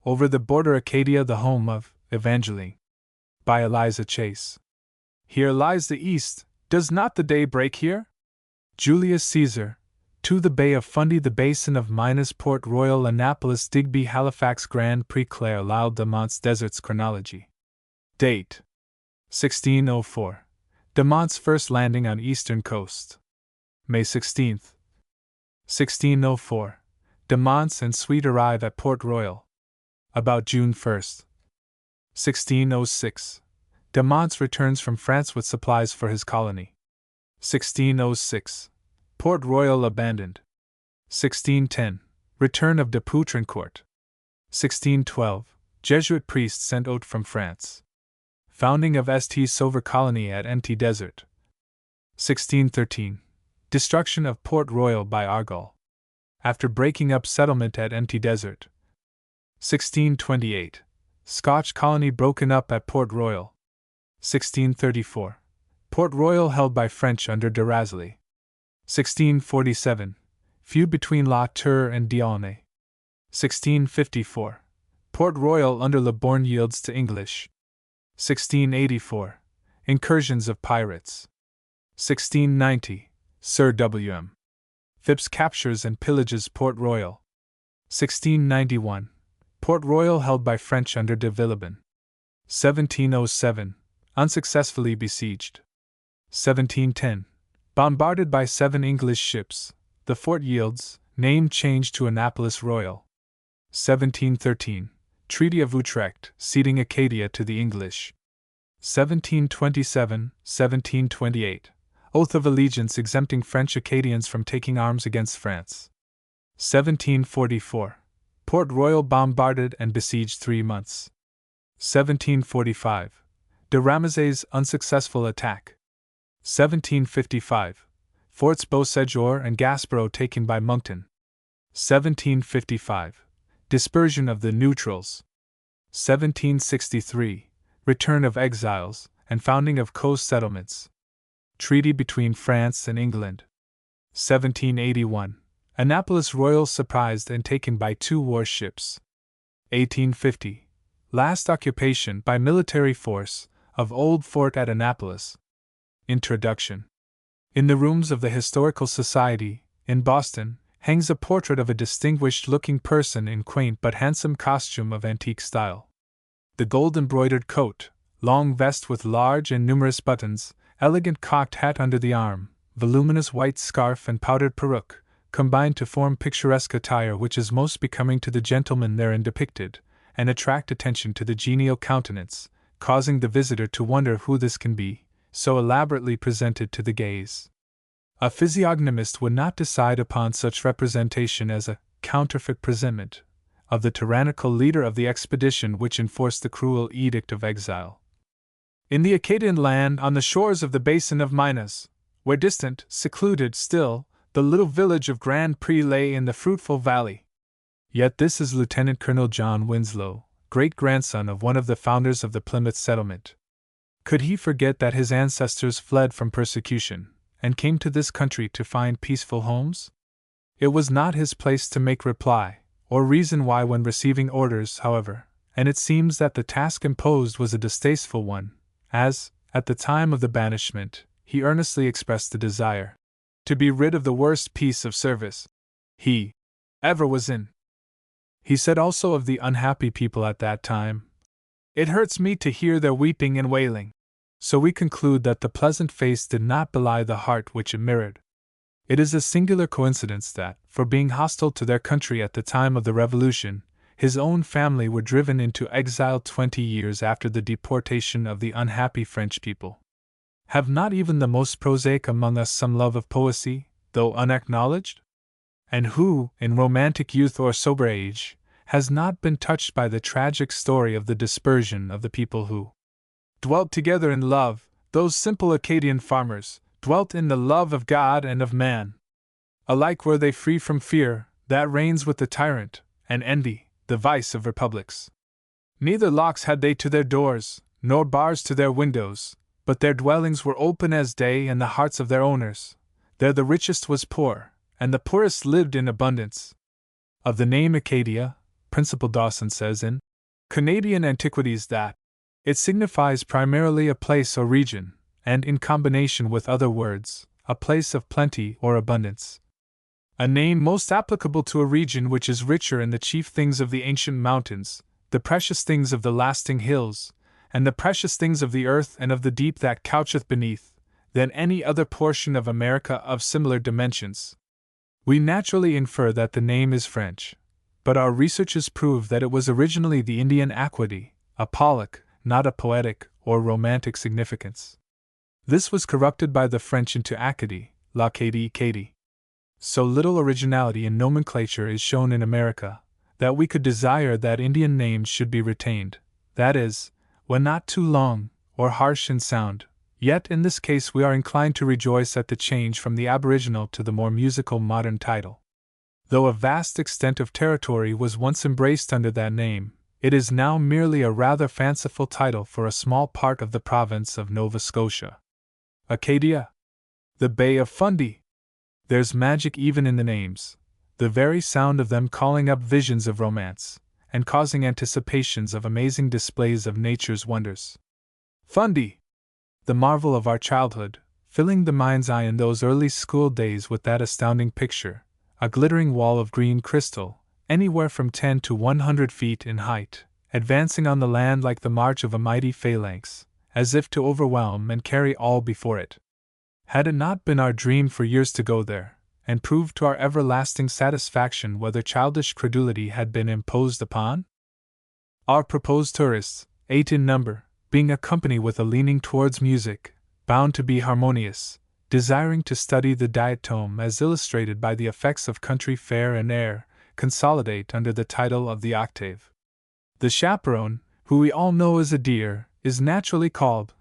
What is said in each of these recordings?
Over the border Acadia, the home of Evangeline. By Eliza Chase. Here lies the east, does not the day break here? Julius Caesar. To the Bay of Fundy, the Basin of Minas, Port Royal, Annapolis, Digby, Halifax, Grand Prix, Clare, L'Isle de Mont's Deserts. Chronology. Date 1604. De Mont's first landing on eastern coast. May 16, 1604. De Mont's and suite arrive at Port Royal. About June 1, 1606. De Mont's returns from France with supplies for his colony. 1606. Port Royal abandoned. 1610. Return of de Poutrincourt. 1612. Jesuit priest sent out from France. Founding of St. Sauveur colony at Empty Desert. 1613. Destruction of Port Royal by Argyle. After breaking up settlement at Empty Desert. 1628. Scotch colony broken up at Port Royal. 1634. Port Royal held by French under de Razilly. 1647. Feud between La Tour and Dionne. 1654. Port Royal under Le Borgne yields to English. 1684. Incursions of pirates. 1690. Sir W.M. Phipps captures and pillages Port Royal. 1691. Port Royal held by French under de Villebon. 1707. Unsuccessfully besieged. 1710. Bombarded by 7 English ships, the fort yields, name changed to Annapolis Royal. 1713. Treaty of Utrecht, ceding Acadia to the English. 1727, 1728. Oath of allegiance exempting French Acadians from taking arms against France. 1744. Port Royal bombarded and besieged 3 months. 1745. De Ramezay's unsuccessful attack. 1755. Forts Beausejour and Gaspereau taken by Moncton. 1755. Dispersion of the neutrals. 1763. Return of exiles, and founding of coast settlements. Treaty between France and England. 1781. Annapolis Royal surprised and taken by 2 warships. 1850. Last occupation by military force of Old Fort at Annapolis. Introduction. In the rooms of the Historical Society, in Boston, hangs a portrait of a distinguished-looking person in quaint but handsome costume of antique style. The gold-embroidered coat, long vest with large and numerous buttons, elegant cocked hat under the arm, voluminous white scarf and powdered peruke, combine to form picturesque attire which is most becoming to the gentleman therein depicted, and attract attention to the genial countenance, causing the visitor to wonder who this can be, so elaborately presented to the gaze. A physiognomist would not decide upon such representation as a counterfeit presentment of the tyrannical leader of the expedition which enforced the cruel edict of exile. In the Acadian land on the shores of the Basin of Minas, where distant, secluded still, the little village of Grand Prix lay in the fruitful valley. Yet this is Lieutenant Colonel John Winslow, great-grandson of one of the founders of the Plymouth settlement. Could he forget that his ancestors fled from persecution, and came to this country to find peaceful homes? It was not his place to make reply, or reason why when receiving orders, however, and it seems that the task imposed was a distasteful one, as, at the time of the banishment, he earnestly expressed the desire to be rid of the worst piece of service he ever was in. He said also of the unhappy people at that time, "It hurts me to hear their weeping and wailing." So we conclude that the pleasant face did not belie the heart which it mirrored. It is a singular coincidence that, for being hostile to their country at the time of the Revolution, his own family were driven into exile 20 years after the deportation of the unhappy French people. Have not even the most prosaic among us some love of poesy, though unacknowledged? And who, in romantic youth or sober age, has not been touched by the tragic story of the dispersion of the people who dwelt together in love? Those simple Acadian farmers dwelt in the love of God and of man. Alike were they free from fear, that reigns with the tyrant, and envy, the vice of republics. Neither locks had they to their doors, nor bars to their windows, but their dwellings were open as day and the hearts of their owners. There the richest was poor, and the poorest lived in abundance. Of the name Acadia, Principal Dawson says in Canadian Antiquities that it signifies primarily a place or region, and in combination with other words, a place of plenty or abundance. A name most applicable to a region which is richer in the chief things of the ancient mountains, the precious things of the lasting hills, and the precious things of the earth and of the deep that coucheth beneath, than any other portion of America of similar dimensions. We naturally infer that the name is French, but our researches prove that it was originally the Indian Acadia, a Pollock, not a poetic or romantic significance. This was corrupted by the French into Acadia, l'Acadie. So little originality in nomenclature is shown in America, that we could desire that Indian names should be retained, that is, when not too long or harsh in sound. Yet in this case we are inclined to rejoice at the change from the aboriginal to the more musical modern title. Though a vast extent of territory was once embraced under that name, it is now merely a rather fanciful title for a small part of the province of Nova Scotia. Acadia. The Bay of Fundy. There's magic even in the names, the very sound of them calling up visions of romance, and causing anticipations of amazing displays of nature's wonders. Fundy! The marvel of our childhood, filling the mind's eye in those early school days with that astounding picture, a glittering wall of green crystal, anywhere from 10 to 100 feet in height, advancing on the land like the march of a mighty phalanx, as if to overwhelm and carry all before it. Had it not been our dream for years to go there, and prove to our everlasting satisfaction whether childish credulity had been imposed upon? Our proposed tourists, 8 in number, being a company with a leaning towards music, bound to be harmonious, desiring to study the diatome as illustrated by the effects of country fare and air, consolidate under the title of the octave. The chaperone, who we all know as a dear, is naturally called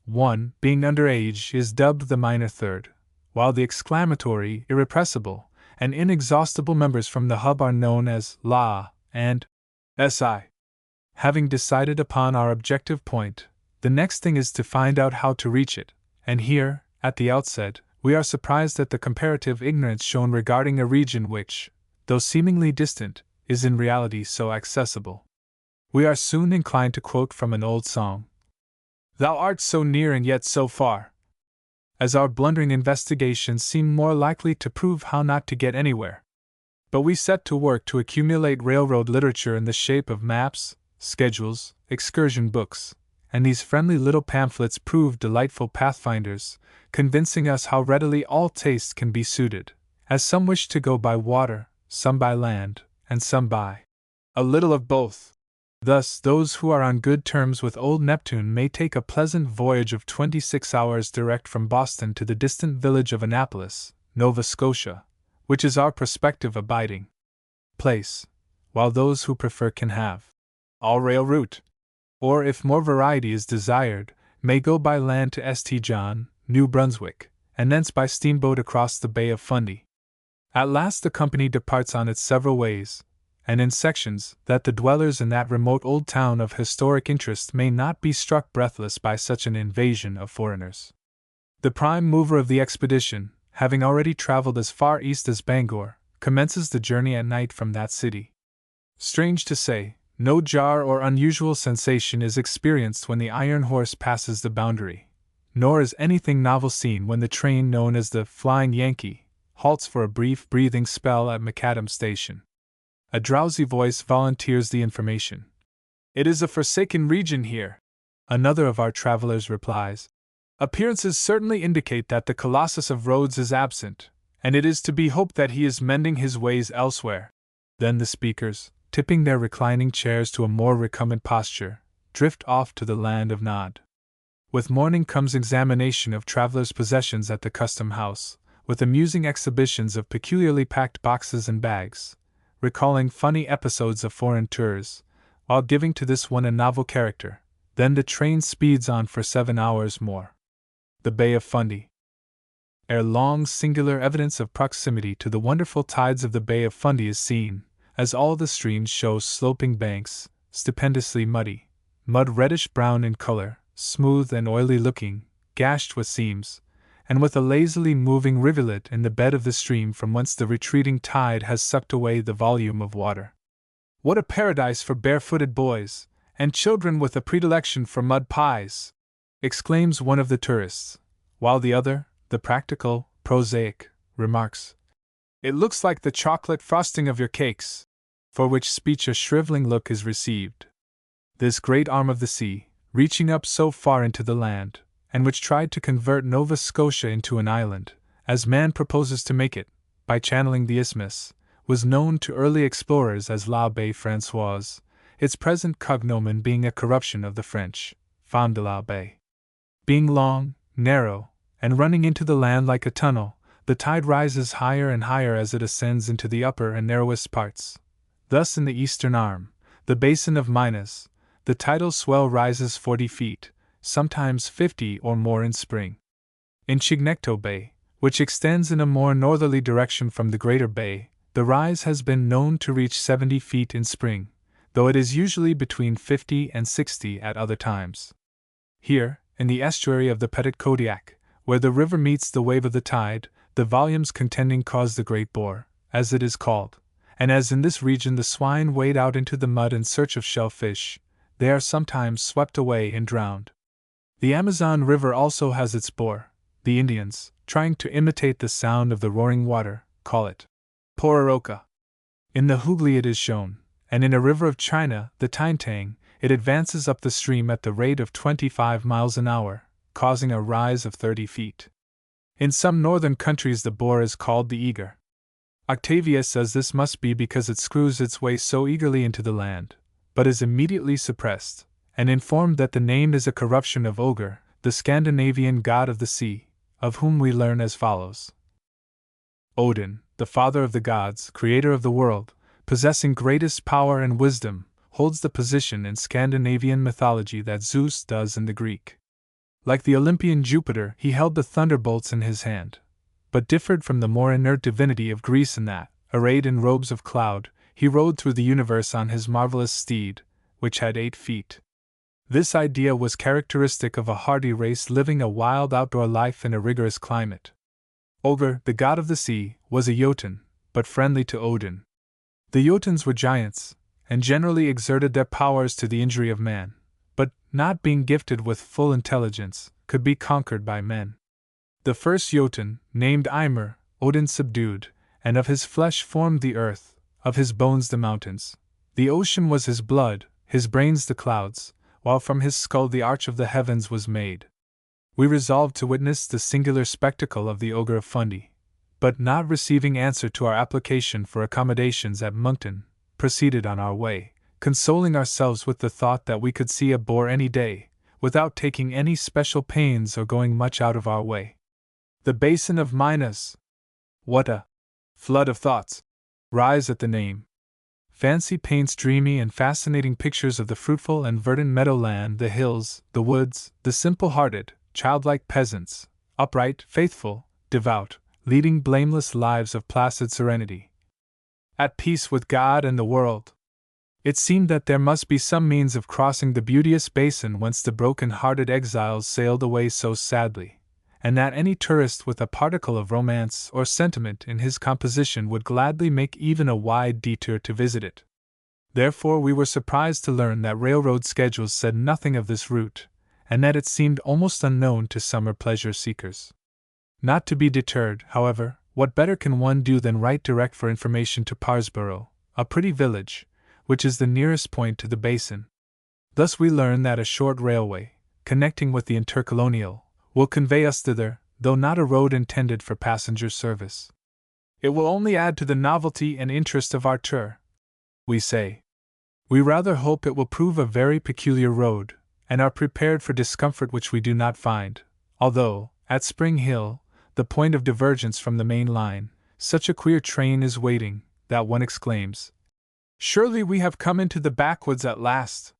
one, being under age, is dubbed the minor third, while the exclamatory, irrepressible, and inexhaustible members from the hub are known as La and Si. Having decided upon our objective point, the next thing is to find out how to reach it, and here, at the outset, we are surprised at the comparative ignorance shown regarding a region which, though seemingly distant, is in reality so accessible. We are soon inclined to quote from an old song. Thou art so near and yet so far, as our blundering investigations seem more likely to prove how not to get anywhere. But we set to work to accumulate railroad literature in the shape of maps, schedules, excursion books, and these friendly little pamphlets proved delightful pathfinders, convincing us how readily all tastes can be suited, as some wish to go by water, some by land, and some by a little of both. Thus, those who are on good terms with old Neptune may take a pleasant voyage of 26 hours direct from Boston to the distant village of Annapolis, Nova Scotia, which is our prospective abiding place, while those who prefer can have all rail route, or if more variety is desired, may go by land to St. John, New Brunswick, and thence by steamboat across the Bay of Fundy. At last the company departs on its several ways, and in sections, that the dwellers in that remote old town of historic interest may not be struck breathless by such an invasion of foreigners. The prime mover of the expedition, having already traveled as far east as Bangor, commences the journey at night from that city. Strange to say, no jar or unusual sensation is experienced when the iron horse passes the boundary, nor is anything novel seen when the train known as the Flying Yankee halts for a brief breathing spell at Macadam Station. A drowsy voice volunteers the information. It is a forsaken region here, another of our travelers replies. Appearances certainly indicate that the Colossus of Rhodes is absent, and it is to be hoped that he is mending his ways elsewhere. Then the speakers, tipping their reclining chairs to a more recumbent posture, drift off to the land of Nod. With morning comes examination of travelers' possessions at the custom house, with amusing exhibitions of peculiarly packed boxes and bags, recalling funny episodes of foreign tours, while giving to this one a novel character. Then the train speeds on for 7 hours more. The Bay of Fundy. Ere long, singular evidence of proximity to the wonderful tides of the Bay of Fundy is seen, as all the streams show sloping banks, stupendously muddy, mud reddish-brown in color, smooth and oily looking, gashed with seams, and with a lazily moving rivulet in the bed of the stream from whence the retreating tide has sucked away the volume of water. What a paradise for barefooted boys, and children with a predilection for mud pies! Exclaims one of the tourists, while the other, the practical, prosaic, remarks, "It looks like the chocolate frosting of your cakes," for which speech a shriveling look is received. This great arm of the sea, reaching up so far into the land, and which tried to convert Nova Scotia into an island, as man proposes to make it, by channeling the isthmus, was known to early explorers as La Baie Françoise, its present cognomen being a corruption of the French, Fond de la Baie. Being long, narrow, and running into the land like a tunnel, the tide rises higher and higher as it ascends into the upper and narrowest parts. Thus in the eastern arm, the basin of Minas, the tidal swell rises 40 feet, sometimes 50 or more in spring. In Chignecto Bay, which extends in a more northerly direction from the Greater Bay, the rise has been known to reach 70 feet in spring, though it is usually between 50 and 60 at other times. Here, in the estuary of the Petit Kodiak, where the river meets the wave of the tide, the volumes contending cause the Great Boar, as it is called, and as in this region the swine wade out into the mud in search of shellfish, they are sometimes swept away and drowned. The Amazon River also has its boar. The Indians, trying to imitate the sound of the roaring water, call it Pororoca. In the Hooghly it is shown, and in a river of China, the Tintang, it advances up the stream at the rate of 25 miles an hour, causing a rise of 30 feet. In some northern countries the boar is called the eager. Octavia says this must be because it screws its way so eagerly into the land, but is immediately suppressed, and informed that the name is a corruption of Ogre, the Scandinavian god of the sea, of whom we learn as follows. Odin, the father of the gods, creator of the world, possessing greatest power and wisdom, holds the position in Scandinavian mythology that Zeus does in the Greek. Like the Olympian Jupiter, he held the thunderbolts in his hand, but differed from the more inert divinity of Greece in that, arrayed in robes of cloud, he rode through the universe on his marvelous steed, which had 8 feet. This idea was characteristic of a hardy race living a wild outdoor life in a rigorous climate. Ogre, the god of the sea, was a Jotun, but friendly to Odin. The Jotuns were giants, and generally exerted their powers to the injury of man, but, not being gifted with full intelligence, could be conquered by men. The first Jotun, named Ymir, Odin subdued, and of his flesh formed the earth, of his bones the mountains. The ocean was his blood, his brains the clouds, while from his skull the arch of the heavens was made. We resolved to witness the singular spectacle of the Ogre of Fundy, but not receiving answer to our application for accommodations at Moncton, proceeded on our way, consoling ourselves with the thought that we could see a boar any day, without taking any special pains or going much out of our way. The basin of Minas! What a flood of thoughts rise at the name! Fancy paints dreamy and fascinating pictures of the fruitful and verdant meadowland, the hills, the woods, the simple-hearted, childlike peasants, upright, faithful, devout, leading blameless lives of placid serenity, at peace with God and the world. It seemed that there must be some means of crossing the beauteous basin whence the broken-hearted exiles sailed away so sadly, and that any tourist with a particle of romance or sentiment in his composition would gladly make even a wide detour to visit it. Therefore we were surprised to learn that railroad schedules said nothing of this route, and that it seemed almost unknown to summer pleasure seekers. Not to be deterred, however, what better can one do than write direct for information to Parsborough, a pretty village, which is the nearest point to the basin. Thus we learn that a short railway, connecting with the Intercolonial, will convey us thither, though not a road intended for passenger service. It will only add to the novelty and interest of our tour, we say. We rather hope it will prove a very peculiar road, and are prepared for discomfort which we do not find, although, at Spring Hill, the point of divergence from the main line, such a queer train is waiting, that one exclaims, "Surely we have come into the backwoods at last!"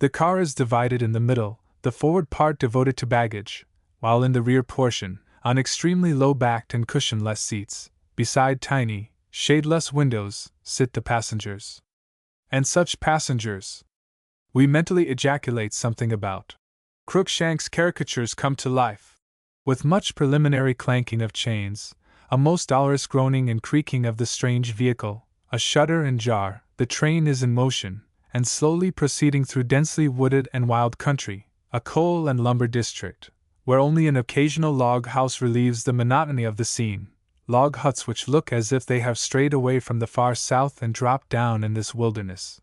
The car is divided in the middle, the forward part devoted to baggage, while in the rear portion, on extremely low-backed and cushionless seats, beside tiny, shadeless windows, sit the passengers. And such passengers! We mentally ejaculate something about. Crookshank's caricatures come to life. With much preliminary clanking of chains, a most dolorous groaning and creaking of the strange vehicle, A shudder and jar, the train is in motion, and slowly proceeding through densely wooded and wild country, a coal and lumber district, where only an occasional log house relieves the monotony of the scene, log huts which look as if they have strayed away from the far south and dropped down in this wilderness.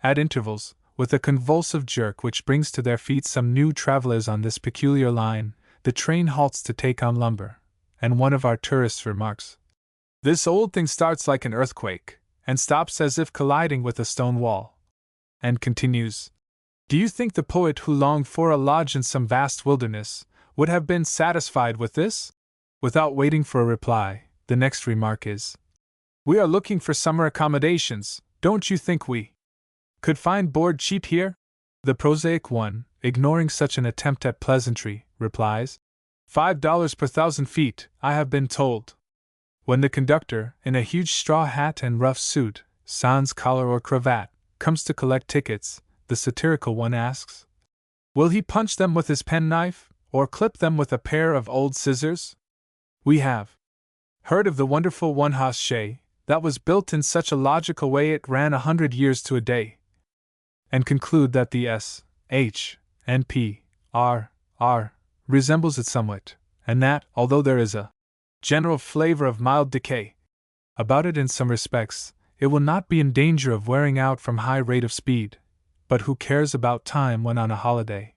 At intervals, with a convulsive jerk which brings to their feet some new travelers on this peculiar line, the train halts to take on lumber, and one of our tourists remarks, "This old thing starts like an earthquake, and stops as if colliding with a stone wall," and continues, "Do you think the poet who longed for a lodge in some vast wilderness would have been satisfied with this?" Without waiting for a reply, the next remark is, "We are looking for summer accommodations, don't you think we could find board cheap here?" The prosaic one, ignoring such an attempt at pleasantry, replies, $5 per 1,000 feet, I have been told. When the conductor, in a huge straw hat and rough suit, sans collar or cravat, comes to collect tickets, the satirical one asks, "Will he punch them with his penknife, or clip them with a pair of old scissors?" We have heard of the wonderful one-hoss shay that was built in such a logical way it ran 100 years to a day, and conclude that the S, H, and P, R, R resembles it somewhat, and that, although there is a general flavor of mild decay about it in some respects, it will not be in danger of wearing out from high rate of speed. But who cares about time when on a holiday?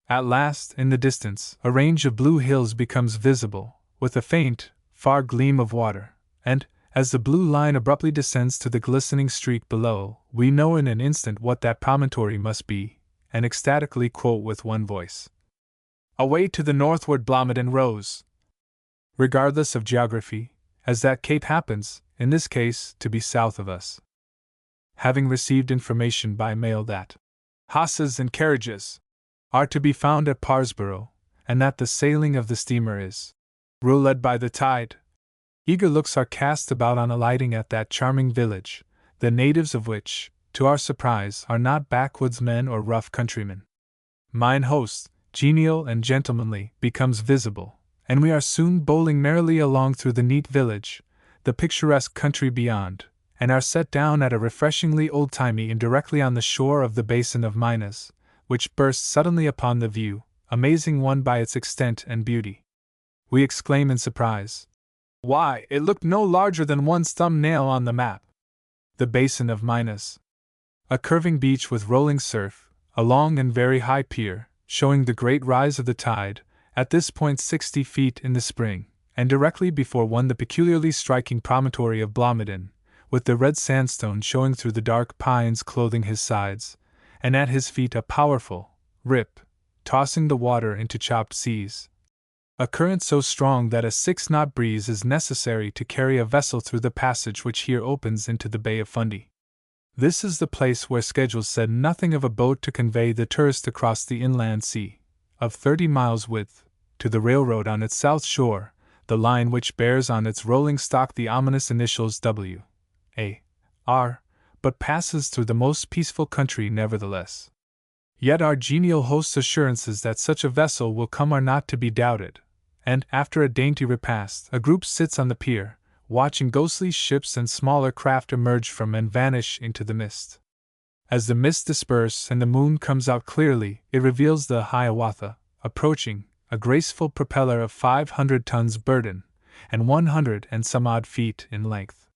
At last, in the distance, a range of blue hills becomes visible, with a faint, far gleam of water, and, as the blue line abruptly descends to the glistening streak below, we know in an instant what that promontory must be, and ecstatically quote with one voice, "Away to the northward Blomidon rose," regardless of geography, as that cape happens, in this case, to be south of us. Having received information by mail that hosses and carriages are to be found at Parsborough, and that the sailing of the steamer is led by the tide, eager looks are cast about on alighting at that charming village, the natives of which, to our surprise, are not backwoodsmen or rough countrymen. Mine host, genial and gentlemanly, becomes visible, and we are soon bowling merrily along through the neat village, the picturesque country beyond, and are set down at a refreshingly old-timey inn directly on the shore of the basin of Minas, which bursts suddenly upon the view, amazing one by its extent and beauty. We exclaim in surprise, "Why, it looked no larger than one's thumb-nail on the map!" The basin of Minas. A curving beach with rolling surf, a long and very high pier, showing the great rise of the tide, at this point 60 feet in the spring, and directly before one the peculiarly striking promontory of Blomidon, with the red sandstone showing through the dark pines clothing his sides, and at his feet a powerful rip, tossing the water into chopped seas. A current so strong that a 6-knot breeze is necessary to carry a vessel through the passage which here opens into the Bay of Fundy. This is the place where schedules said nothing of a boat to convey the tourist across the inland sea, of 30 miles width, to the railroad on its south shore, the line which bears on its rolling stock the ominous initials W, A, R, but passes through the most peaceful country nevertheless. Yet our genial host's assurances that such a vessel will come are not to be doubted, and, after a dainty repast, a group sits on the pier, watching ghostly ships and smaller craft emerge from and vanish into the mist. As the mist disperses and the moon comes out clearly, it reveals the Hiawatha, approaching, a graceful propeller of 500 tons burden, and 100 and some odd feet in length.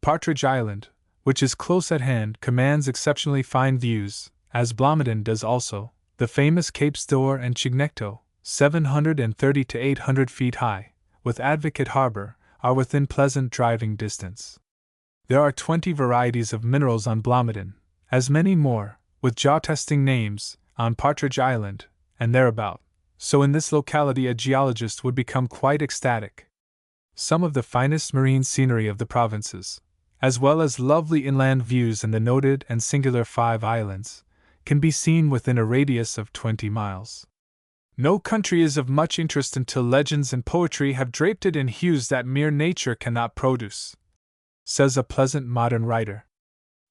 Partridge Island, which is close at hand, commands exceptionally fine views, as Blomidon does also. The famous Capes d'Or and Chignecto, 730 to 800 feet high, with Advocate Harbor, are within pleasant driving distance. There are 20 varieties of minerals on Blomidon, as many more, with jaw-testing names, on Partridge Island, and thereabout, so in this locality a geologist would become quite ecstatic. Some of the finest marine scenery of the provinces, as well as lovely inland views and the noted and singular 5 islands, can be seen within a radius of 20 miles. No country is of much interest until legends and poetry have draped it in hues that mere nature cannot produce, says a pleasant modern writer.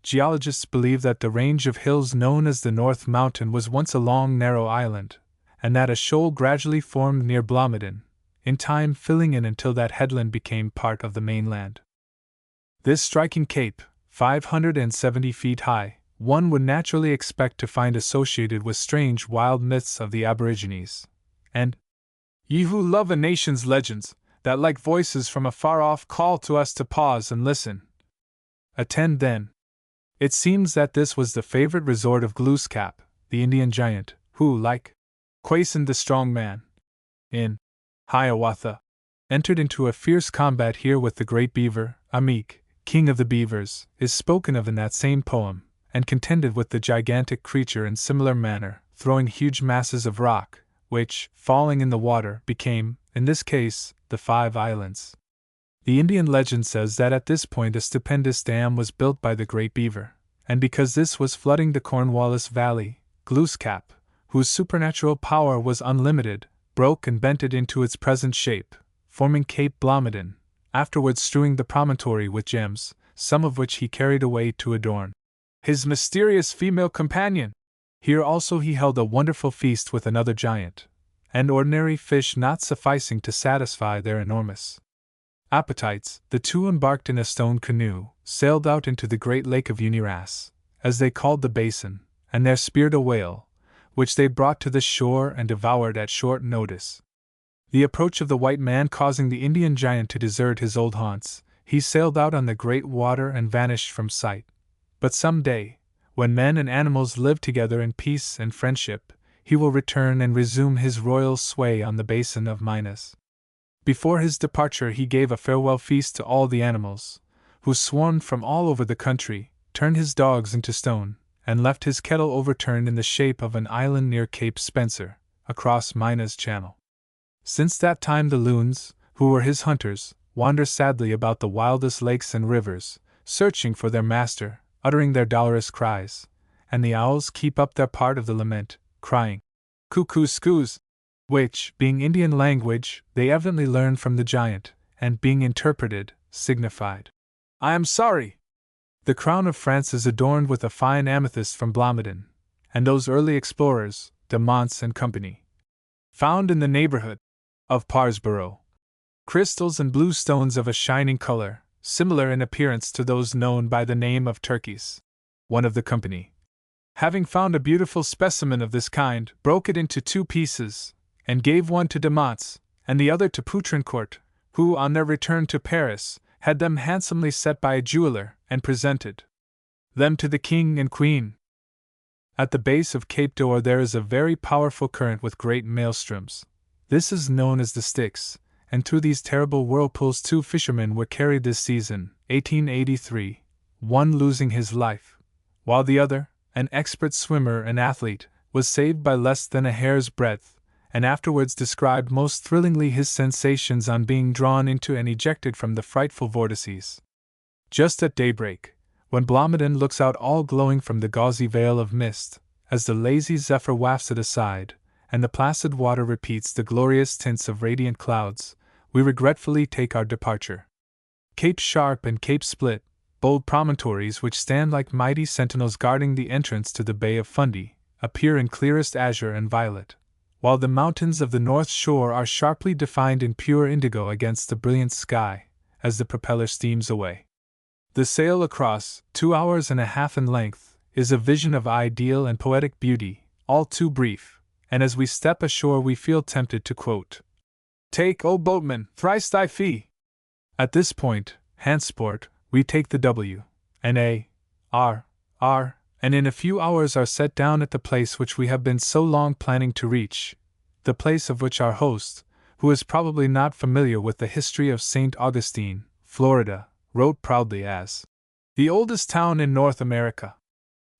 Geologists believe that the range of hills known as the North Mountain was once a long narrow island, and that a shoal gradually formed near Blomidon, in time filling in until that headland became part of the mainland. This striking cape, 570 feet high, one would naturally expect to find associated with strange wild myths of the Aborigines. And ye who love a nation's legends, that like voices from afar off call to us to pause and listen. Attend then. It seems that this was the favorite resort of Glooskap, the Indian giant, who, like Quasin the strong man, in Hiawatha, entered into a fierce combat here with the great beaver. Amik, king of the beavers, is spoken of in that same poem, and contended with the gigantic creature in similar manner, throwing huge masses of rock, which, falling in the water, became, in this case, the 5 islands. The Indian legend says that at this point a stupendous dam was built by the great beaver, and because this was flooding the Cornwallis Valley, Glooskap, whose supernatural power was unlimited, broke and bent it into its present shape, forming Cape Blomidon, afterwards strewing the promontory with gems, some of which he carried away to adorn his mysterious female companion. Here also he held a wonderful feast with another giant, and ordinary fish not sufficing to satisfy their enormous appetites, the two embarked in a stone canoe, sailed out into the great lake of Uniras, as they called the basin, and there speared a whale, which they brought to the shore and devoured at short notice. The approach of the white man causing the Indian giant to desert his old haunts, he sailed out on the great water and vanished from sight. But some day, when men and animals live together in peace and friendship, he will return and resume his royal sway on the basin of Minas. Before his departure he gave a farewell feast to all the animals, who swarmed from all over the country, turned his dogs into stone, and left his kettle overturned in the shape of an island near Cape Spencer, across Minas Channel. Since that time the loons, who were his hunters, wander sadly about the wildest lakes and rivers, searching for their master, uttering their dolorous cries, and the owls keep up their part of the lament, crying, "Cuckoo-scoos," which, being Indian language, they evidently learned from the giant, and being interpreted, signified, "I am sorry." The crown of France is adorned with a fine amethyst from Blomidon, and those early explorers, de Monts and Company, found in the neighborhood of Parsborough crystals and blue stones of a shining color, similar in appearance to those known by the name of turquoise. One of the company, having found a beautiful specimen of this kind, broke it into 2 pieces, and gave one to de Monts, and the other to Poutrincourt, who, on their return to Paris, had them handsomely set by a jeweler, and presented them to the king and queen. At the base of Cape d'Or there is a very powerful current with great maelstroms. This is known as the Styx, and through these terrible whirlpools 2 fishermen were carried this season, 1883, one losing his life, while the other, an expert swimmer and athlete, was saved by less than a hair's breadth, and afterwards described most thrillingly his sensations on being drawn into and ejected from the frightful vortices. Just at daybreak, when Blomidon looks out all glowing from the gauzy veil of mist, as the lazy zephyr wafts it aside, and the placid water repeats the glorious tints of radiant clouds, we regretfully take our departure. Cape Sharp and Cape Split, bold promontories which stand like mighty sentinels guarding the entrance to the Bay of Fundy, appear in clearest azure and violet, while the mountains of the north shore are sharply defined in pure indigo against the brilliant sky, as the propeller steams away. The sail across, 2 hours and a half in length, is a vision of ideal and poetic beauty, all too brief, and as we step ashore we feel tempted to quote, "Take, O boatman, thrice thy fee." At this point, henceforth, we take the W, and A, R, and in a few hours are set down at the place which we have been so long planning to reach, the place of which our host, who is probably not familiar with the history of St. Augustine, Florida, wrote proudly as the oldest town in North America.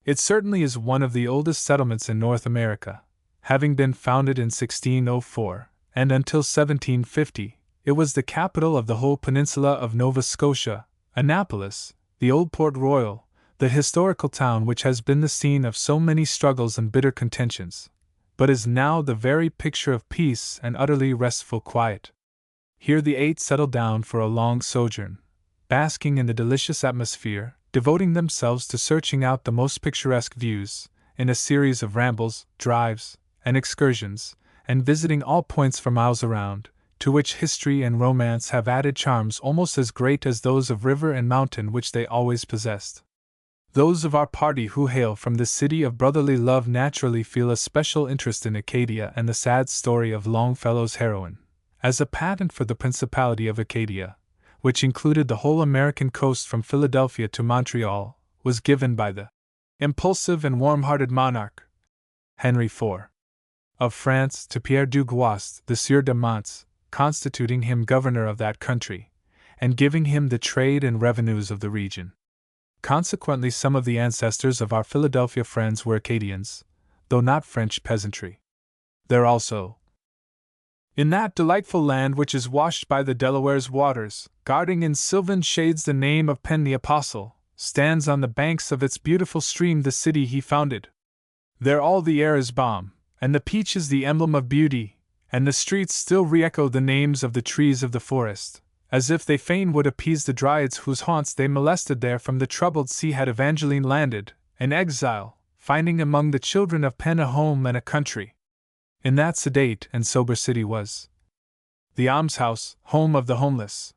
It certainly is one of the oldest settlements in North America, having been founded in 1604, and until 1750, it was the capital of the whole peninsula of Nova Scotia. Annapolis, the old Port Royal, the historical town which has been the scene of so many struggles and bitter contentions, but is now the very picture of peace and utterly restful quiet. Here the 8 settled down for a long sojourn, basking in the delicious atmosphere, devoting themselves to searching out the most picturesque views, in a series of rambles, drives, and excursions, and visiting all points for miles around, to which history and romance have added charms almost as great as those of river and mountain which they always possessed. Those of our party who hail from this city of brotherly love naturally feel a special interest in Acadia and the sad story of Longfellow's heroine, as a patent for the Principality of Acadia, which included the whole American coast from Philadelphia to Montreal, was given by the impulsive and warm-hearted monarch, Henry IV. of France, to Pierre du Guesclin, the Sieur de Monts, constituting him governor of that country, and giving him the trade and revenues of the region. Consequently, some of the ancestors of our Philadelphia friends were Acadians, though not French peasantry. There also, in that delightful land which is washed by the Delaware's waters, guarding in sylvan shades the name of Penn the Apostle, stands on the banks of its beautiful stream the city he founded. There all the air is balm, and the peach is the emblem of beauty, and the streets still re-echo the names of the trees of the forest, as if they fain would appease the dryads whose haunts they molested there from the troubled sea had Evangeline landed, an exile, finding among the children of Penn a home and a country. In that sedate and sober city was the almshouse, home of the homeless.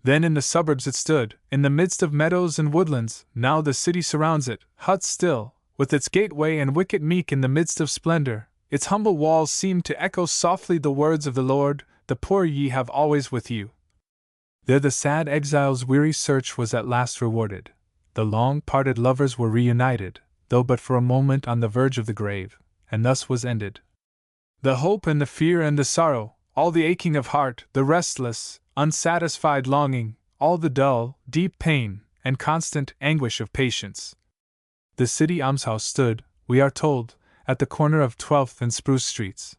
Then in the suburbs it stood, in the midst of meadows and woodlands. Now the city surrounds it, hut still, with its gateway and wicket meek in the midst of splendor. Its humble walls seem to echo softly the words of the Lord, "The poor ye have always with you." There the sad exile's weary search was at last rewarded. The long-parted lovers were reunited, though but for a moment on the verge of the grave, and thus was ended the hope and the fear and the sorrow, all the aching of heart, the restless, unsatisfied longing, all the dull, deep pain, and constant anguish of patience. The city almshouse stood, we are told, at the corner of 12th and Spruce Streets.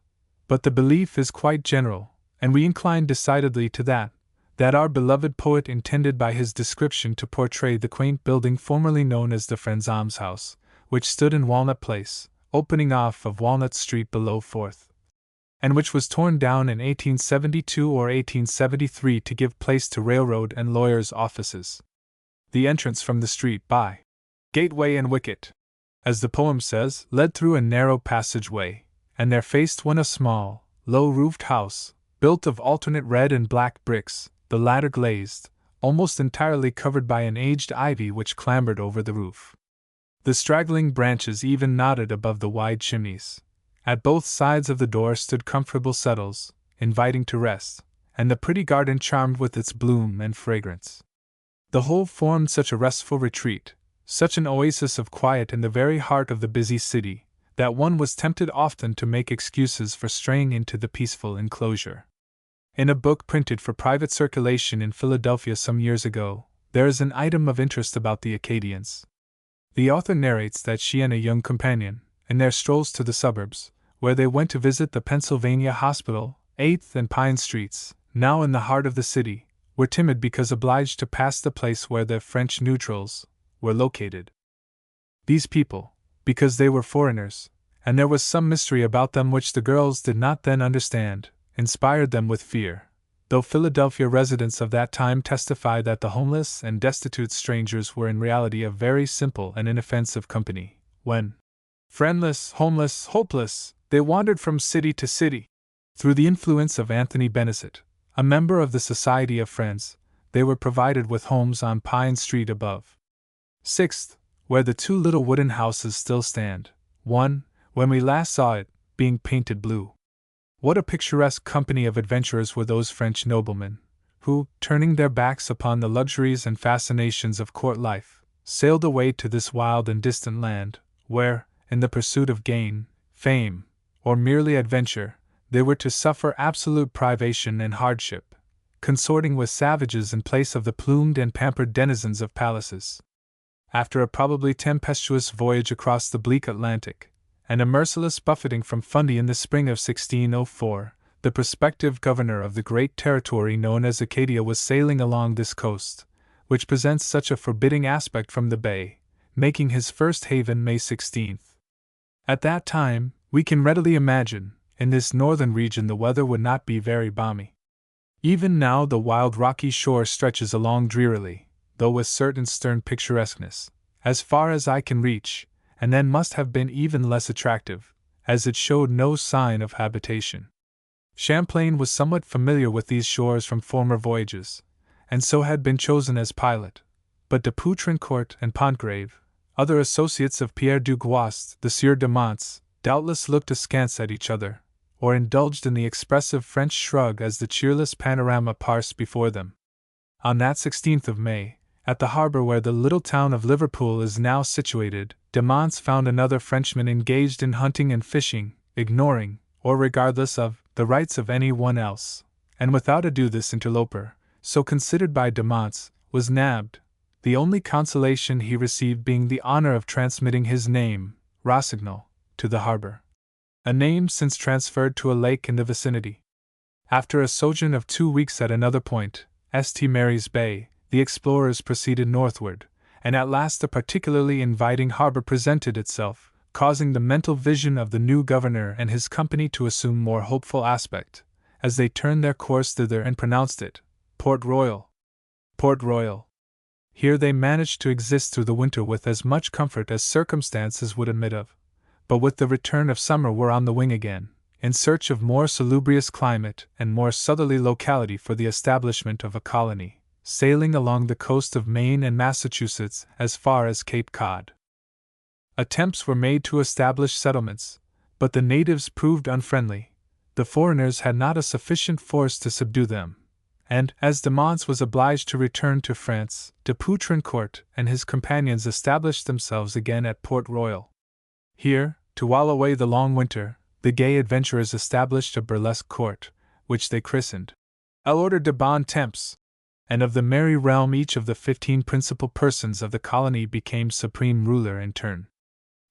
But the belief is quite general, and we incline decidedly to that our beloved poet intended by his description to portray the quaint building formerly known as the Friends' Almshouse, which stood in Walnut Place, opening off of Walnut Street below 4th, and which was torn down in 1872 or 1873 to give place to railroad and lawyers' offices. The entrance from the street by gateway and wicket, as the poem says, led through a narrow passageway, and there faced one a small, low-roofed house, built of alternate red and black bricks, the latter glazed, almost entirely covered by an aged ivy which clambered over the roof. The straggling branches even nodded above the wide chimneys. At both sides of the door stood comfortable settles, inviting to rest, and the pretty garden charmed with its bloom and fragrance. The whole formed such a restful retreat, such an oasis of quiet in the very heart of the busy city, that one was tempted often to make excuses for straying into the peaceful enclosure. In a book printed for private circulation in Philadelphia some years ago, there is an item of interest about the Acadians. The author narrates that she and a young companion, in their strolls to the suburbs, where they went to visit the Pennsylvania Hospital, 8th and Pine Streets, now in the heart of the city, were timid because obliged to pass the place where the French neutrals were located. These people, because they were foreigners, and there was some mystery about them which the girls did not then understand, inspired them with fear, though Philadelphia residents of that time testify that the homeless and destitute strangers were in reality a very simple and inoffensive company. When, friendless, homeless, hopeless, they wandered from city to city. Through the influence of Anthony Benezet, a member of the Society of Friends, they were provided with homes on Pine Street above 6th, where the two little wooden houses still stand, one, when we last saw it, being painted blue. What a picturesque company of adventurers were those French noblemen, who, turning their backs upon the luxuries and fascinations of court life, sailed away to this wild and distant land, where, in the pursuit of gain, fame, or merely adventure, they were to suffer absolute privation and hardship, consorting with savages in place of the plumed and pampered denizens of palaces. After a probably tempestuous voyage across the bleak Atlantic, and a merciless buffeting from Fundy in the spring of 1604, the prospective governor of the great territory known as Acadia was sailing along this coast, which presents such a forbidding aspect from the bay, making his first haven May 16th. At that time, we can readily imagine, in this northern region the weather would not be very balmy. Even now the wild rocky shore stretches along drearily, though with certain stern picturesqueness, as far as I can reach, and then must have been even less attractive, as it showed no sign of habitation. Champlain was somewhat familiar with these shores from former voyages, and so had been chosen as pilot, but de Poutrincourt and Pontgrave, other associates of Pierre du Gouast, the Sieur de Monts, doubtless looked askance at each other, or indulged in the expressive French shrug as the cheerless panorama passed before them. On that 16th of May, at the harbor where the little town of Liverpool is now situated, de Monts found another Frenchman engaged in hunting and fishing, ignoring, or regardless of, the rights of any one else, and without ado this interloper, so considered by de Monts, was nabbed, the only consolation he received being the honor of transmitting his name, Rossignol, to the harbor. A name since transferred to a lake in the vicinity. After a sojourn of 2 weeks at another point, St. Mary's Bay, the explorers proceeded northward, and at last a particularly inviting harbor presented itself, causing the mental vision of the new governor and his company to assume more hopeful aspect, as they turned their course thither and pronounced it, Port Royal. Port Royal. Here they managed to exist through the winter with as much comfort as circumstances would admit of, but with the return of summer were on the wing again, in search of more salubrious climate and more southerly locality for the establishment of a colony, sailing along the coast of Maine and Massachusetts as far as Cape Cod. Attempts were made to establish settlements, but the natives proved unfriendly. The foreigners had not a sufficient force to subdue them, and, as de Monts was obliged to return to France, de Poutrincourt and his companions established themselves again at Port Royal. Here, to while away the long winter, the gay adventurers established a burlesque court, which they christened L'Ordre de Bon Temps, and of the merry realm each of the 15 principal persons of the colony became supreme ruler in turn.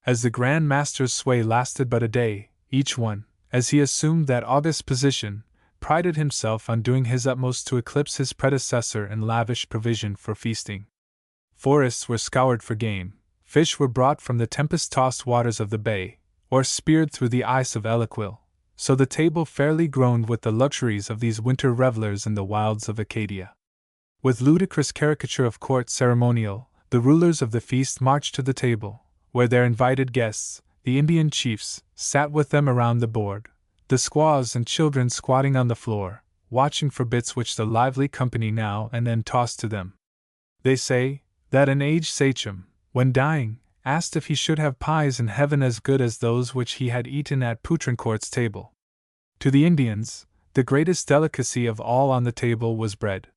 As the Grand Master's sway lasted but a day, each one, as he assumed that august position, prided himself on doing his utmost to eclipse his predecessor in lavish provision for feasting. Forests were scoured for game, fish were brought from the tempest-tossed waters of the bay, or speared through the ice of Eliquil, so the table fairly groaned with the luxuries of these winter revelers in the wilds of Acadia. With ludicrous caricature of court ceremonial, the rulers of the feast marched to the table, where their invited guests, the Indian chiefs, sat with them around the board, the squaws and children squatting on the floor, watching for bits which the lively company now and then tossed to them. They say that an aged sachem, when dying, asked if he should have pies in heaven as good as those which he had eaten at Poutrincourt's table. To the Indians, the greatest delicacy of all on the table was bread.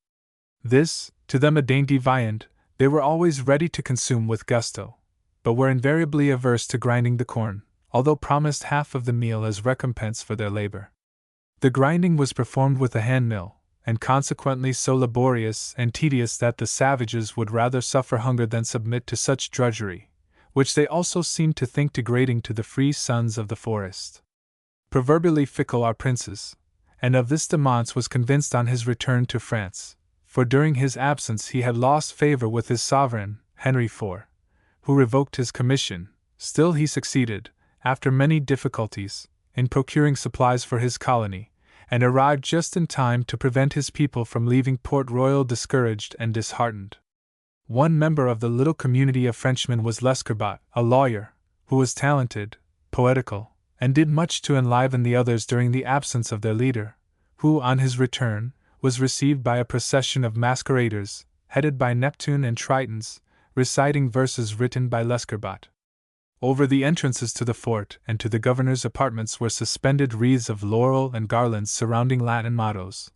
This, to them a dainty viand, they were always ready to consume with gusto, but were invariably averse to grinding the corn, although promised half of the meal as recompense for their labor. The grinding was performed with a hand mill, and consequently so laborious and tedious that the savages would rather suffer hunger than submit to such drudgery, which they also seemed to think degrading to the free sons of the forest. Proverbially fickle are princes, and of this de Monts was convinced on his return to France, for during his absence he had lost favor with his sovereign, Henry IV, who revoked his commission. Still he succeeded, after many difficulties, in procuring supplies for his colony, and arrived just in time to prevent his people from leaving Port Royal discouraged and disheartened. One member of the little community of Frenchmen was Lescarbot, a lawyer, who was talented, poetical, and did much to enliven the others during the absence of their leader, who, on his return, was received by a procession of masqueraders, headed by Neptune and Tritons, reciting verses written by Lescarbot. Over the entrances to the fort and to the governor's apartments were suspended wreaths of laurel and garlands surrounding Latin mottos,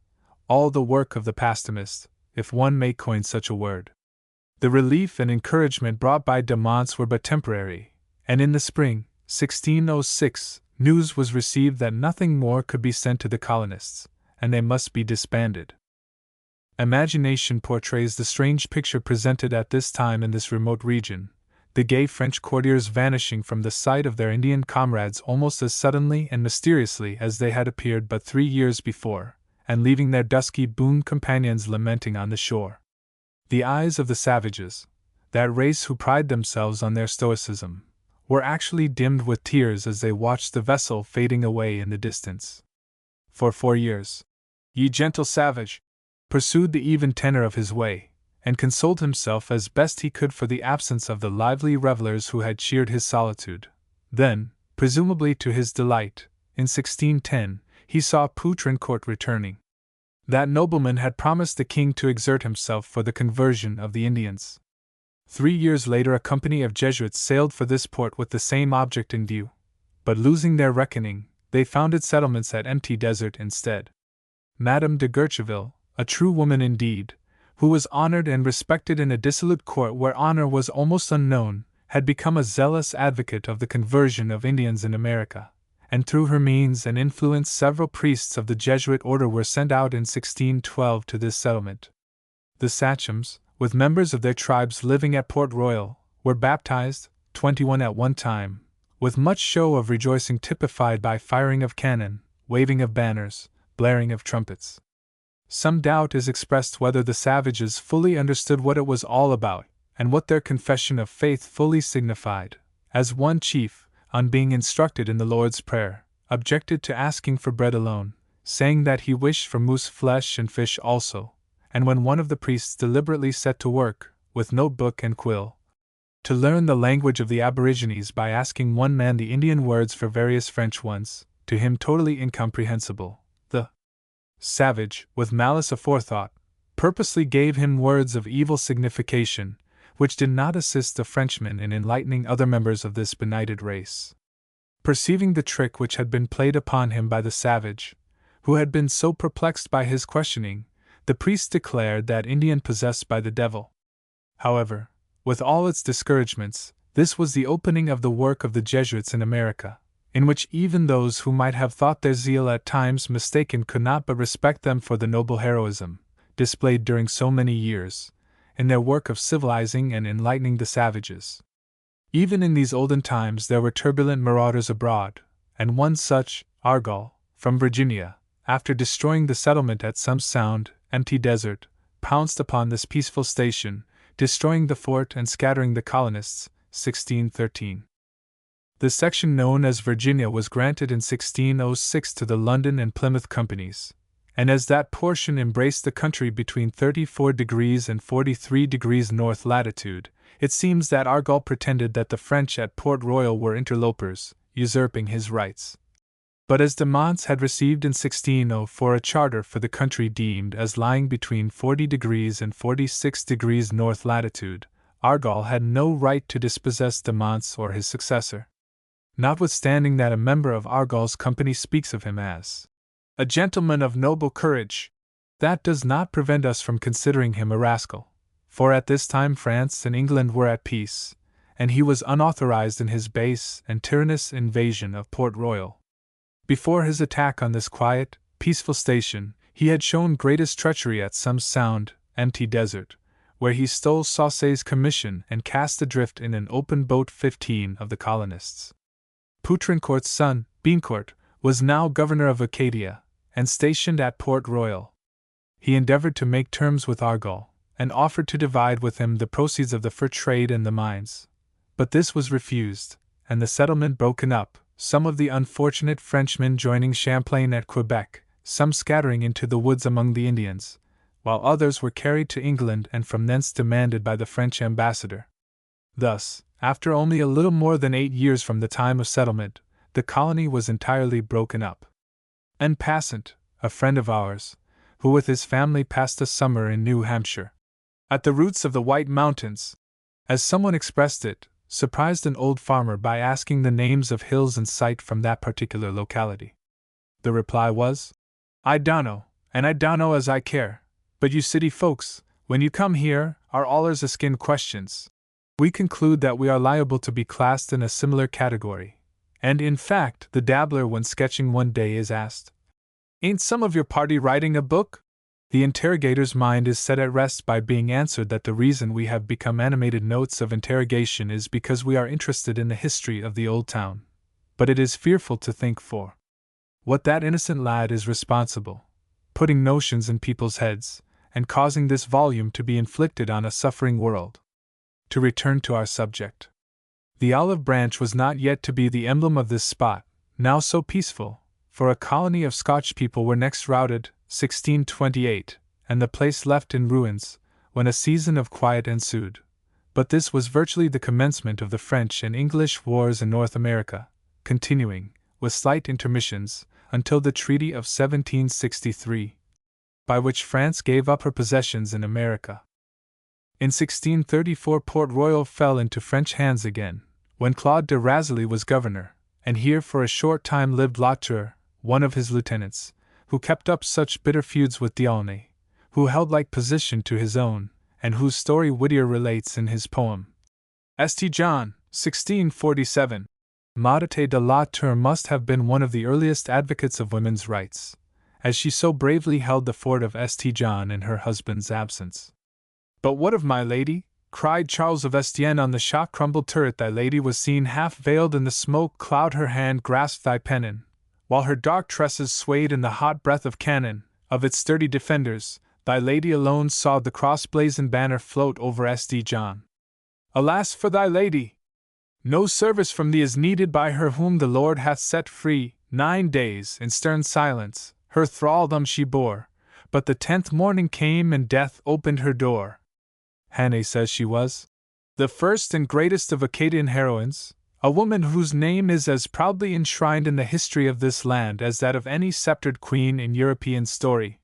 all the work of the pastomist, if one may coin such a word. The relief and encouragement brought by de Monts were but temporary, and in the spring, 1606, news was received that nothing more could be sent to the colonists, and they must be disbanded. Imagination portrays the strange picture presented at this time in this remote region, the gay French courtiers vanishing from the sight of their Indian comrades almost as suddenly and mysteriously as they had appeared but 3 years before, and leaving their dusky boon companions lamenting on the shore. The eyes of the savages, that race who pride themselves on their stoicism, were actually dimmed with tears as they watched the vessel fading away in the distance. For 4 years, ye gentle savage, pursued the even tenor of his way, and consoled himself as best he could for the absence of the lively revelers who had cheered his solitude. Then, presumably to his delight, in 1610, he saw Poutrincourt returning. That nobleman had promised the king to exert himself for the conversion of the Indians. 3 years later, a company of Jesuits sailed for this port with the same object in view, but losing their reckoning, they founded settlements at empty desert instead. Madame de Guercheville, a true woman indeed, who was honored and respected in a dissolute court where honor was almost unknown, had become a zealous advocate of the conversion of Indians in America, and through her means and influence several priests of the Jesuit order were sent out in 1612 to this settlement. The sachems, with members of their tribes living at Port Royal, were baptized, 21 at one time, with much show of rejoicing typified by firing of cannon, waving of banners, blaring of trumpets. Some doubt is expressed whether the savages fully understood what it was all about, and what their confession of faith fully signified, as one chief, on being instructed in the Lord's Prayer, objected to asking for bread alone, saying that he wished for moose flesh and fish also, and when one of the priests deliberately set to work, with notebook and quill, to learn the language of the aborigines by asking one man the Indian words for various French ones, to him totally incomprehensible, the savage, with malice aforethought, purposely gave him words of evil signification, which did not assist the Frenchman in enlightening other members of this benighted race. Perceiving the trick which had been played upon him by the savage, who had been so perplexed by his questioning, the priest declared that Indian possessed by the devil. However, with all its discouragements, this was the opening of the work of the Jesuits in America, in which even those who might have thought their zeal at times mistaken could not but respect them for the noble heroism, displayed during so many years, in their work of civilizing and enlightening the savages. Even in these olden times there were turbulent marauders abroad, and one such, Argall, from Virginia, after destroying the settlement at some sound, empty desert, pounced upon this peaceful station, destroying the fort and scattering the colonists, 1613. The section known as Virginia was granted in 1606 to the London and Plymouth companies, and as that portion embraced the country between 34 degrees and 43 degrees north latitude, it seems that Argall pretended that the French at Port Royal were interlopers, usurping his rights. But as de Monts had received in 1604 a charter for the country deemed as lying between 40 degrees and 46 degrees north latitude, Argall had no right to dispossess de Monts or his successor. Notwithstanding that a member of Argall's company speaks of him as a gentleman of noble courage, that does not prevent us from considering him a rascal, for at this time France and England were at peace, and he was unauthorized in his base and tyrannous invasion of Port Royal. Before his attack on this quiet, peaceful station, he had shown greatest treachery at some sound, empty desert, where he stole Saucey's commission and cast adrift in an open boat 15 of the colonists. Poutrincourt's son, Beancourt, was now governor of Acadia, and stationed at Port Royal. He endeavored to make terms with Argall, and offered to divide with him the proceeds of the fur trade and the mines. But this was refused, and the settlement broken up, some of the unfortunate Frenchmen joining Champlain at Quebec, some scattering into the woods among the Indians, while others were carried to England and from thence demanded by the French ambassador. Thus, after only a little more than 8 years from the time of settlement, the colony was entirely broken up. En passant, a friend of ours, who with his family passed a summer in New Hampshire, at the roots of the White Mountains, as someone expressed it, surprised an old farmer by asking the names of hills in sight from that particular locality. The reply was, "I dunno, and I dunno as I care, but you city folks, when you come here, are allers askin questions." We conclude that we are liable to be classed in a similar category, and in fact, the dabbler when sketching one day is asked, "Ain't some of your party writing a book?" The interrogator's mind is set at rest by being answered that the reason we have become animated notes of interrogation is because we are interested in the history of the old town. But it is fearful to think for what that innocent lad is responsible, putting notions in people's heads, and causing this volume to be inflicted on a suffering world. To return to our subject. The olive branch was not yet to be the emblem of this spot, now so peaceful, for a colony of Scotch people were next routed, 1628, and the place left in ruins, when a season of quiet ensued. But this was virtually the commencement of the French and English wars in North America, continuing, with slight intermissions, until the Treaty of 1763, by which France gave up her possessions in America. In 1634 Port Royal fell into French hands again, when Claude de Razilly was governor, and here for a short time lived La Tour, one of his lieutenants, who kept up such bitter feuds with D'Aulnay, who held like position to his own, and whose story Whittier relates in his poem. St. John, 1647. Maudite de la Tour must have been one of the earliest advocates of women's rights, as she so bravely held the fort of St. John in her husband's absence. But what of my lady? Cried Charles of Estienne on the shock-crumbled turret. Thy lady was seen half-veiled in the smoke cloud, her hand grasped thy pennon, while her dark tresses swayed in the hot breath of cannon. Of its sturdy defenders, thy lady alone saw the cross-blazoned banner float over St. John. Alas for thy lady! No service from thee is needed by her whom the Lord hath set free. 9 days, in stern silence, her thraldom she bore, but the 10th morning came and death opened her door. Hannay says she was the first and greatest of Acadian heroines, a woman whose name is as proudly enshrined in the history of this land as that of any sceptred queen in European story.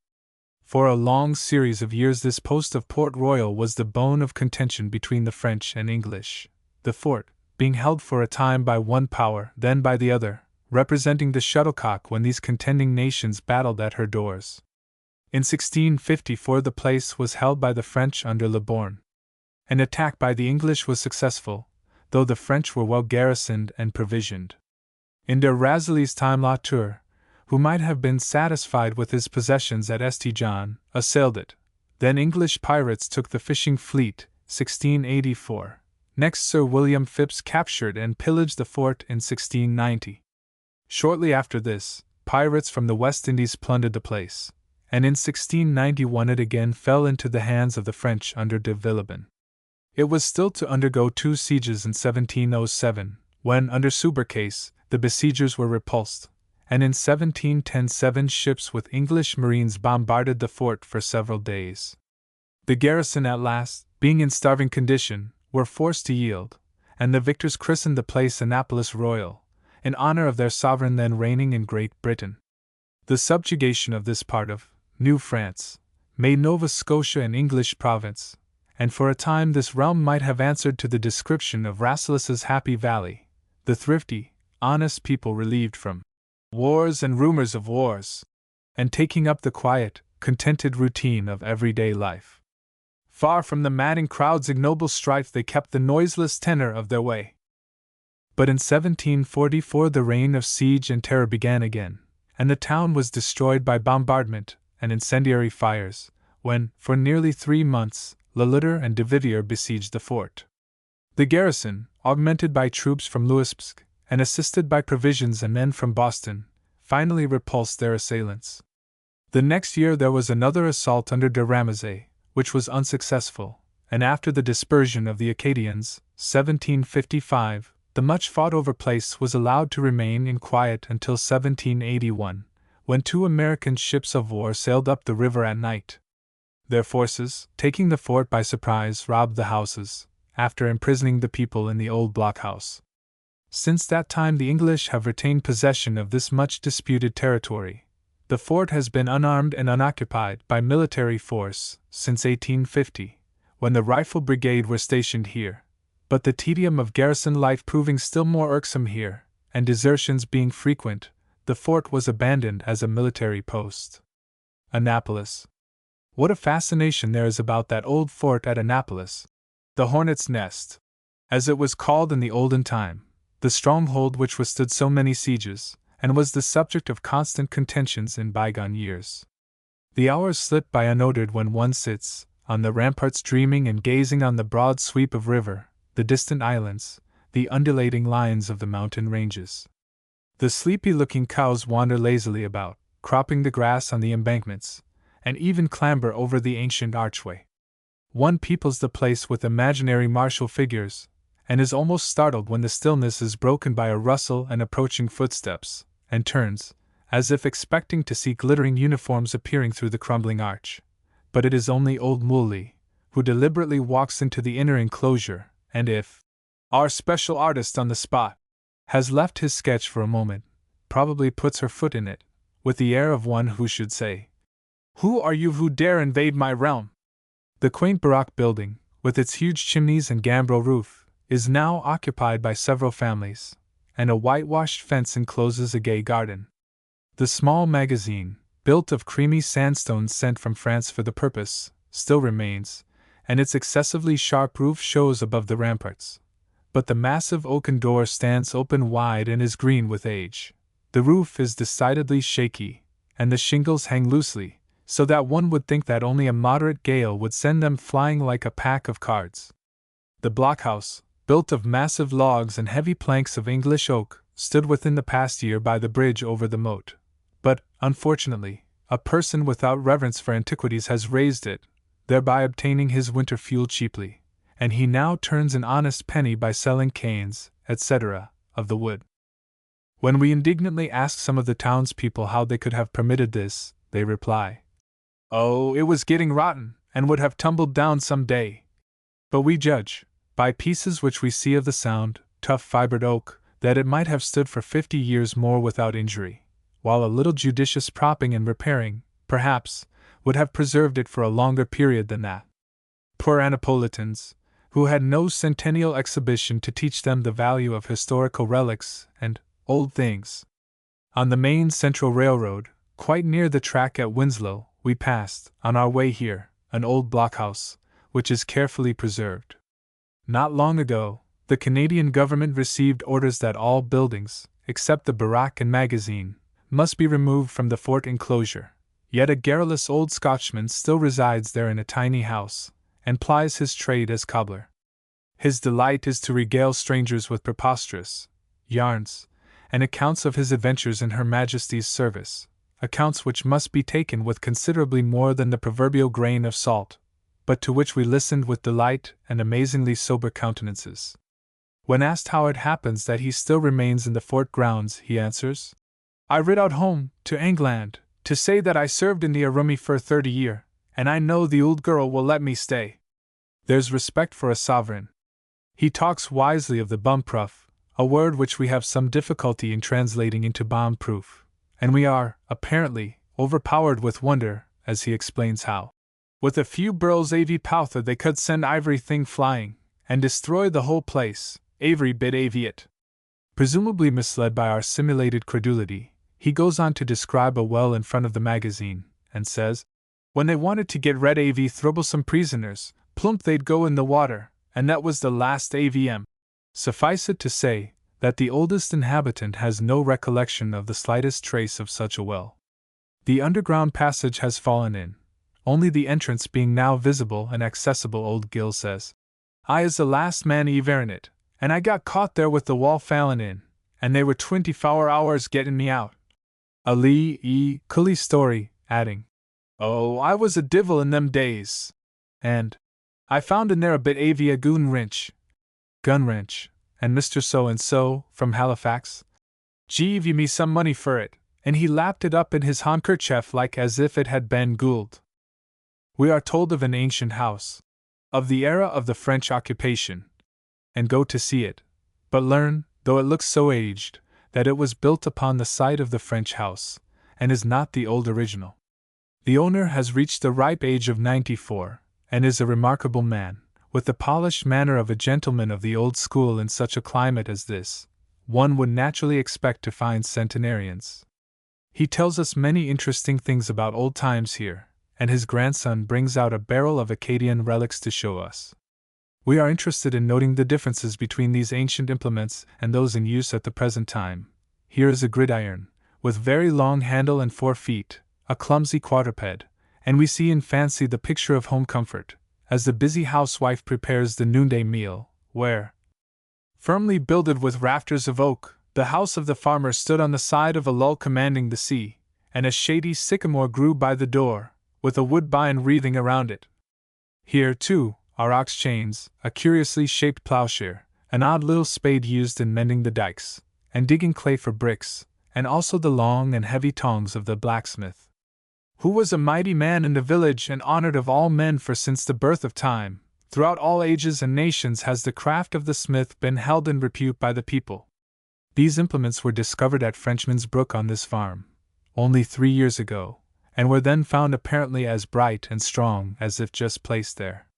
For a long series of years this post of Port Royal was the bone of contention between the French and English, the fort being held for a time by one power, then by the other, representing the shuttlecock when these contending nations battled at her doors. In 1654 the place was held by the French under Le Borgne. An attack by the English was successful, though the French were well garrisoned and provisioned. In de Razilly's time La Tour, who might have been satisfied with his possessions at St. John, assailed it. Then English pirates took the fishing fleet, 1684. Next Sir William Phipps captured and pillaged the fort in 1690. Shortly after this, pirates from the West Indies plundered the place, and in 1691 it again fell into the hands of the French under de Villebon. It was still to undergo 2 sieges in 1707, when, under Subercase, the besiegers were repulsed, and in 1710 7 ships with English marines bombarded the fort for several days. The garrison at last, being in starving condition, were forced to yield, and the victors christened the place Annapolis Royal, in honor of their sovereign then reigning in Great Britain. The subjugation of this part of New France made Nova Scotia an English province, and for a time this realm might have answered to the description of Rasselas's Happy Valley, the thrifty, honest people relieved from wars and rumors of wars, and taking up the quiet, contented routine of everyday life. Far from the madding crowd's ignoble strife, they kept the noiseless tenor of their way. But in 1744 the reign of siege and terror began again, and the town was destroyed by bombardment and incendiary fires, when, for nearly 3 months, Le Loutre and de Vivier besieged the fort. The garrison, augmented by troops from Louisbourg, and assisted by provisions and men from Boston, finally repulsed their assailants. The next year there was another assault under de Ramezay, which was unsuccessful, and after the dispersion of the Acadians, 1755, the much-fought-over place was allowed to remain in quiet until 1781, when 2 American ships of war sailed up the river at night. Their forces, taking the fort by surprise, robbed the houses, after imprisoning the people in the old blockhouse. Since that time the English have retained possession of this much-disputed territory. The fort has been unarmed and unoccupied by military force since 1850, when the Rifle Brigade were stationed here, but the tedium of garrison life proving still more irksome here, and desertions being frequent, the fort was abandoned as a military post. Annapolis. What a fascination there is about that old fort at Annapolis, the Hornet's Nest, as it was called in the olden time, the stronghold which withstood so many sieges, and was the subject of constant contentions in bygone years. The hours slip by unodored when one sits on the ramparts dreaming and gazing on the broad sweep of river, the distant islands, the undulating lines of the mountain ranges. The sleepy-looking cows wander lazily about, cropping the grass on the embankments, and even clamber over the ancient archway. One peoples the place with imaginary martial figures, and is almost startled when the stillness is broken by a rustle and approaching footsteps, and turns, as if expecting to see glittering uniforms appearing through the crumbling arch. But it is only old Mooley, who deliberately walks into the inner enclosure, and if our special artist on the spot has left his sketch for a moment, probably puts her foot in it, with the air of one who should say, "Who are you who dare invade my realm?" The quaint Baroque building, with its huge chimneys and gambrel roof, is now occupied by several families, and a whitewashed fence encloses a gay garden. The small magazine, built of creamy sandstone sent from France for the purpose, still remains, and its excessively sharp roof shows above the ramparts. But the massive oaken door stands open wide and is green with age. The roof is decidedly shaky, and the shingles hang loosely, so that one would think that only a moderate gale would send them flying like a pack of cards. The blockhouse, built of massive logs and heavy planks of English oak, stood within the past year by the bridge over the moat. But, unfortunately, a person without reverence for antiquities has razed it, thereby obtaining his winter fuel cheaply, and he now turns an honest penny by selling canes, etc., of the wood. When we indignantly ask some of the townspeople how they could have permitted this, they reply, "Oh, it was getting rotten, and would have tumbled down some day." But we judge, by pieces which we see of the sound, tough-fibred oak, that it might have stood for 50 years more without injury, while a little judicious propping and repairing, perhaps, would have preserved it for a longer period than that. Poor Annapolitans, who had no centennial exhibition to teach them the value of historical relics and old things. On the main Central Railroad, quite near the track at Winslow, we passed, on our way here, an old blockhouse, which is carefully preserved. Not long ago, the Canadian government received orders that all buildings, except the barrack and magazine, must be removed from the fort enclosure. Yet a garrulous old Scotchman still resides there in a tiny house, and plies his trade as cobbler. His delight is to regale strangers with preposterous yarns, and accounts of his adventures in Her Majesty's service, accounts which must be taken with considerably more than the proverbial grain of salt, but to which we listened with delight and amazingly sober countenances. When asked how it happens that he still remains in the fort grounds, he answers, "I rid out home, to England, to say that I served in the army for 30 year, and I know the old girl will let me stay." There's respect for a sovereign. He talks wisely of the bomb-proof, a word which we have some difficulty in translating into bomb-proof, and we are, apparently, overpowered with wonder, as he explains how, with a few burls av powther they could send ivory thing flying, and destroy the whole place, every bit av it. Presumably misled by our simulated credulity, he goes on to describe a well in front of the magazine, and says, "When they wanted to get red av troublesome prisoners, plump they'd go in the water, and that was the last avm." Suffice it to say, that the oldest inhabitant has no recollection of the slightest trace of such a well. The underground passage has fallen in, only the entrance being now visible and accessible. Old Gill says, "I is the last man iver in it, and I got caught there with the wall fallen in, and they were 24 hours getting me out." A Cully story, adding, "Oh, I was a divil in them days, and I found in there a bit av a gun wrench, and Mr. So-and-so, from Halifax, gave me some money for it, and he lapped it up in his handkerchief like as if it had been gould." We are told of an ancient house, of the era of the French occupation, and go to see it, but learn, though it looks so aged, that it was built upon the site of the French house, and is not the old original. The owner has reached the ripe age of 94, and is a remarkable man, with the polished manner of a gentleman of the old school. In such a climate as this, one would naturally expect to find centenarians. He tells us many interesting things about old times here, and his grandson brings out a barrel of Acadian relics to show us. We are interested in noting the differences between these ancient implements and those in use at the present time. Here is a gridiron, with very long handle and 4 feet, a clumsy quadruped, and we see in fancy the picture of home comfort, as the busy housewife prepares the noonday meal, where, firmly builded with rafters of oak, the house of the farmer stood on the side of a lull commanding the sea, and a shady sycamore grew by the door, with a woodbine wreathing around it. Here, too, are ox chains, a curiously shaped plowshare, an odd little spade used in mending the dikes, and digging clay for bricks, and also the long and heavy tongs of the blacksmith, who was a mighty man in the village and honored of all men, for since the birth of time, throughout all ages and nations has the craft of the smith been held in repute by the people. These implements were discovered at Frenchman's Brook on this farm, only 3 years ago, and were then found apparently as bright and strong as if just placed there.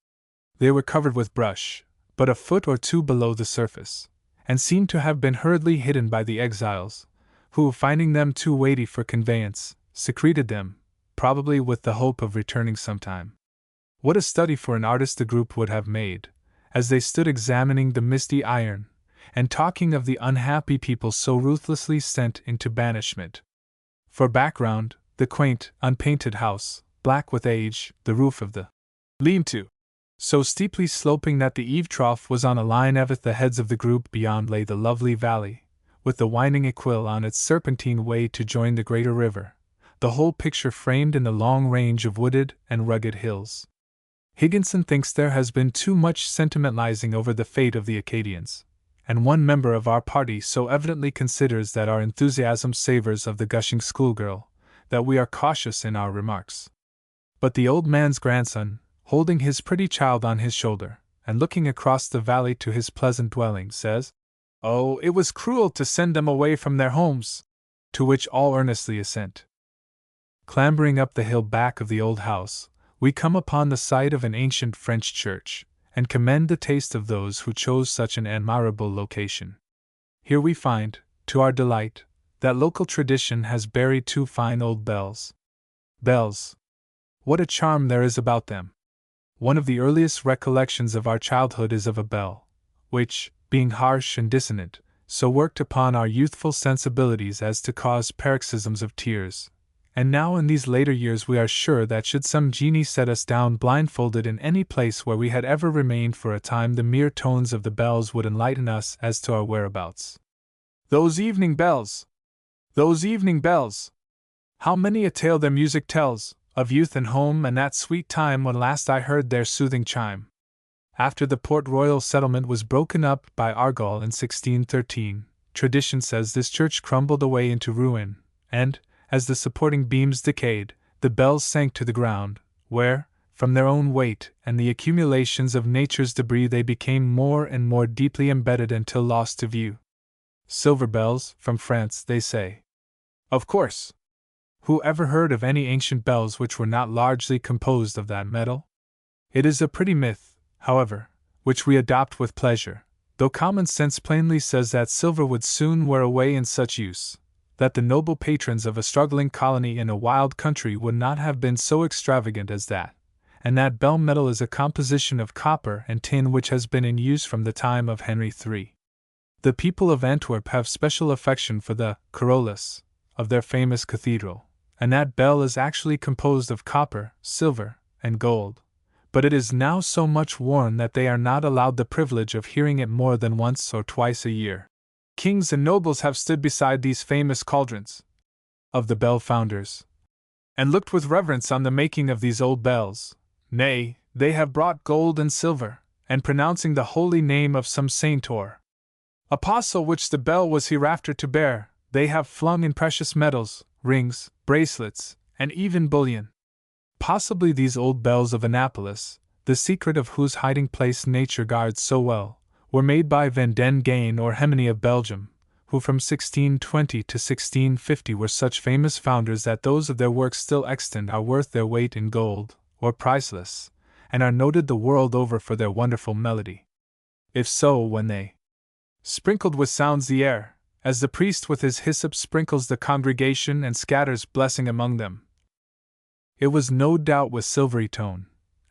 They were covered with brush, but a foot or two below the surface, and seemed to have been hurriedly hidden by the exiles, who, finding them too weighty for conveyance, secreted them, probably with the hope of returning sometime. What a study for an artist the group would have made, as they stood examining the misty iron, and talking of the unhappy people so ruthlessly sent into banishment. For background, the quaint, unpainted house, black with age, the roof of the lean-to, so steeply sloping that the eave trough was on a line with the heads of the group. Beyond lay the lovely valley, with the winding Aquil on its serpentine way to join the greater river, the whole picture framed in the long range of wooded and rugged hills. Higginson thinks there has been too much sentimentalizing over the fate of the Acadians, and one member of our party so evidently considers that our enthusiasm savors of the gushing schoolgirl, that we are cautious in our remarks. But the old man's grandson, holding his pretty child on his shoulder, and looking across the valley to his pleasant dwelling, says, "Oh, it was cruel to send them away from their homes!" To which all earnestly assent. Clambering up the hill back of the old house, we come upon the site of an ancient French church, and commend the taste of those who chose such an admirable location. Here we find, to our delight, that local tradition has buried 2 fine old bells. Bells! What a charm there is about them! One of the earliest recollections of our childhood is of a bell, which, being harsh and dissonant, so worked upon our youthful sensibilities as to cause paroxysms of tears. And now in these later years we are sure that should some genie set us down blindfolded in any place where we had ever remained for a time, the mere tones of the bells would enlighten us as to our whereabouts. Those evening bells! Those evening bells! How many a tale their music tells, of youth and home and that sweet time when last I heard their soothing chime. After the Port Royal settlement was broken up by Argall in 1613, tradition says this church crumbled away into ruin, and, as the supporting beams decayed, the bells sank to the ground, where, from their own weight and the accumulations of nature's debris, they became more and more deeply embedded until lost to view. Silver bells, from France, they say. Of course! Who ever heard of any ancient bells which were not largely composed of that metal? It is a pretty myth, however, which we adopt with pleasure, though common sense plainly says that silver would soon wear away in such use, that the noble patrons of a struggling colony in a wild country would not have been so extravagant as that, and that bell metal is a composition of copper and tin which has been in use from the time of Henry III. The people of Antwerp have special affection for the Carolus of their famous cathedral, and that bell is actually composed of copper, silver, and gold, but it is now so much worn that they are not allowed the privilege of hearing it more than once or twice a year. Kings and nobles have stood beside these famous cauldrons of the bell founders, and looked with reverence on the making of these old bells. Nay, they have brought gold and silver, and pronouncing the holy name of some saint or apostle which the bell was hereafter to bear, they have flung in precious metals, rings, bracelets, and even bullion. Possibly these old bells of Annapolis, the secret of whose hiding place nature guards so well, were made by Van den Gain or Hemany of Belgium, who from 1620 to 1650 were such famous founders that those of their works still extant are worth their weight in gold, or priceless, and are noted the world over for their wonderful melody. If so, when they sprinkled with sounds the air, as the priest with his hyssop sprinkles the congregation and scatters blessing among them, it was no doubt with silvery tone.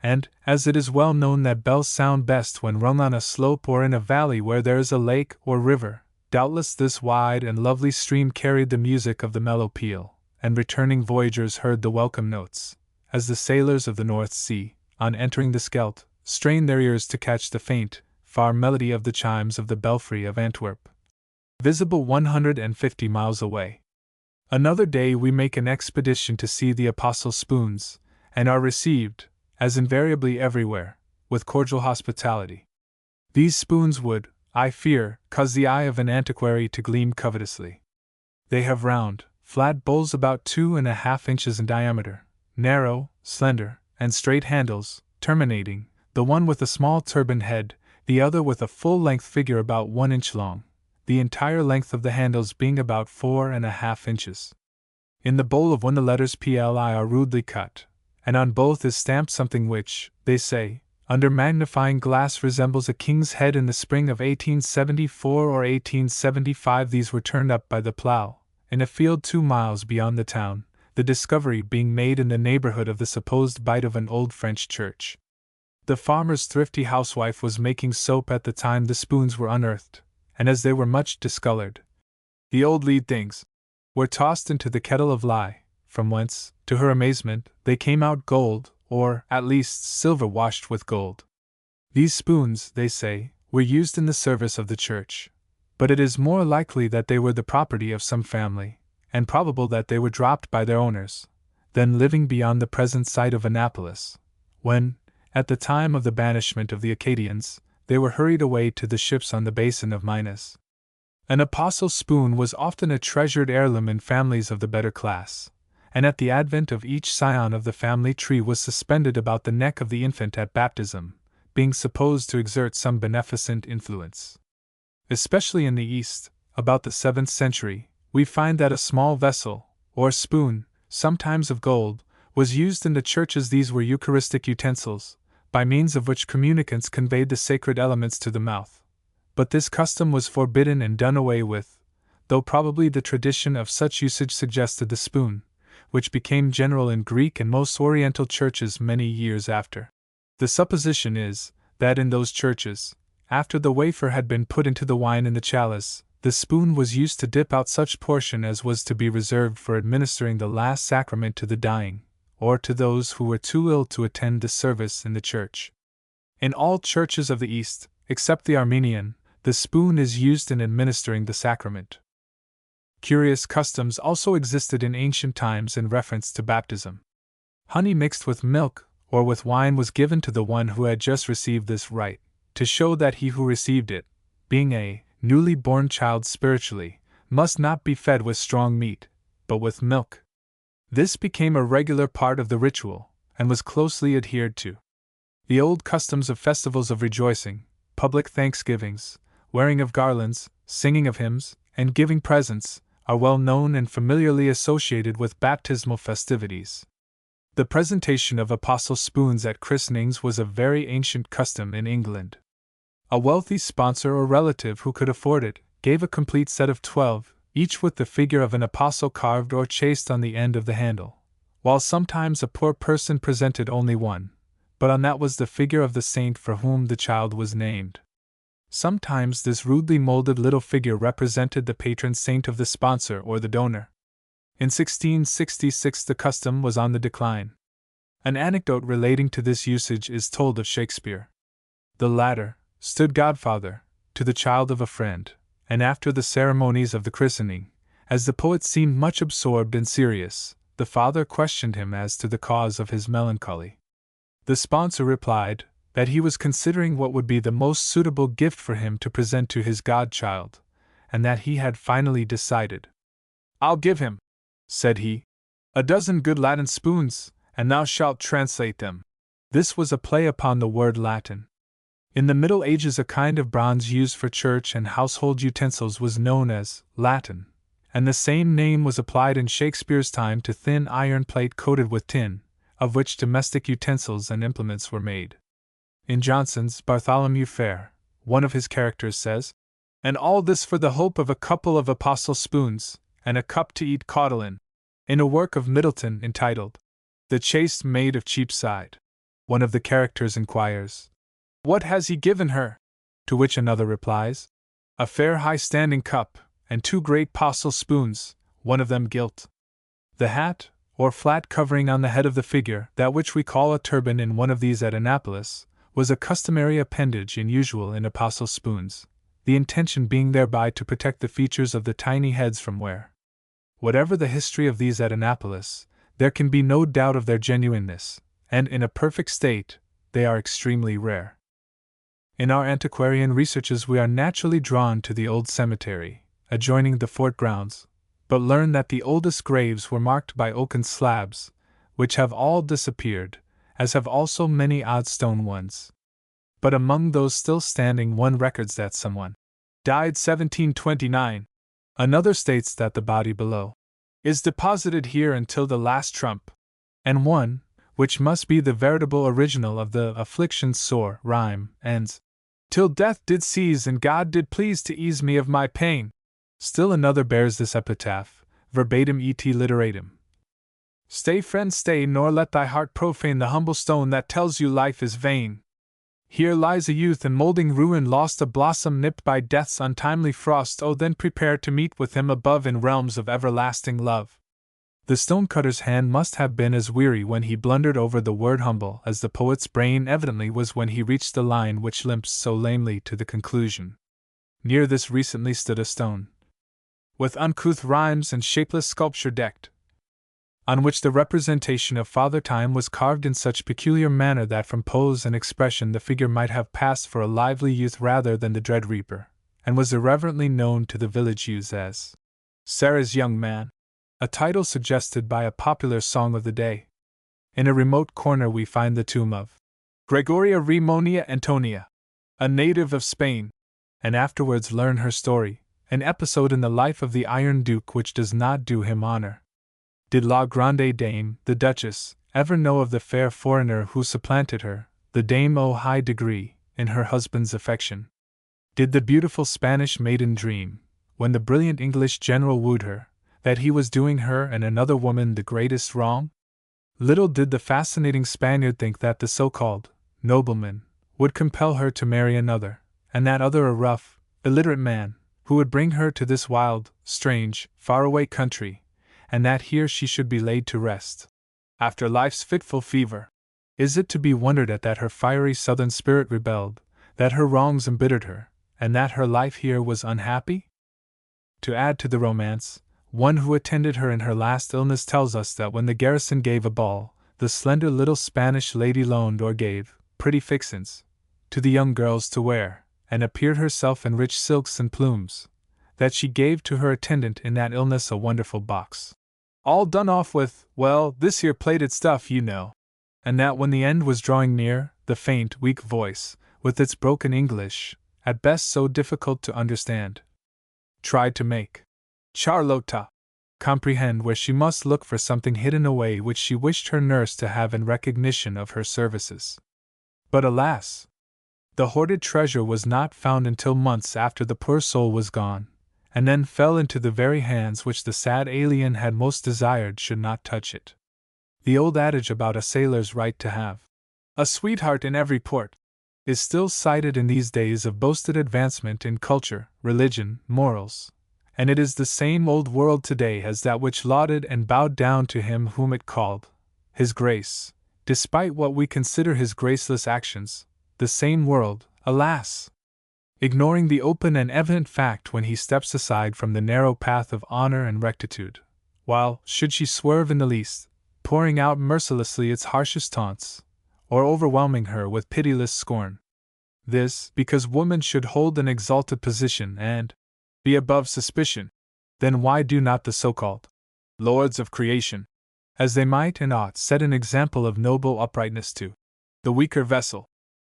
And, as it is well known that bells sound best when rung on a slope or in a valley where there is a lake or river, doubtless this wide and lovely stream carried the music of the mellow peal, and returning voyagers heard the welcome notes, as the sailors of the North Sea, on entering the Scheldt, strained their ears to catch the faint, far melody of the chimes of the belfry of Antwerp, visible 150 miles away. Another day we make an expedition to see the Apostles' Spoons, and are received, as invariably everywhere, with cordial hospitality. These spoons would, I fear, cause the eye of an antiquary to gleam covetously. They have round, flat bowls about 2½ inches in diameter, narrow, slender, and straight handles, terminating, the one with a small turbaned head, the other with a full-length figure about 1 inch long, the entire length of the handles being about 4½ inches. In the bowl of one the letters PLI are rudely cut, and on both is stamped something which, they say, under magnifying glass resembles a king's head. In the spring of 1874 or 1875 these were turned up by the plough, in a field 2 miles beyond the town, the discovery being made in the neighborhood of the supposed bite of an old French church. The farmer's thrifty housewife was making soap at the time the spoons were unearthed, and as they were much discolored, the old lead things were tossed into the kettle of lye, from whence, to her amazement, they came out gold, or, at least, silver washed with gold. These spoons, they say, were used in the service of the church, but it is more likely that they were the property of some family, and probable that they were dropped by their owners, then living beyond the present site of Annapolis, when, at the time of the banishment of the Acadians, they were hurried away to the ships on the basin of Minas. An apostle spoon was often a treasured heirloom in families of the better class, and at the advent of each scion of the family tree was suspended about the neck of the infant at baptism, being supposed to exert some beneficent influence. Especially in the East, about the 7th century, we find that a small vessel, or spoon, sometimes of gold, was used in the churches. These were Eucharistic utensils, by means of which communicants conveyed the sacred elements to the mouth. But this custom was forbidden and done away with, though probably the tradition of such usage suggested the spoon, which became general in Greek and most Oriental churches many years after. The supposition is, that in those churches, after the wafer had been put into the wine in the chalice, the spoon was used to dip out such portion as was to be reserved for administering the last sacrament to the dying, or to those who were too ill to attend the service in the church. In all churches of the East, except the Armenian, the spoon is used in administering the sacrament. Curious customs also existed in ancient times in reference to baptism. Honey mixed with milk or with wine was given to the one who had just received this rite, to show that he who received it, being a newly born child spiritually, must not be fed with strong meat, but with milk. This became a regular part of the ritual, and was closely adhered to. The old customs of festivals of rejoicing, public thanksgivings, wearing of garlands, singing of hymns, and giving presents, are well known and familiarly associated with baptismal festivities. The presentation of apostle spoons at christenings was a very ancient custom in England. A wealthy sponsor or relative who could afford it gave a complete set of 12, each with the figure of an apostle carved or chased on the end of the handle, while sometimes a poor person presented only one, but on that was the figure of the saint for whom the child was named. Sometimes this rudely molded little figure represented the patron saint of the sponsor or the donor. In 1666 the custom was on the decline. An anecdote relating to this usage is told of Shakespeare. The latter stood godfather to the child of a friend, and after the ceremonies of the christening, as the poet seemed much absorbed and serious, the father questioned him as to the cause of his melancholy. The sponsor replied that he was considering what would be the most suitable gift for him to present to his godchild, and that he had finally decided. "I'll give him," said he, "a dozen good Latin spoons, and thou shalt translate them." This was a play upon the word Latin. In the Middle Ages a kind of bronze used for church and household utensils was known as latten, and the same name was applied in Shakespeare's time to thin iron plate coated with tin, of which domestic utensils and implements were made. In Johnson's Bartholomew Fair, one of his characters says, "And all this for the hope of a couple of apostle spoons, and a cup to eat caudle in." In a work of Middleton entitled, "The Chaste Maid of Cheapside," one of the characters inquires, "What has he given her?" To which another replies, "A fair high-standing cup, and 2 great apostle spoons, one of them gilt." The hat, or flat covering on the head of the figure, that which we call a turban in one of these at Annapolis, was a customary appendage usual in apostle spoons, the intention being thereby to protect the features of the tiny heads from wear. Whatever the history of these at Annapolis, there can be no doubt of their genuineness, and in a perfect state, they are extremely rare. In our antiquarian researches we are naturally drawn to the old cemetery, adjoining the fort grounds, but learn that the oldest graves were marked by oaken slabs, which have all disappeared, as have also many odd stone ones. But among those still standing one records that someone died 1729. Another states that the body below is deposited here until the last trump, and one, which must be the veritable original of the affliction's sore rhyme, ends, till death did seize and God did please to ease me of my pain. Still another bears this epitaph, verbatim et literatim. Stay, friend, stay, nor let thy heart profane the humble stone that tells you life is vain. Here lies a youth in molding ruin, lost, a blossom nipped by death's untimely frost. Oh, then prepare to meet with him above in realms of everlasting love. The stonecutter's hand must have been as weary when he blundered over the word humble as the poet's brain evidently was when he reached the line which limps so lamely to the conclusion. Near this recently stood a stone, with uncouth rhymes and shapeless sculpture decked, on which the representation of Father Time was carved in such peculiar manner that from pose and expression the figure might have passed for a lively youth rather than the dread reaper, and was irreverently known to the village youths as Sarah's young man, a title suggested by a popular song of the day. In a remote corner we find the tomb of Gregoria Rimonia Antonia, a native of Spain, and afterwards learn her story, an episode in the life of the Iron Duke which does not do him honor. Did La Grande Dame, the Duchess, ever know of the fair foreigner who supplanted her, the Dame au high degree, in her husband's affection? Did the beautiful Spanish maiden dream, when the brilliant English general wooed her, that he was doing her and another woman the greatest wrong? Little did the fascinating Spaniard think that the so-called nobleman would compel her to marry another, and that other a rough, illiterate man, who would bring her to this wild, strange, faraway country, and that here she should be laid to rest, after life's fitful fever. Is it to be wondered at that her fiery southern spirit rebelled, that her wrongs embittered her, and that her life here was unhappy? To add to the romance, one who attended her in her last illness tells us that when the garrison gave a ball, the slender little Spanish lady loaned or gave pretty fixins to the young girls to wear, and appeared herself in rich silks and plumes, that she gave to her attendant in that illness a wonderful box, all done off with, well, this here plated stuff, you know, and that when the end was drawing near, the faint, weak voice, with its broken English, at best so difficult to understand, tried to make Charlotta comprehend where she must look for something hidden away which she wished her nurse to have in recognition of her services. But alas! The hoarded treasure was not found until months after the poor soul was gone, and then fell into the very hands which the sad alien had most desired should not touch it. The old adage about a sailor's right to have a sweetheart in every port is still cited in these days of boasted advancement in culture, religion, morals, and it is the same old world today as that which lauded and bowed down to him whom it called His Grace, despite what we consider his graceless actions, the same world, alas! Ignoring the open and evident fact when he steps aside from the narrow path of honor and rectitude, while, should she swerve in the least, pouring out mercilessly its harshest taunts, or overwhelming her with pitiless scorn. This, because woman should hold an exalted position and be above suspicion. Then why do not the so-called lords of creation, as they might and ought, set an example of noble uprightness to the weaker vessel,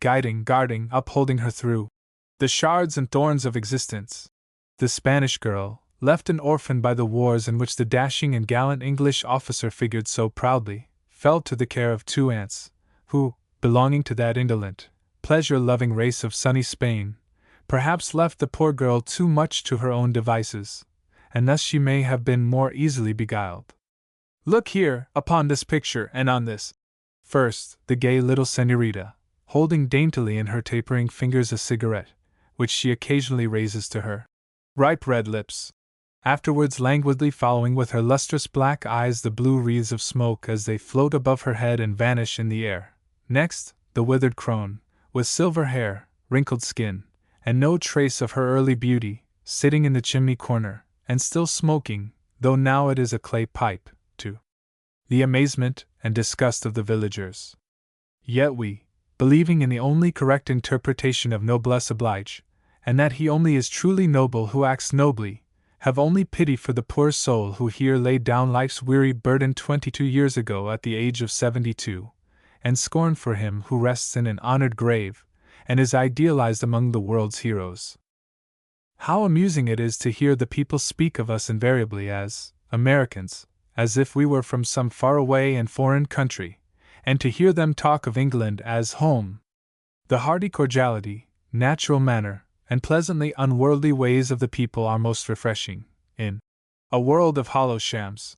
guiding, guarding, upholding her through the shards and thorns of existence? The Spanish girl, left an orphan by the wars in which the dashing and gallant English officer figured so proudly, fell to the care of two aunts, who, belonging to that indolent, pleasure-loving race of sunny Spain, perhaps left the poor girl too much to her own devices, and thus she may have been more easily beguiled. Look here, upon this picture, and on this. First, the gay little senorita, holding daintily in her tapering fingers a cigarette, which she occasionally raises to her ripe red lips, afterwards languidly following with her lustrous black eyes the blue wreaths of smoke as they float above her head and vanish in the air. Next, the withered crone, with silver hair, wrinkled skin, and no trace of her early beauty, sitting in the chimney corner, and still smoking, though now it is a clay pipe, to the amazement and disgust of the villagers. Yet we, believing in the only correct interpretation of noblesse oblige, and that he only is truly noble who acts nobly, have only pity for the poor soul who here laid down life's weary burden 22 years ago at the age of 72, and scorn for him who rests in an honored grave, and is idealized among the world's heroes. How amusing it is to hear the people speak of us invariably as Americans, as if we were from some faraway and foreign country, and to hear them talk of England as home. The hearty cordiality, natural manner, and pleasantly unworldly ways of the people are most refreshing, in a world of hollow shams.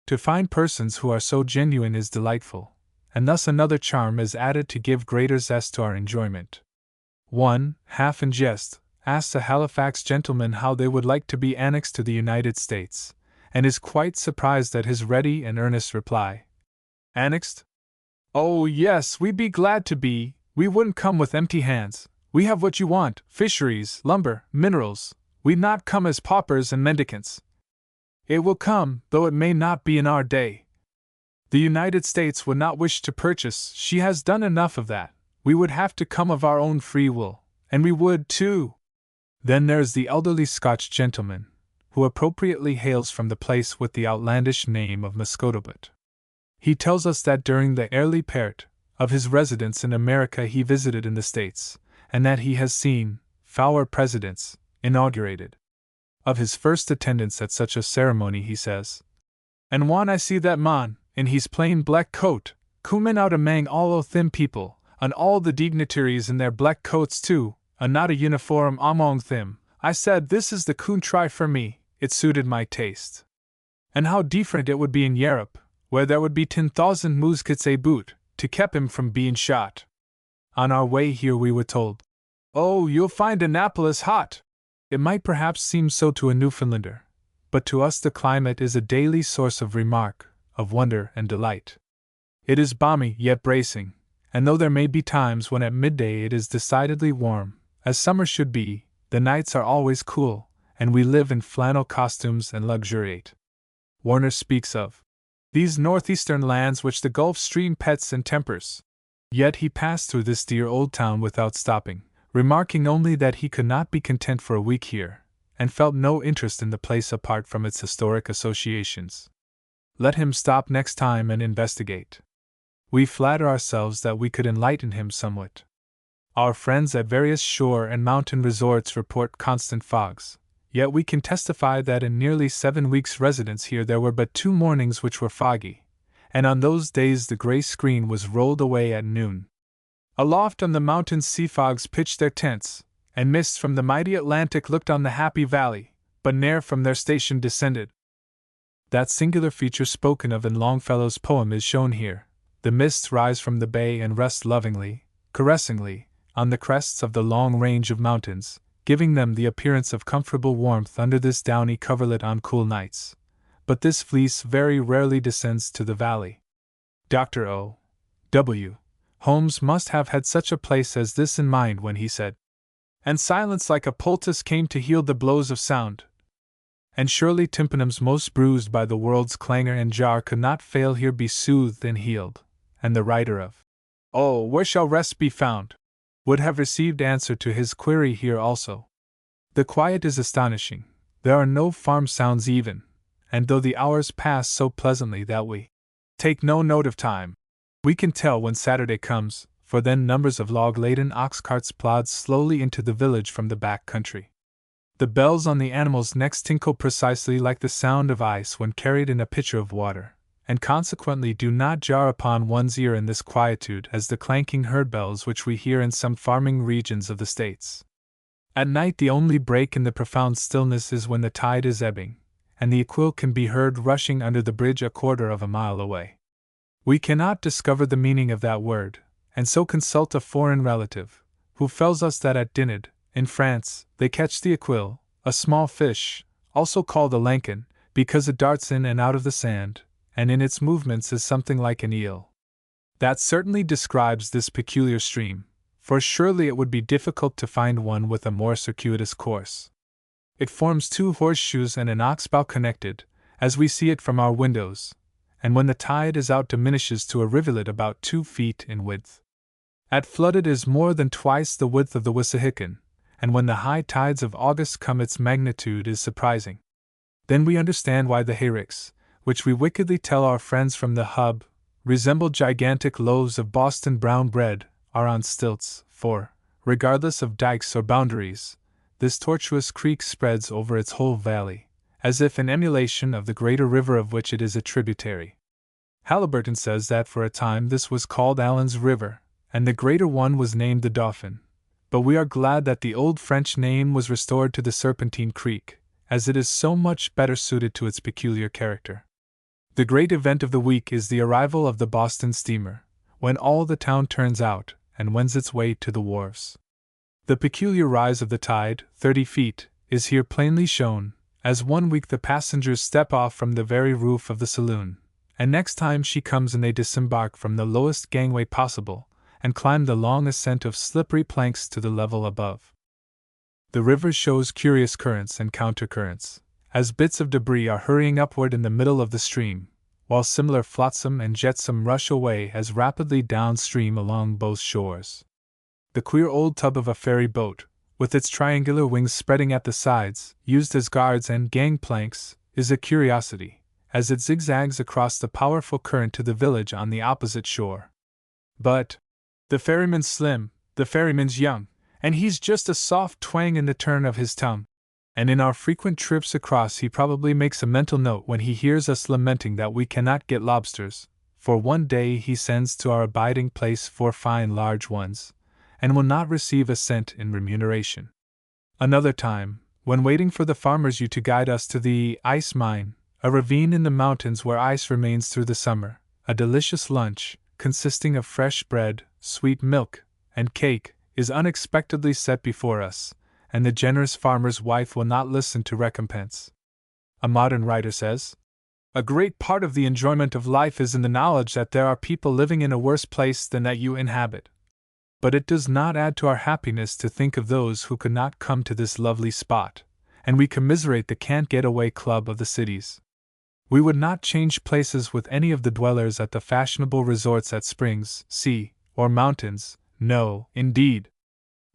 To find persons who are so genuine is delightful, and thus another charm is added to give greater zest to our enjoyment. One, half in jest, asks a Halifax gentleman how they would like to be annexed to the United States, and is quite surprised at his ready and earnest reply. Annexed? Oh, yes, we'd be glad to be. We wouldn't come with empty hands. We have what you want: fisheries, lumber, minerals. We'd not come as paupers and mendicants. It will come, though it may not be in our day. The United States would not wish to purchase, she has done enough of that. We would have to come of our own free will, and we would, too. Then there's the elderly Scotch gentleman, who appropriately hails from the place with the outlandish name of Muscotobut. He tells us that during the early part of his residence in America he visited in the States, and that he has seen our presidents inaugurated. Of his first attendance at such a ceremony he says, "And when I see that man, in his plain black coat, comin' out amang all o' thim people, and all the dignitaries in their black coats too, and not a uniform among thim, I said, this is the country for me. It suited my taste. And how different it would be in Europe, where there would be 10,000 muskets a boot, to keep him from being shot." On our way here we were told, "Oh, you'll find Annapolis hot." It might perhaps seem so to a Newfoundlander, but to us the climate is a daily source of remark, of wonder and delight. It is balmy yet bracing, and though there may be times when at midday it is decidedly warm, as summer should be, the nights are always cool, and we live in flannel costumes and luxuriate. Warner speaks of these northeastern lands which the Gulf Stream pets and tempers. Yet he passed through this dear old town without stopping, remarking only that he could not be content for a week here, and felt no interest in the place apart from its historic associations. Let him stop next time and investigate. We flatter ourselves that we could enlighten him somewhat. Our friends at various shore and mountain resorts report constant fogs, yet we can testify that in nearly 7 weeks' residence here there were but 2 mornings which were foggy, and on those days the gray screen was rolled away at noon. Aloft on the mountains sea fogs pitched their tents, and mists from the mighty Atlantic looked on the happy valley, but ne'er from their station descended. That singular feature spoken of in Longfellow's poem is shown here. The mists rise from the bay and rest lovingly, caressingly, on the crests of the long range of mountains, giving them the appearance of comfortable warmth under this downy coverlet on cool nights. But this fleece very rarely descends to the valley. Dr. O. W. Holmes must have had such a place as this in mind when he said, "And silence like a poultice came to heal the blows of sound." And surely tympanums most bruised by the world's clangor and jar could not fail here be soothed and healed, and the writer of "Oh, where shall rest be found?" would have received answer to his query here also. The quiet is astonishing. There are no farm sounds even, and though the hours pass so pleasantly that we take no note of time, we can tell when Saturday comes, for then numbers of log-laden ox carts plod slowly into the village from the back country. The bells on the animals' necks tinkle precisely like the sound of ice when carried in a pitcher of water, and consequently do not jar upon one's ear in this quietude as the clanking herd bells which we hear in some farming regions of the States. At night the only break in the profound stillness is when the tide is ebbing, and the Aquil can be heard rushing under the bridge a quarter of a mile away. We cannot discover the meaning of that word, and so consult a foreign relative, who tells us that at Dinard, in France, they catch the Aquil, a small fish, also called a lankin, because it darts in and out of the sand, and in its movements is something like an eel. That certainly describes this peculiar stream, for surely it would be difficult to find one with a more circuitous course. It forms 2 horseshoes and an oxbow connected, as we see it from our windows, and when the tide is out diminishes to a rivulet about 2 feet in width. At flood it is more than twice the width of the Wissahickon, and when the high tides of August come its magnitude is surprising. Then we understand why the hayricks, which we wickedly tell our friends from the Hub, resemble gigantic loaves of Boston brown bread, are on stilts, for, regardless of dikes or boundaries, this tortuous creek spreads over its whole valley, as if in emulation of the greater river of which it is a tributary. Halliburton says that for a time this was called Allen's River, and the greater one was named the Dauphin, but we are glad that the old French name was restored to the Serpentine Creek, as it is so much better suited to its peculiar character. The great event of the week is the arrival of the Boston steamer, when all the town turns out and wends its way to the wharves. The peculiar rise of the tide, 30 feet, is here plainly shown, as one week the passengers step off from the very roof of the saloon, and next time she comes and they disembark from the lowest gangway possible, and climb the long ascent of slippery planks to the level above. The river shows curious currents and countercurrents, as bits of debris are hurrying upward in the middle of the stream, while similar flotsam and jetsam rush away as rapidly downstream along both shores. The queer old tub of a ferry boat, with its triangular wings spreading at the sides, used as guards and gangplanks, is a curiosity, as it zigzags across the powerful current to the village on the opposite shore. But the ferryman's slim, the ferryman's young, and he's just a soft twang in the turn of his tongue, and in our frequent trips across he probably makes a mental note when he hears us lamenting that we cannot get lobsters, for one day he sends to our abiding place 4 fine large ones, and will not receive a cent in remuneration. Another time, when waiting for the farmers to guide us to the ice mine, a ravine in the mountains where ice remains through the summer, a delicious lunch, consisting of fresh bread, sweet milk, and cake, is unexpectedly set before us, and the generous farmer's wife will not listen to recompense. A modern writer says, "A great part of the enjoyment of life is in the knowledge that there are people living in a worse place than that you inhabit. But it does not add to our happiness to think of those who could not come to this lovely spot, and we commiserate the can't-get-away club of the cities. We would not change places with any of the dwellers at the fashionable resorts at springs, sea, or mountains, no, indeed.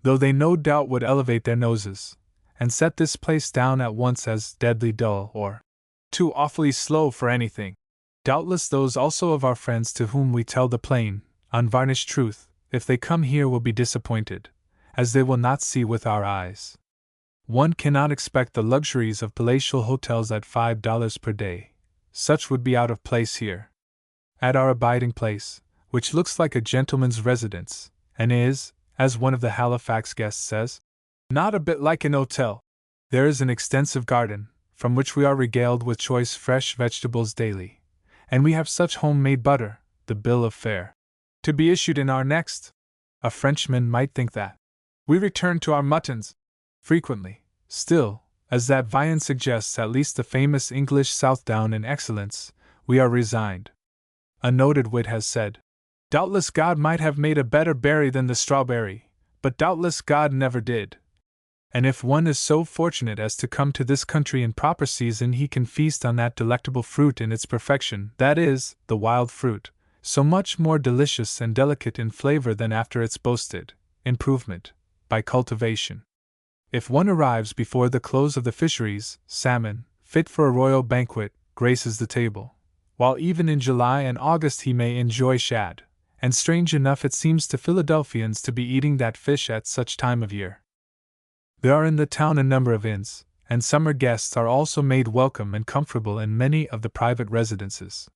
Though they no doubt would elevate their noses, and set this place down at once as deadly dull or too awfully slow for anything. Doubtless those also of our friends to whom we tell the plain, unvarnished truth, if they come here will be disappointed, as they will not see with our eyes. One cannot expect the luxuries of palatial hotels at $5 per day. Such would be out of place here. At our abiding place, which looks like a gentleman's residence, and is, as one of the Halifax guests says, not a bit like an hotel, there is an extensive garden, from which we are regaled with choice fresh vegetables daily, and we have such home-made butter, the bill of fare, to be issued in our next. A Frenchman might think that we return to our muttons frequently. Still, as that viand suggests at least the famous English Southdown in excellence, we are resigned. A noted wit has said, "Doubtless God might have made a better berry than the strawberry, but doubtless God never did." And if one is so fortunate as to come to this country in proper season, he can feast on that delectable fruit in its perfection, that is, the wild fruit, so much more delicious and delicate in flavor than after its boasted improvement by cultivation. If one arrives before the close of the fisheries, salmon, fit for a royal banquet, graces the table, while even in July and August he may enjoy shad, and strange enough it seems to Philadelphians to be eating that fish at such time of year. There are in the town a number of inns, and summer guests are also made welcome and comfortable in many of the private residences.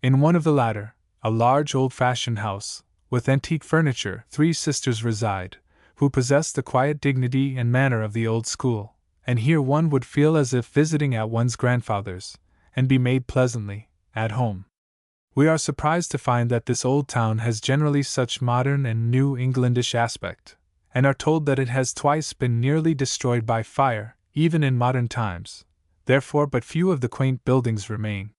In one of the latter, a large old-fashioned house, with antique furniture, 3 sisters reside, who possess the quiet dignity and manner of the old school, and here one would feel as if visiting at one's grandfather's, and be made pleasantly at home. We are surprised to find that this old town has generally such modern and New Englandish aspect, and are told that it has twice been nearly destroyed by fire, even in modern times, therefore but few of the quaint buildings remain.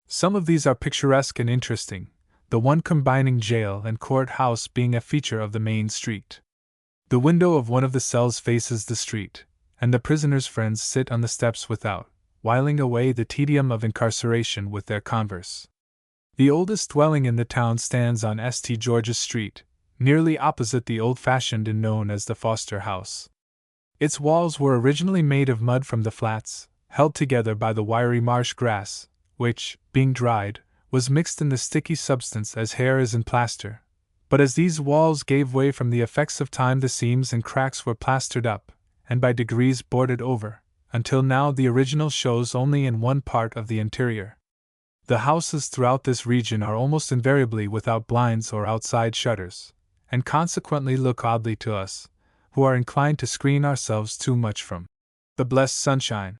Some of these are picturesque and interesting, the one combining jail and court-house being a feature of the main street. The window of one of the cells faces the street, and the prisoners' friends sit on the steps without, whiling away the tedium of incarceration with their converse. The oldest dwelling in the town stands on St. George's Street, nearly opposite the old-fashioned inn known as the Foster House. Its walls were originally made of mud from the flats, held together by the wiry marsh grass, which, being dried, was mixed in the sticky substance as hair is in plaster. But as these walls gave way from the effects of time, the seams and cracks were plastered up, and by degrees boarded over, until now the original shows only in one part of the interior. The houses throughout this region are almost invariably without blinds or outside shutters, and consequently look oddly to us, who are inclined to screen ourselves too much from the blessed sunshine.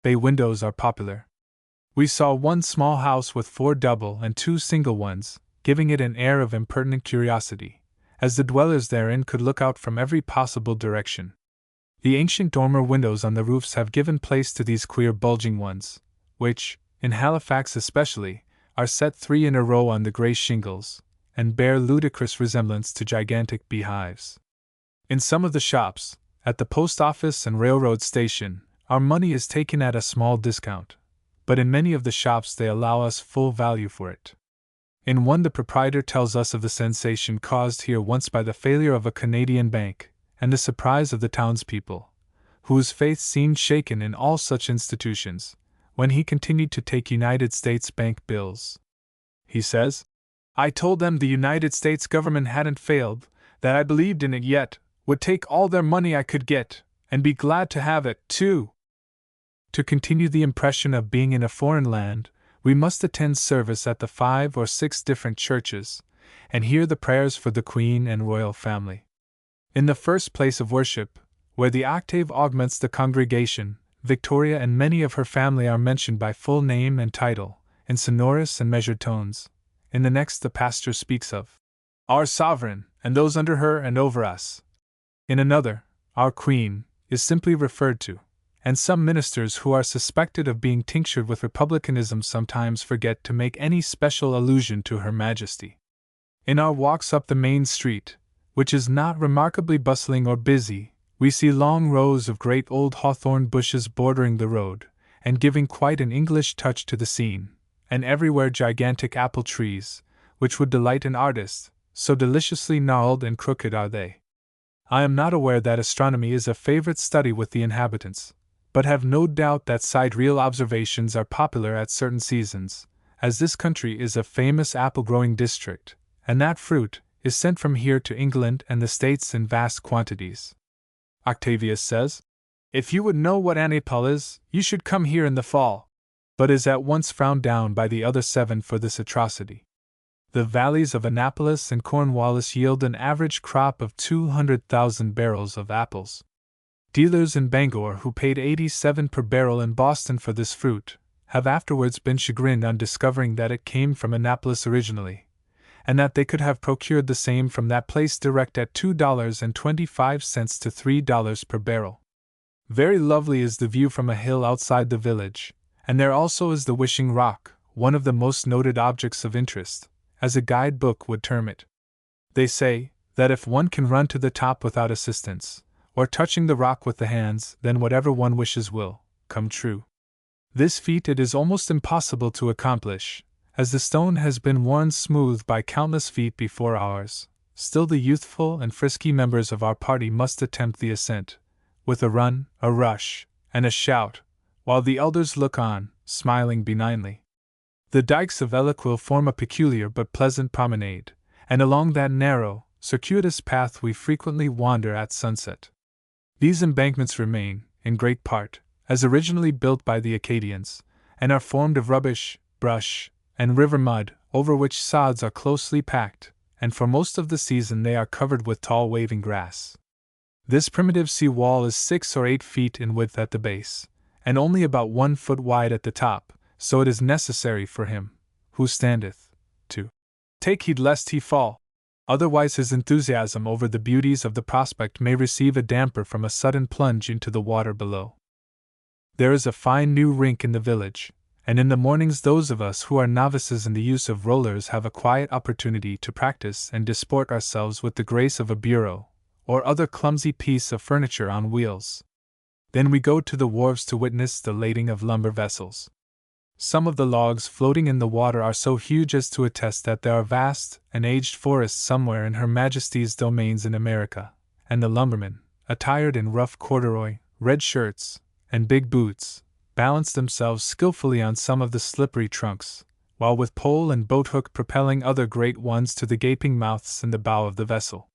Bay windows are popular. We saw one small house with 4 double and 2 single ones, giving it an air of impertinent curiosity, as the dwellers therein could look out from every possible direction. The ancient dormer windows on the roofs have given place to these queer bulging ones, which, in Halifax especially, are set 3 in a row on the grey shingles, and bear ludicrous resemblance to gigantic beehives. In some of the shops, at the post office and railroad station, our money is taken at a small discount, but in many of the shops they allow us full value for it. In one the proprietor tells us of the sensation caused here once by the failure of a Canadian bank, and the surprise of the townspeople, whose faith seemed shaken in all such institutions, when he continued to take United States bank bills. He says, "I told them the United States government hadn't failed, that I believed in it yet, would take all their money I could get, and be glad to have it, too." To continue the impression of being in a foreign land, we must attend service at the 5 or 6 different churches, and hear the prayers for the Queen and royal family. In the first place of worship, where the octave augments the congregation, Victoria and many of her family are mentioned by full name and title, in sonorous and measured tones. In the next the pastor speaks of our sovereign, and those under her and over us. In another, our Queen is simply referred to, and some ministers who are suspected of being tinctured with republicanism sometimes forget to make any special allusion to Her Majesty. In our walks up the main street, which is not remarkably bustling or busy, we see long rows of great old hawthorn bushes bordering the road, and giving quite an English touch to the scene, and everywhere gigantic apple trees, which would delight an artist, so deliciously gnarled and crooked are they. I am not aware that astronomy is a favorite study with the inhabitants, but have no doubt that sidereal observations are popular at certain seasons, as this country is a famous apple-growing district, and that fruit is sent from here to England and the States in vast quantities. Octavius says, "If you would know what an apple is, you should come here in the fall," but is at once frowned down by the other 7 for this atrocity. The valleys of Annapolis and Cornwallis yield an average crop of 200,000 barrels of apples. Dealers in Bangor who paid 87 per barrel in Boston for this fruit, have afterwards been chagrined on discovering that it came from Annapolis originally, and that they could have procured the same from that place direct at $2.25 to $3 per barrel. Very lovely is the view from a hill outside the village, and there also is the Wishing Rock, one of the most noted objects of interest, as a guide-book would term it. They say that if one can run to the top without assistance, or touching the rock with the hands, then whatever one wishes will come true. This feat it is almost impossible to accomplish, as the stone has been worn smooth by countless feet before ours. Still the youthful and frisky members of our party must attempt the ascent, with a run, a rush, and a shout, while the elders look on, smiling benignly. The dikes of Eliquil form a peculiar but pleasant promenade, and along that narrow, circuitous path we frequently wander at sunset. These embankments remain, in great part, as originally built by the Acadians, and are formed of rubbish, brush, and river mud, over which sods are closely packed, and for most of the season they are covered with tall waving grass. This primitive sea wall is 6 or 8 feet in width at the base, and only about 1 foot wide at the top, so it is necessary for him, who standeth, to take heed lest he fall. Otherwise his enthusiasm over the beauties of the prospect may receive a damper from a sudden plunge into the water below. There is a fine new rink in the village, and in the mornings those of us who are novices in the use of rollers have a quiet opportunity to practice and disport ourselves with the grace of a bureau, or other clumsy piece of furniture on wheels. Then we go to the wharves to witness the lading of lumber vessels. Some of the logs floating in the water are so huge as to attest that there are vast and aged forests somewhere in Her Majesty's domains in America, and the lumbermen, attired in rough corduroy, red shirts, and big boots, balance themselves skillfully on some of the slippery trunks, while with pole and boat-hook propelling other great ones to the gaping mouths in the bow of the vessel.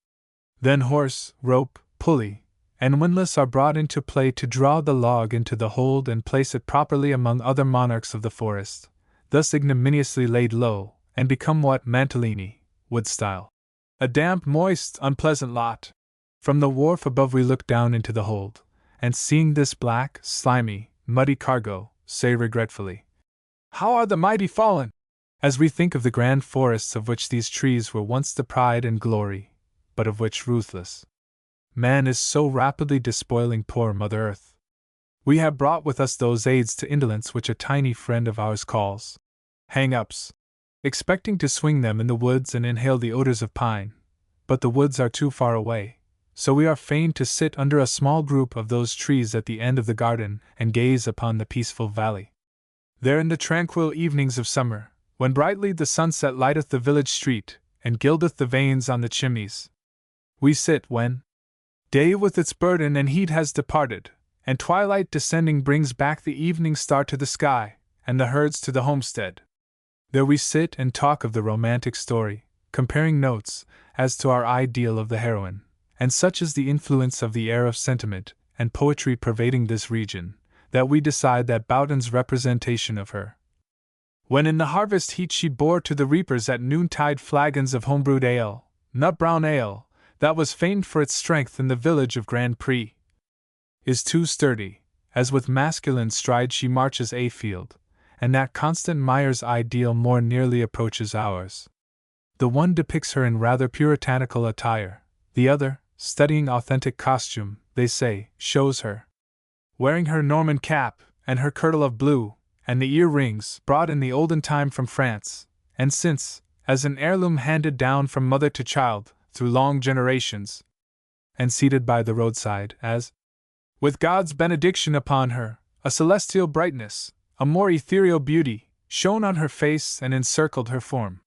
Then horse, rope, pulley, and windlass are brought into play to draw the log into the hold and place it properly among other monarchs of the forest, thus ignominiously laid low, and become what Mantalini would style a damp, moist, unpleasant lot. From the wharf above we look down into the hold, and seeing this black, slimy, muddy cargo, say regretfully, "How are the mighty fallen!" as we think of the grand forests of which these trees were once the pride and glory, but of which ruthless man is so rapidly despoiling poor Mother Earth. We have brought with us those aids to indolence which a tiny friend of ours calls hang-ups, expecting to swing them in the woods and inhale the odors of pine, but the woods are too far away, so we are fain to sit under a small group of those trees at the end of the garden and gaze upon the peaceful valley. There in the tranquil evenings of summer, when brightly the sunset lighteth the village street, and gildeth the vanes on the chimneys, we sit when day with its burden and heat has departed, and twilight descending brings back the evening star to the sky, and the herds to the homestead. There we sit and talk of the romantic story, comparing notes as to our ideal of the heroine, and such is the influence of the air of sentiment and poetry pervading this region, that we decide that Bowden's representation of her, when in the harvest heat she bore to the reapers at noontide flagons of homebrewed ale, nut brown ale, that was famed for its strength in the village of Grand Prix, is too sturdy, as with masculine stride she marches afield, and that Constant Meyer's ideal more nearly approaches ours. The one depicts her in rather puritanical attire, the other, studying authentic costume, they say, shows her wearing her Norman cap, and her kirtle of blue, and the ear-rings brought in the olden time from France, and since, as an heirloom handed down from mother to child, through long generations, and seated by the roadside as, with God's benediction upon her, a celestial brightness, a more ethereal beauty, shone on her face and encircled her form.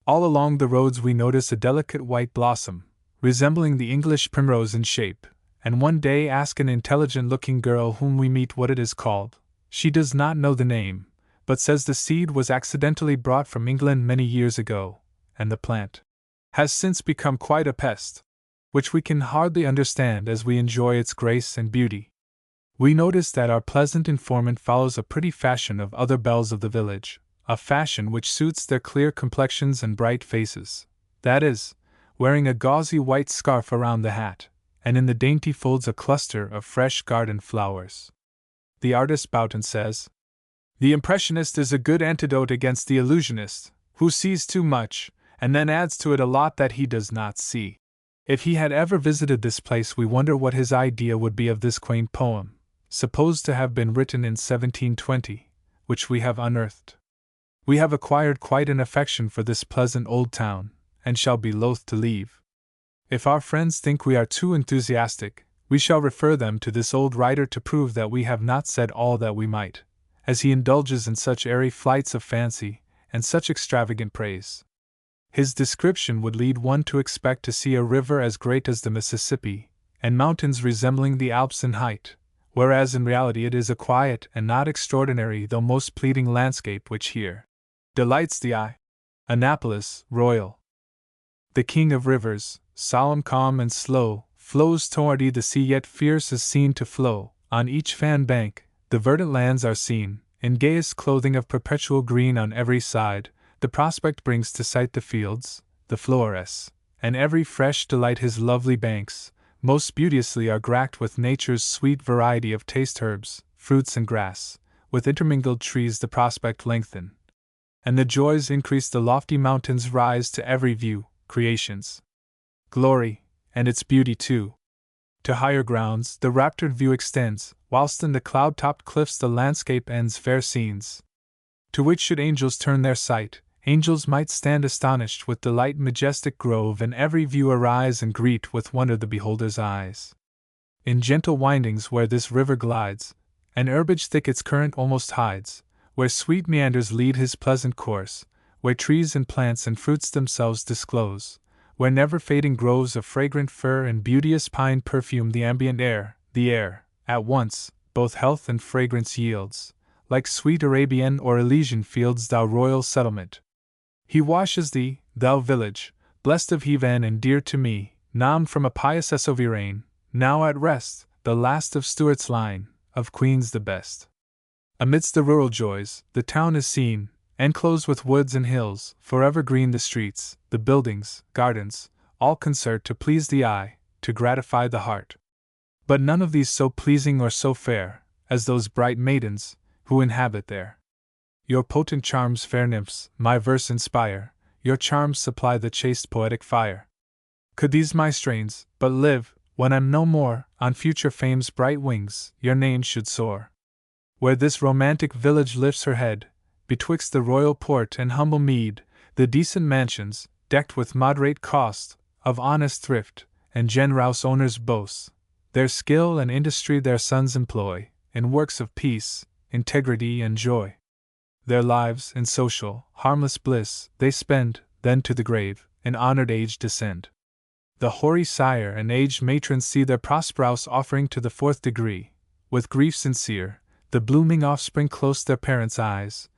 All along the roads we notice a delicate white blossom, resembling the English primrose in shape, and one day ask an intelligent-looking girl whom we meet what it is called. She does not know the name, but says the seed was accidentally brought from England many years ago, and the plant has since become quite a pest, which we can hardly understand as we enjoy its grace and beauty. We notice that our pleasant informant follows a pretty fashion of other belles of the village, a fashion which suits their clear complexions and bright faces, that is, wearing a gauzy white scarf around the hat, and in the dainty folds a cluster of fresh garden flowers. The artist Boughton says, "The impressionist is a good antidote against the illusionist, who sees too much, and then adds to it a lot that he does not see." If he had ever visited this place, we wonder what his idea would be of this quaint poem, supposed to have been written in 1720, which we have unearthed. We have acquired quite an affection for this pleasant old town, and shall be loath to leave. If our friends think we are too enthusiastic, we shall refer them to this old writer to prove that we have not said all that we might, as he indulges in such airy flights of fancy and such extravagant praise. His description would lead one to expect to see a river as great as the Mississippi, and mountains resembling the Alps in height, whereas in reality it is a quiet and not extraordinary though most pleasing landscape which here delights the eye. Annapolis, Royal. The king of rivers, solemn, calm, and slow, flows toward the sea, yet fierce is seen to flow. On each fan bank, the verdant lands are seen, in gayest clothing of perpetual green on every side. The prospect brings to sight the fields, the flowers, and every fresh delight. His lovely banks, most beauteously are gracked with nature's sweet variety of taste herbs, fruits, and grass. With intermingled trees the prospect lengthen, and the joys increase. The lofty mountains rise to every view, creation's glory, and its beauty too. To higher grounds the raptured view extends, whilst in the cloud-topped cliffs the landscape ends. Fair scenes, to which should angels turn their sight, angels might stand astonished with delight. Majestic grove in every view arise, and greet with wonder the beholder's eyes. In gentle windings where this river glides, and herbage thick its current almost hides, where sweet meanders lead his pleasant course, where trees and plants and fruits themselves disclose, where never fading groves of fragrant fir and beauteous pine perfume the ambient air, the air, at once, both health and fragrance yields, like sweet Arabian or Elysian fields. Thou royal settlement, he washes thee, thou village, blessed of heaven and dear to me, nam from a pious Essovirane, now at rest, the last of Stuart's line, of Queens the best. Amidst the rural joys, the town is seen, enclosed with woods and hills, forever green the streets, the buildings, gardens, all concert to please the eye, to gratify the heart. But none of these so pleasing or so fair, as those bright maidens, who inhabit there. Your potent charms, fair nymphs, my verse inspire, your charms supply the chaste poetic fire. Could these my strains but live, when I'm no more, on future fame's bright wings, your name should soar. Where this romantic village lifts her head, betwixt the royal port and humble mead, the decent mansions, decked with moderate cost, of honest thrift, and generous owners boast, their skill and industry their sons employ, in works of peace, integrity and joy. Their lives, in social, harmless bliss, they spend, then to the grave, in honored age descend. The hoary sire and aged matrons see their prosperous offering to the fourth degree, with grief sincere, the blooming offspring close their parents' eyes,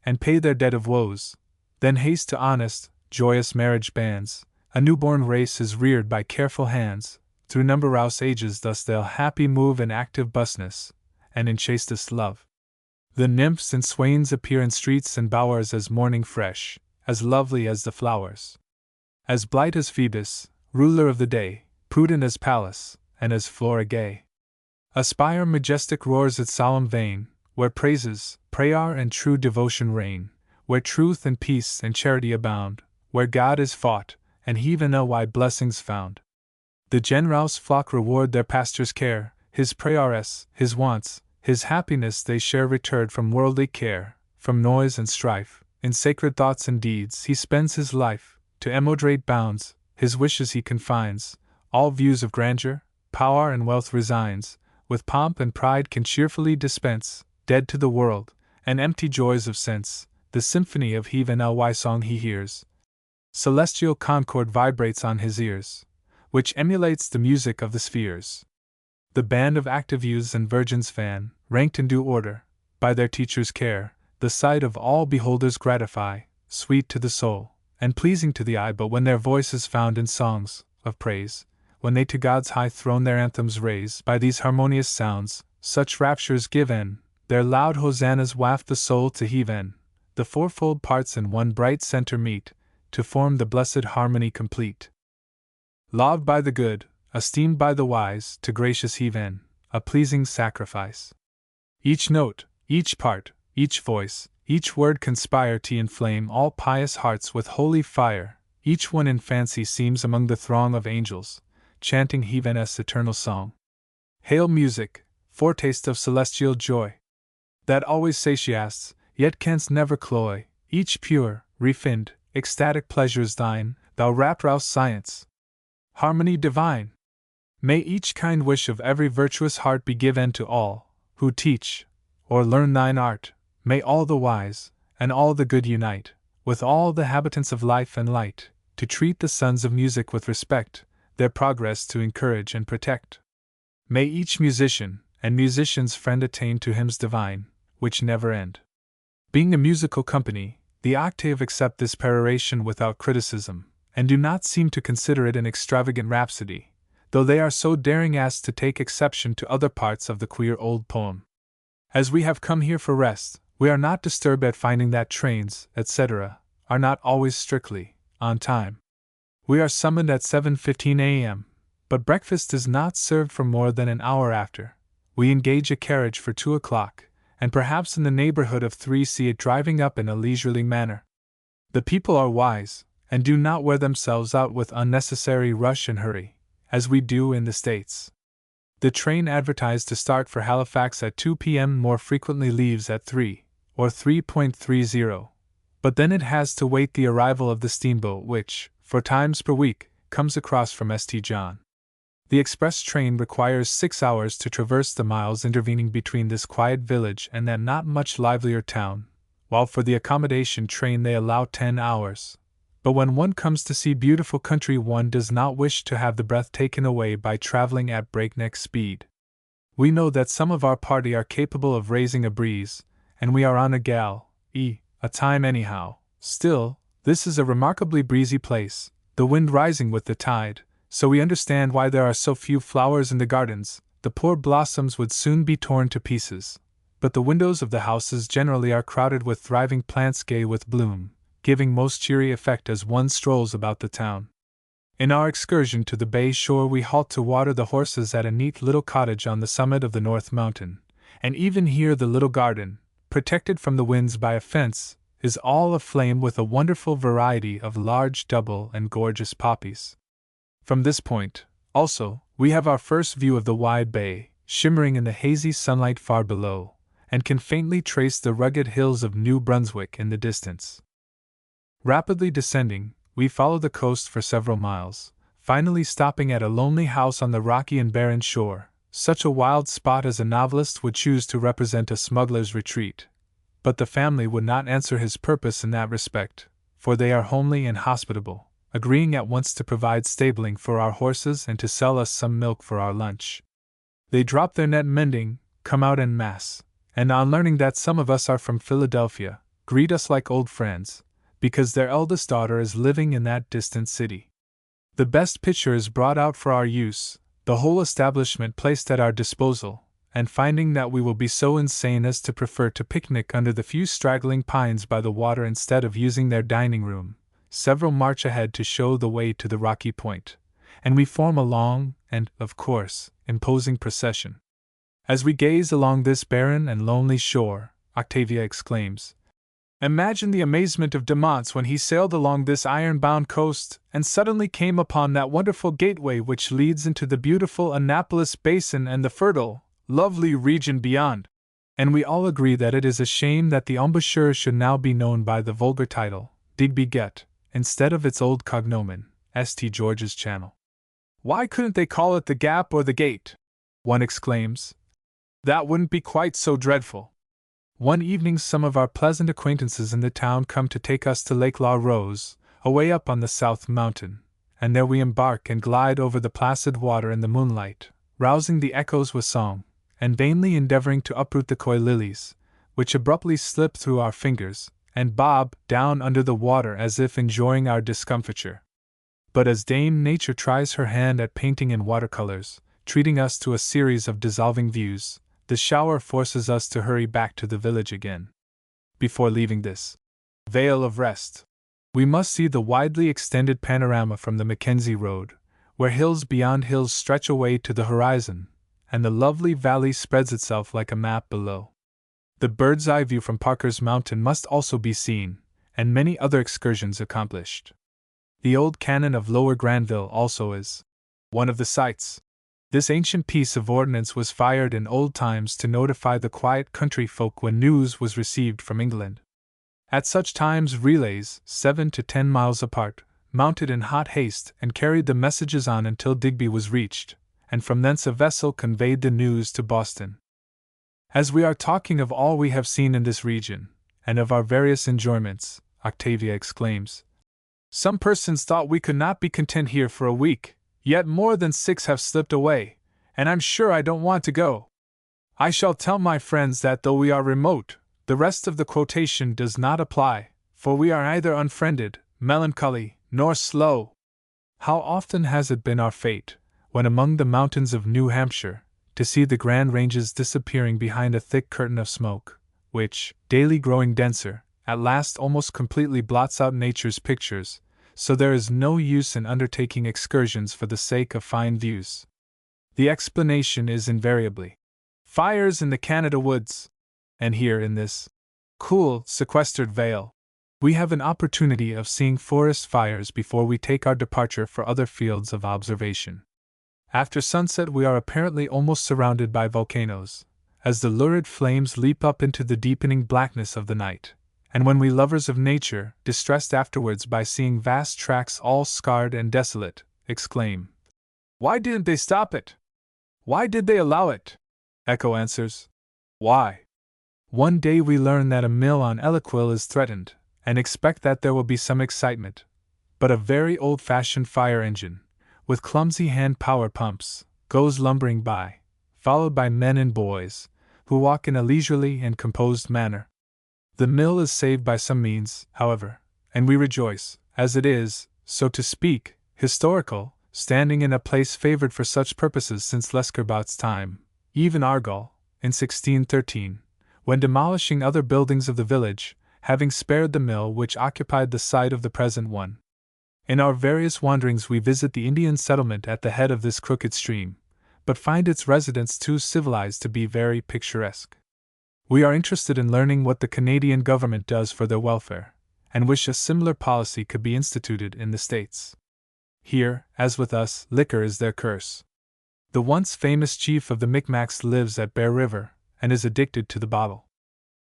and pay their debt of woes, then haste to honest, joyous marriage bands. A newborn race is reared by careful hands, through numberous ages thus they'll happy move in active busness, and in chastest love. The nymphs and swains appear in streets and bowers as morning fresh, as lovely as the flowers. As blithe as Phoebus, ruler of the day, prudent as Pallas, and as Flora gay. A spire majestic roars its solemn vein, where praises, prayer and true devotion reign, where truth and peace and charity abound, where God is fought, and heaven a wide blessings found. The generous flock reward their pastor's care, his prayers, his wants, his happiness they share returred from worldly care, from noise and strife, in sacred thoughts and deeds he spends his life, to immoderate bounds, his wishes he confines, all views of grandeur, power and wealth resigns, with pomp and pride can cheerfully dispense, dead to the world, and empty joys of sense, the symphony of heaven ly song he hears. Celestial concord vibrates on his ears, which emulates the music of the spheres. The band of active youths and virgins fan, ranked in due order, by their teacher's care, the sight of all beholders gratify, sweet to the soul, and pleasing to the eye. But when their voice is found in songs of praise, when they to God's high throne their anthems raise, by these harmonious sounds, such raptures given, their loud hosannas waft the soul to heaven. The fourfold parts in one bright center meet, to form the blessed harmony complete. Loved by the good, esteemed by the wise, to gracious heaven, a pleasing sacrifice. Each note, each part, each voice, each word conspire to inflame all pious hearts with holy fire. Each one in fancy seems among the throng of angels, chanting heaven's eternal song. Hail music, foretaste of celestial joy, that always satiates, yet canst never cloy. Each pure, refined, ecstatic pleasure's thine, thou rapturous science. Harmony divine! May each kind wish of every virtuous heart be given to all who teach or learn thine art. May all the wise and all the good unite, with all the habitants of life and light, to treat the sons of music with respect, their progress to encourage and protect. May each musician and musician's friend attain to hymns divine, which never end. Being a musical company, the Octave accept this peroration without criticism, and do not seem to consider it an extravagant rhapsody, though they are so daring as to take exception to other parts of the queer old poem. As we have come here for rest, we are not disturbed at finding that trains, etc., are not always strictly on time. We are summoned at 7:15 a.m., but breakfast is not served for more than an hour after. We engage a carriage for 2 o'clock, and perhaps in the neighborhood of 3 see it driving up in a leisurely manner. The people are wise, and do not wear themselves out with unnecessary rush and hurry, as we do in the States. The train advertised to start for Halifax at 2 p.m. more frequently leaves at 3, or 3:30, but then it has to wait the arrival of the steamboat which, 4 times per week, comes across from St. John. The express train requires 6 hours to traverse the miles intervening between this quiet village and that not much livelier town, while for the accommodation train they allow 10 hours. But when one comes to see beautiful country, one does not wish to have the breath taken away by traveling at breakneck speed. We know that some of our party are capable of raising a breeze, and we are on a a time anyhow. Still, this is a remarkably breezy place, the wind rising with the tide, so we understand why there are so few flowers in the gardens. The poor blossoms would soon be torn to pieces. But the windows of the houses generally are crowded with thriving plants gay with bloom, giving most cheery effect as one strolls about the town. In our excursion to the bay shore, we halt to water the horses at a neat little cottage on the summit of the North Mountain, and even here the little garden, protected from the winds by a fence, is all aflame with a wonderful variety of large double and gorgeous poppies. From this point, also, we have our first view of the wide bay, shimmering in the hazy sunlight far below, and can faintly trace the rugged hills of New Brunswick in the distance. Rapidly descending, we follow the coast for several miles, finally stopping at a lonely house on the rocky and barren shore, such a wild spot as a novelist would choose to represent a smuggler's retreat. But the family would not answer his purpose in that respect, for they are homely and hospitable, agreeing at once to provide stabling for our horses and to sell us some milk for our lunch. They drop their net mending, come out en masse, and on learning that some of us are from Philadelphia, greet us like old friends, because their eldest daughter is living in that distant city. The best pitcher is brought out for our use, the whole establishment placed at our disposal, and finding that we will be so insane as to prefer to picnic under the few straggling pines by the water instead of using their dining room, several march ahead to show the way to the rocky point, and we form a long and, of course, imposing procession. As we gaze along this barren and lonely shore, Octavia exclaims, "Imagine the amazement of De Monts when he sailed along this iron-bound coast and suddenly came upon that wonderful gateway which leads into the beautiful Annapolis Basin and the fertile, lovely region beyond." And we all agree that it is a shame that the embouchure should now be known by the vulgar title, Digby Get, instead of its old cognomen, St. George's Channel. "Why couldn't they call it the Gap or the Gate?" one exclaims. "That wouldn't be quite so dreadful." One evening some of our pleasant acquaintances in the town come to take us to Lake La Rose, away up on the South Mountain, and there we embark and glide over the placid water in the moonlight, rousing the echoes with song, and vainly endeavoring to uproot the coy lilies, which abruptly slip through our fingers, and bob down under the water as if enjoying our discomfiture. But as Dame Nature tries her hand at painting in watercolors, treating us to a series of dissolving views, the shower forces us to hurry back to the village again. Before leaving this vale of rest, we must see the widely extended panorama from the Mackenzie Road, where hills beyond hills stretch away to the horizon, and the lovely valley spreads itself like a map below. The bird's-eye view from Parker's Mountain must also be seen, and many other excursions accomplished. The old cannon of Lower Granville also is one of the sights. This ancient piece of ordnance was fired in old times to notify the quiet country folk when news was received from England. At such times relays, 7 to 10 miles apart, mounted in hot haste and carried the messages on until Digby was reached, and from thence a vessel conveyed the news to Boston. As we are talking of all we have seen in this region, and of our various enjoyments, Octavia exclaims, "Some persons thought we could not be content here for a week, yet more than 6 have slipped away, and I'm sure I don't want to go. I shall tell my friends that though we are remote, the rest of the quotation does not apply, for we are neither unfriended, melancholy, nor slow." How often has it been our fate, when among the mountains of New Hampshire, to see the grand ranges disappearing behind a thick curtain of smoke, which, daily growing denser, at last almost completely blots out nature's pictures, so there is no use in undertaking excursions for the sake of fine views. The explanation is invariably fires in the Canada woods, and here in this cool, sequestered vale, we have an opportunity of seeing forest fires before we take our departure for other fields of observation. After sunset we are apparently almost surrounded by volcanoes, as the lurid flames leap up into the deepening blackness of the night, and when we lovers of nature, distressed afterwards by seeing vast tracts all scarred and desolate, exclaim, "Why didn't they stop it? Why did they allow it?" Echo answers, "Why?" One day we learn that a mill on Ellequill is threatened, and expect that there will be some excitement, but a very old-fashioned fire engine, with clumsy hand power pumps, goes lumbering by, followed by men and boys, who walk in a leisurely and composed manner. The mill is saved by some means, however, and we rejoice, as it is, so to speak, historical, standing in a place favored for such purposes since Lescarbot's time, even Argall, in 1613, when demolishing other buildings of the village, having spared the mill which occupied the site of the present one. In our various wanderings we visit the Indian settlement at the head of this crooked stream, but find its residents too civilized to be very picturesque. We are interested in learning what the Canadian government does for their welfare, and wish a similar policy could be instituted in the States. Here, as with us, liquor is their curse. The once famous chief of the Micmacs lives at Bear River, and is addicted to the bottle.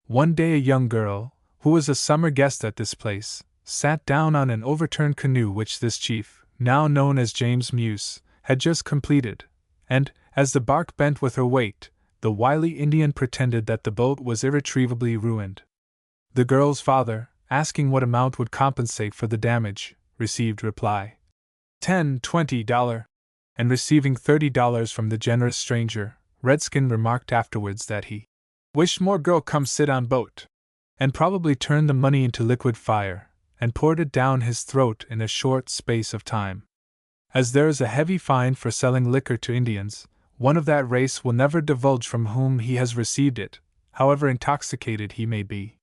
One day a young girl, who was a summer guest at this place, sat down on an overturned canoe which this chief, now known as James Muse, had just completed, and, as the bark bent with her weight, the wily Indian pretended that the boat was irretrievably ruined. The girl's father, asking what amount would compensate for the damage, received reply, $10-20, and receiving $30 from the generous stranger, Redskin remarked afterwards that he wished more girl come sit on boat, and probably turned the money into liquid fire, and poured it down his throat in a short space of time. As there is a heavy fine for selling liquor to Indians, one of that race will never divulge from whom he has received it, however intoxicated he may be.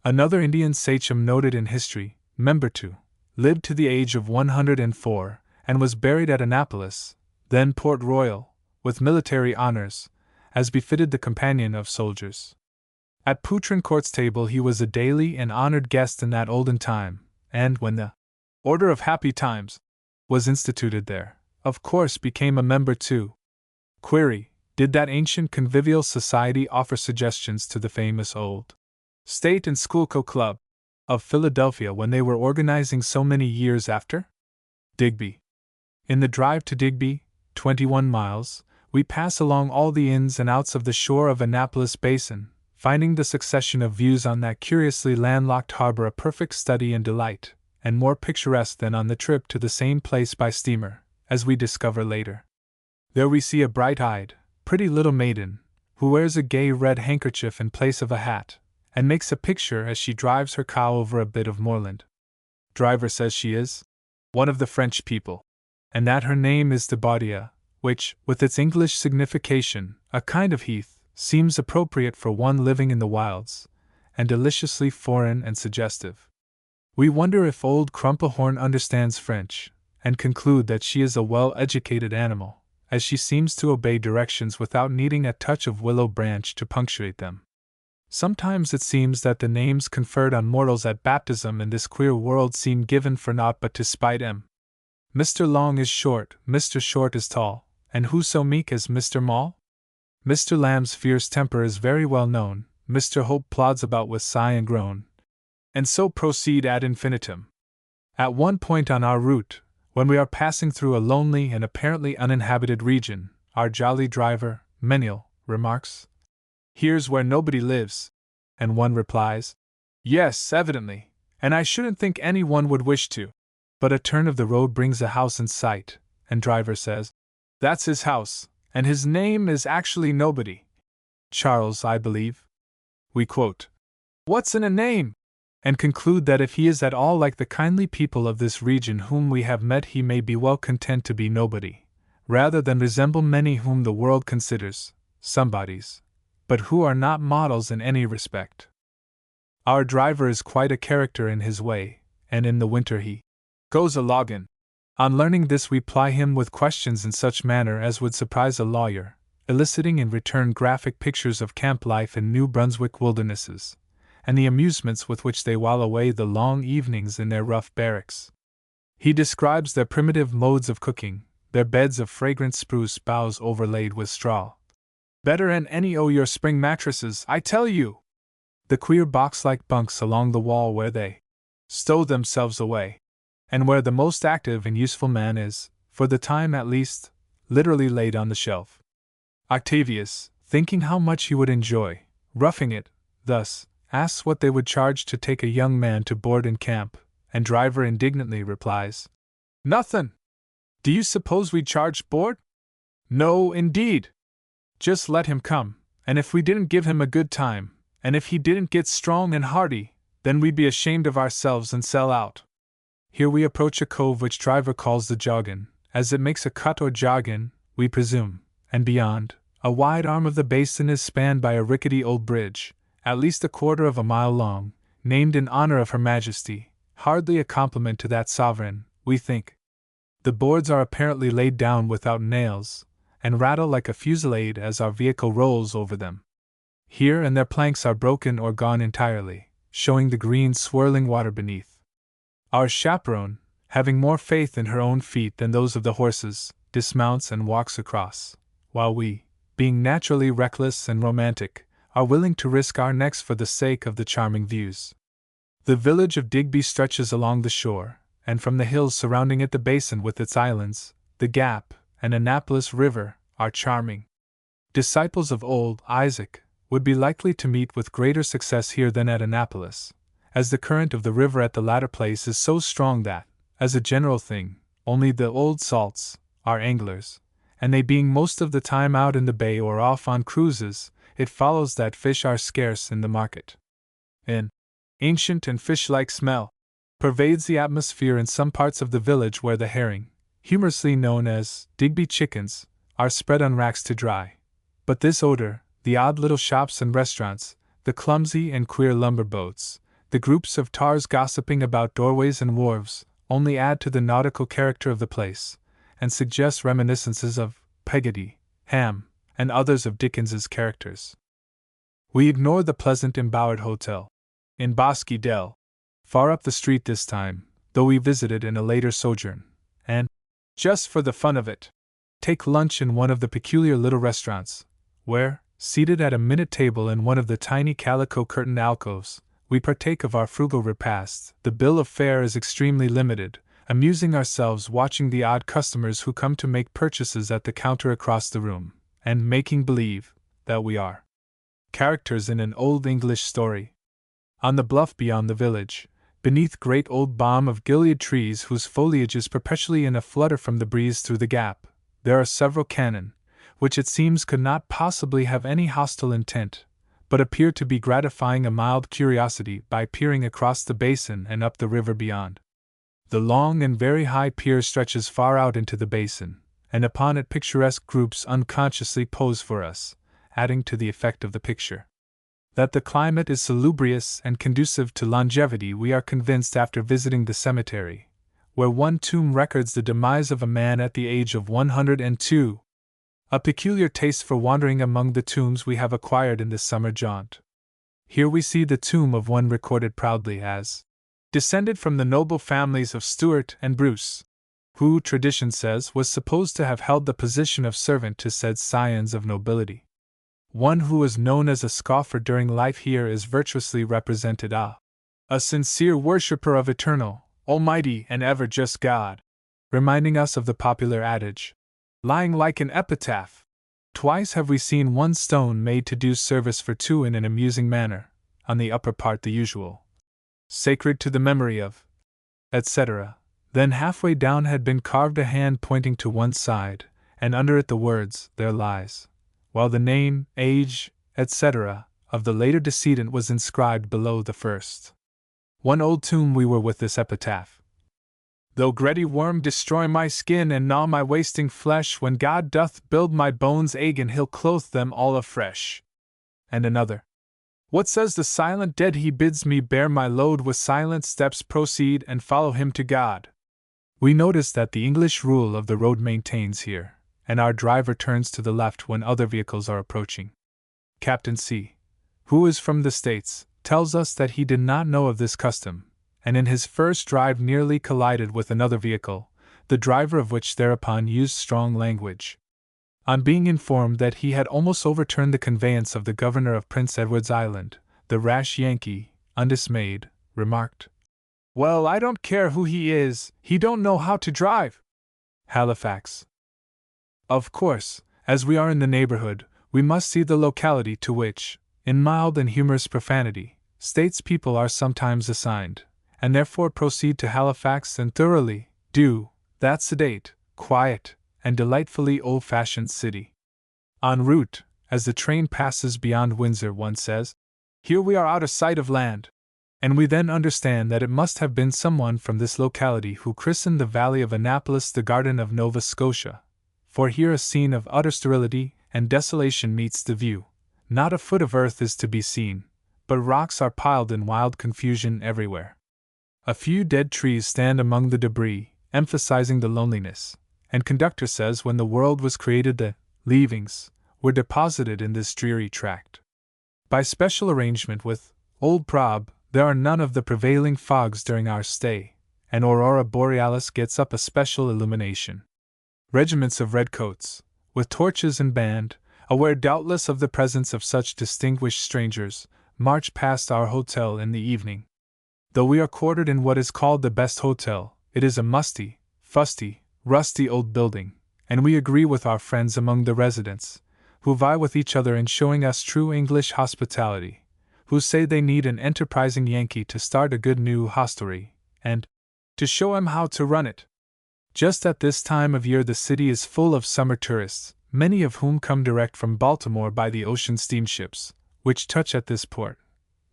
Another Indian sachem noted in history, Membertou, lived to the age of 104, and was buried at Annapolis, then Port Royal, with military honors, as befitted the companion of soldiers. At Poutrincourt's table he was a daily and honored guest in that olden time, and when the Order of Happy Times was instituted there, of course became a member too. Query, did that ancient convivial society offer suggestions to the famous old State and Schoolco Club of Philadelphia when they were organizing so many years after? Digby. In the drive to Digby, 21 miles, we pass along all the ins and outs of the shore of Annapolis Basin, finding the succession of views on that curiously landlocked harbor a perfect study and delight, and more picturesque than on the trip to the same place by steamer, as we discover later. There we see a bright-eyed, pretty little maiden, who wears a gay red handkerchief in place of a hat, and makes a picture as she drives her cow over a bit of moorland. Driver says she is one of the French people, and that her name is de Bardia, which, with its English signification, a kind of heath, seems appropriate for one living in the wilds, and deliciously foreign and suggestive. We wonder if old Crumplehorn understands French, and conclude that she is a well-educated animal, as she seems to obey directions without needing a touch of willow branch to punctuate them. Sometimes it seems that the names conferred on mortals at baptism in this queer world seem given for naught but to spite 'em. Mr. Long is short, Mr. Short is tall, and who so meek as Mr. Mall? Mr. Lamb's fierce temper is very well known, Mr. Hope plods about with sigh and groan, and so proceed ad infinitum. At one point on our route, when we are passing through a lonely and apparently uninhabited region, our jolly driver, Menial, remarks, "Here's where nobody lives," and one replies, "Yes, evidently, and I shouldn't think any one would wish to." But a turn of the road brings a house in sight, and driver says, "That's his house, and his name is actually Nobody. Charles, I believe." We quote, "What's in a name?" and conclude that if he is at all like the kindly people of this region whom we have met, he may be well content to be nobody, rather than resemble many whom the world considers somebodies, but who are not models in any respect. Our driver is quite a character in his way, and in the winter he goes a loggin'. On learning this, we ply him with questions in such manner as would surprise a lawyer, eliciting in return graphic pictures of camp life in New Brunswick wildernesses, and the amusements with which they while away the long evenings in their rough barracks. He describes their primitive modes of cooking, their beds of fragrant spruce boughs overlaid with straw. "Better 'n any o' your spring mattresses, I tell you!" The queer box-like bunks along the wall where they stow themselves away, and where the most active and useful man is, for the time at least, literally laid on the shelf. Octavius, thinking how much he would enjoy roughing it, thus, asks what they would charge to take a young man to board in camp, and driver indignantly replies, "Nothin'! Do you suppose we charge board? No, indeed! Just let him come, and if we didn't give him a good time, and if he didn't get strong and hearty, then we'd be ashamed of ourselves and sell out." Here we approach a cove which driver calls the Joggin, as it makes a cut or jog in, we presume, and beyond, a wide arm of the basin is spanned by a rickety old bridge, at least a quarter of a mile long, named in honor of Her Majesty, hardly a compliment to that sovereign, we think. The boards are apparently laid down without nails, and rattle like a fusillade as our vehicle rolls over them. Here and there planks are broken or gone entirely, showing the green swirling water beneath. Our chaperone, having more faith in her own feet than those of the horses, dismounts and walks across, while we, being naturally reckless and romantic, are willing to risk our necks for the sake of the charming views. The village of Digby stretches along the shore, and from the hills surrounding it the basin with its islands, the Gap, and Annapolis River, are charming. Disciples of old Isaac would be likely to meet with greater success here than at Annapolis, as the current of the river at the latter place is so strong that, as a general thing, only the old salts are anglers, and they being most of the time out in the bay or off on cruises, it follows that fish are scarce in the market. An ancient and fish-like smell pervades the atmosphere in some parts of the village where the herring, humorously known as Digby chickens, are spread on racks to dry. But this odor, the odd little shops and restaurants, the clumsy and queer lumber boats, the groups of tars gossiping about doorways and wharves, only add to the nautical character of the place, and suggest reminiscences of Peggotty, Ham, and others of Dickens's characters. We ignore the pleasant embowered hotel in Bosque Dell, far up the street this time, though we visited in a later sojourn, and, just for the fun of it, take lunch in one of the peculiar little restaurants, where, seated at a minute table in one of the tiny calico-curtained alcoves, we partake of our frugal repast. The bill of fare is extremely limited, amusing ourselves watching the odd customers who come to make purchases at the counter across the room, and making believe that we are characters in an old English story. On the bluff beyond the village, beneath great old balm of Gilead trees whose foliage is perpetually in a flutter from the breeze through the gap, there are several cannon, which it seems could not possibly have any hostile intent, but appear to be gratifying a mild curiosity by peering across the basin and up the river beyond. The long and very high pier stretches far out into the basin, and upon it picturesque groups unconsciously pose for us, adding to the effect of the picture. That the climate is salubrious and conducive to longevity we are convinced after visiting the cemetery, where one tomb records the demise of a man at the age of 102. A peculiar taste for wandering among the tombs we have acquired in this summer jaunt. Here we see the tomb of one recorded proudly as descended from the noble families of Stuart and Bruce, who, tradition says, was supposed to have held the position of servant to said scions of nobility. One who was known as a scoffer during life here is virtuously represented a sincere worshipper of eternal, almighty, and ever-just God, reminding us of the popular adage, lying like an epitaph. Twice have we seen one stone made to do service for two in an amusing manner, on the upper part the usual, sacred to the memory of, etc. Then halfway down had been carved a hand pointing to one side, and under it the words, "There lies," while the name, age, etc., of the later decedent was inscribed below the first. One old tomb we were with this epitaph: "Though gretty worm destroy my skin and gnaw my wasting flesh, when God doth build my bones again he'll clothe them all afresh." And another: "What says the silent dead? He bids me bear my load, with silent steps proceed and follow him to God." We notice that the English rule of the road maintains here, and our driver turns to the left when other vehicles are approaching. Captain C., who is from the States, tells us that he did not know of this custom, and in his first drive nearly collided with another vehicle, the driver of which thereupon used strong language. On being informed that he had almost overturned the conveyance of the governor of Prince Edward's Island, the rash Yankee, undismayed, remarked, "Well, I don't care who he is, he don't know how to drive." Halifax. Of course, as we are in the neighborhood, we must see the locality to which, in mild and humorous profanity, statespeople are sometimes assigned, and therefore proceed to Halifax and thoroughly do that sedate, quiet, and delightfully old-fashioned city. En route, as the train passes beyond Windsor, one says, "Here we are out of sight of land." And we then understand that it must have been someone from this locality who christened the valley of Annapolis the Garden of Nova Scotia, for here a scene of utter sterility and desolation meets the view. Not a foot of earth is to be seen, but rocks are piled in wild confusion everywhere. A few dead trees stand among the debris, emphasizing the loneliness, and conductor says when the world was created the leavings were deposited in this dreary tract. By special arrangement with Old Prob, there are none of the prevailing fogs during our stay, and Aurora Borealis gets up a special illumination. Regiments of redcoats, with torches and band, aware doubtless of the presence of such distinguished strangers, march past our hotel in the evening. Though we are quartered in what is called the best hotel, it is a musty, fusty, rusty old building, and we agree with our friends among the residents, who vie with each other in showing us true English hospitality, who say they need an enterprising Yankee to start a good new hostelry, and to show 'em how to run it. Just at this time of year the city is full of summer tourists, many of whom come direct from Baltimore by the ocean steamships, which touch at this port.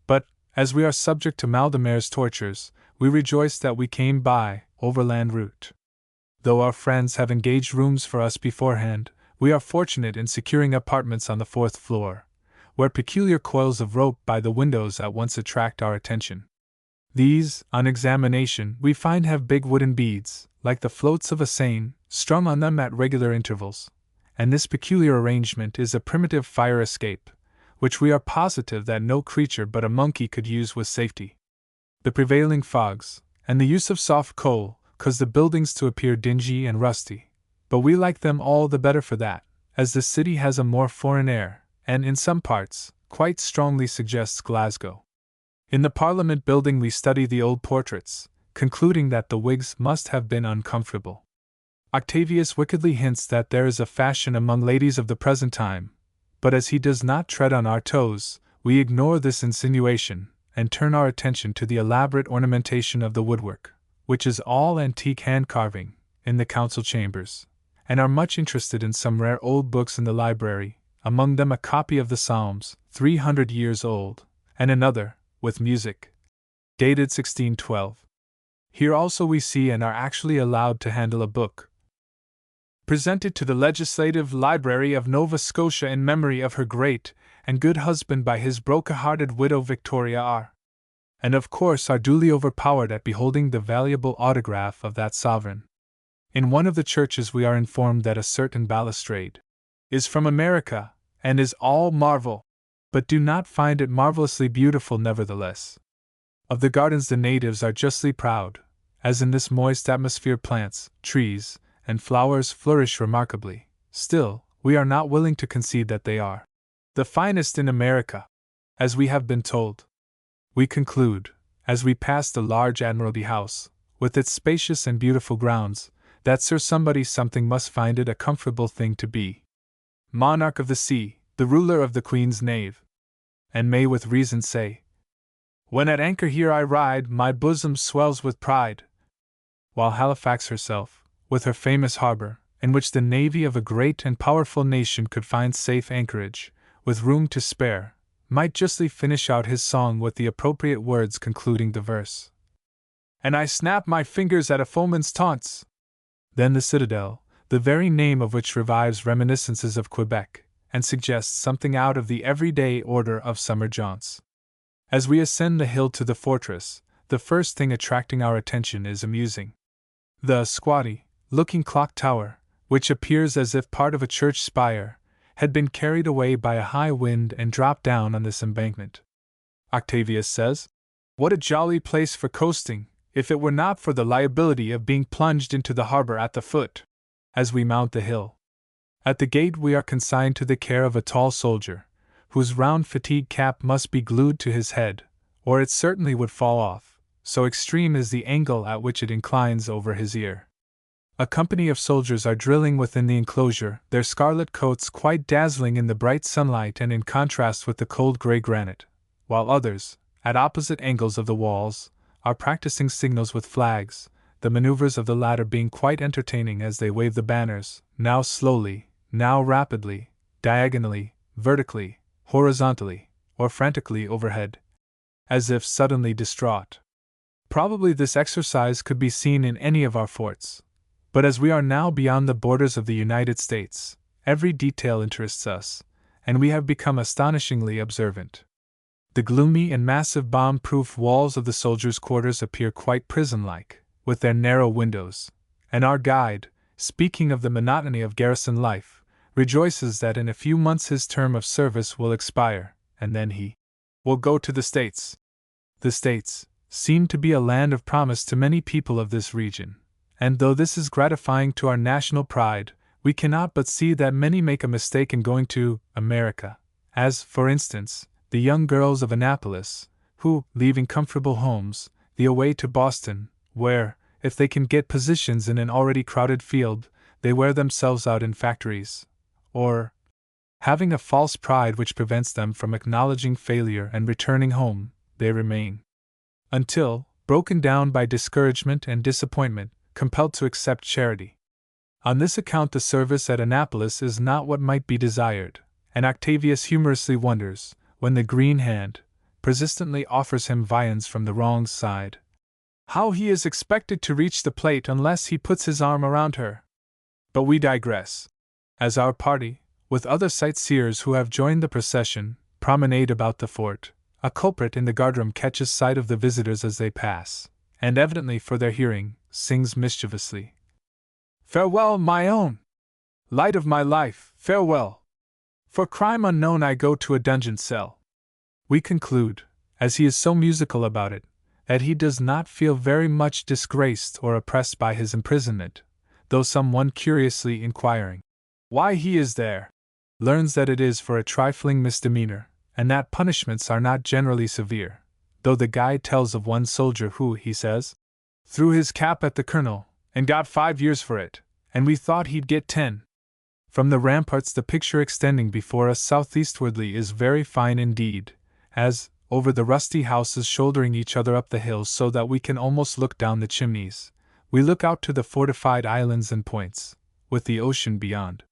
But, as we are subject to Maldemere's tortures, we rejoice that we came by overland route. Though our friends have engaged rooms for us beforehand, we are fortunate in securing apartments on the 4th floor, where peculiar coils of rope by the windows at once attract our attention. These, on examination, we find have big wooden beads, like the floats of a seine, strung on them at regular intervals, and this peculiar arrangement is a primitive fire escape, which we are positive that no creature but a monkey could use with safety. The prevailing fogs, and the use of soft coal, cause the buildings to appear dingy and rusty, but we like them all the better for that, as the city has a more foreign air, and in some parts, quite strongly suggests Glasgow. In the Parliament building we study the old portraits, concluding that the wigs must have been uncomfortable. Octavius wickedly hints that there is a fashion among ladies of the present time, but as he does not tread on our toes, we ignore this insinuation, and turn our attention to the elaborate ornamentation of the woodwork, which is all antique hand-carving, in the council chambers, and are much interested in some rare old books in the library, among them a copy of the Psalms, 300 years old, and another, with music, dated 1612. Here also we see and are actually allowed to handle a book, presented to the Legislative Library of Nova Scotia in memory of her great and good husband by his broken-hearted widow Victoria R. And of course are duly overpowered at beholding the valuable autograph of that sovereign. In one of the churches we are informed that a certain balustrade is from America, and is all marvel, but do not find it marvelously beautiful nevertheless. Of the gardens the natives are justly proud, as in this moist atmosphere plants, trees, and flowers flourish remarkably. Still, we are not willing to concede that they are the finest in America, as we have been told. We conclude, as we pass the large Admiralty House, with its spacious and beautiful grounds, that Sir Somebody Something must find it a comfortable thing to be monarch of the sea, the ruler of the Queen's nave, and may with reason say, "When at anchor here I ride, my bosom swells with pride," while Halifax herself, with her famous harbor, in which the navy of a great and powerful nation could find safe anchorage, with room to spare, might justly finish out his song with the appropriate words concluding the verse. "And I snap my fingers at a foeman's taunts." Then the citadel, the very name of which revives reminiscences of Quebec, and suggests something out of the everyday order of summer jaunts. As we ascend the hill to the fortress, the first thing attracting our attention is amusing. The squatty looking clock tower, which appears as if part of a church spire, had been carried away by a high wind and dropped down on this embankment. Octavius says, "What a jolly place for coasting, if it were not for the liability of being plunged into the harbor at the foot," as we mount the hill. At the gate we are consigned to the care of a tall soldier, whose round fatigue cap must be glued to his head, or it certainly would fall off, so extreme is the angle at which it inclines over his ear. A company of soldiers are drilling within the enclosure, their scarlet coats quite dazzling in the bright sunlight and in contrast with the cold gray granite, while others, at opposite angles of the walls, are practicing signals with flags, the maneuvers of the latter being quite entertaining as they wave the banners, now slowly, now rapidly, diagonally, vertically, horizontally, or frantically overhead. as if suddenly distraught. Probably this exercise could be seen in any of our forts, but as we are now beyond the borders of the United States, every detail interests us, and we have become astonishingly observant. The gloomy and massive bomb-proof walls of the soldiers' quarters appear quite prison-like, with their narrow windows, and our guide, speaking of the monotony of garrison life, rejoices that in a few months his term of service will expire, and then he will go to the States. The States seem to be a land of promise to many people of this region, and though this is gratifying to our national pride, we cannot but see that many make a mistake in going to America, as, for instance, the young girls of Annapolis, who, leaving comfortable homes, the away to Boston, where, if they can get positions in an already crowded field, they wear themselves out in factories, or, having a false pride which prevents them from acknowledging failure and returning home, they remain, until, broken down by discouragement and disappointment, compelled to accept charity. On this account the service at Annapolis is not what might be desired, and Octavius humorously wonders, when the green hand persistently offers him viands from the wrong side, how he is expected to reach the plate unless he puts his arm around her. But we digress. As our party, with other sightseers who have joined the procession, promenade about the fort, a culprit in the guardroom catches sight of the visitors as they pass, and evidently for their hearing, sings mischievously, "Farewell, my own! Light of my life, farewell! For crime unknown I go to a dungeon cell." We conclude, as he is so musical about it, that he does not feel very much disgraced or oppressed by his imprisonment, though someone curiously inquiring why he is there, learns that it is for a trifling misdemeanor, and that punishments are not generally severe, though the guide tells of one soldier who, he says, threw his cap at the colonel, and got 5 years for it, and we thought he'd get 10. From the ramparts the picture extending before us southeastwardly is very fine indeed, as, over the rusty houses shouldering each other up the hills so that we can almost look down the chimneys, we look out to the fortified islands and points, with the ocean beyond.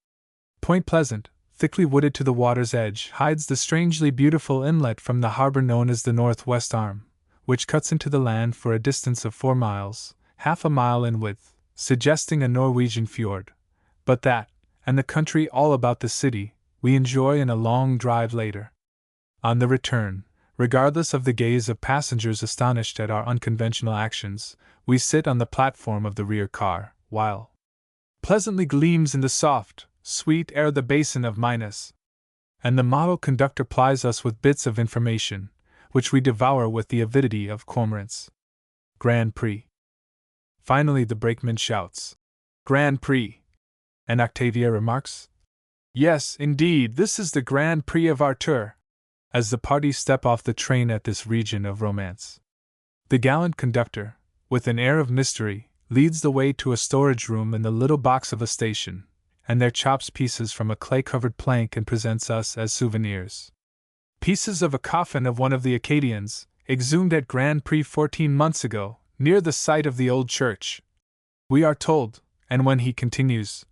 Point Pleasant, thickly wooded to the water's edge, hides the strangely beautiful inlet from the harbor known as the Northwest Arm, which cuts into the land for a distance of 4 miles, half a mile in width, suggesting a Norwegian fjord. But that, and the country all about the city, we enjoy in a long drive later. On the return, regardless of the gaze of passengers astonished at our unconventional actions, we sit on the platform of the rear car, while pleasantly gleams in the soft, sweet air the basin of Minas, and the model conductor plies us with bits of information, which we devour with the avidity of cormorants. Grand Prix. Finally the brakeman shouts, "Grand Prix!" and Octavia remarks, "Yes, indeed, this is the Grand Prix of our tour," as the party step off the train at this region of romance. The gallant conductor, with an air of mystery, leads the way to a storage room in the little box of a station, and there chops pieces from a clay-covered plank and presents us as souvenirs. Pieces of a coffin of one of the Acadians, exhumed at Grand Prix 14 months ago, near the site of the old church. We are told, and when he continues,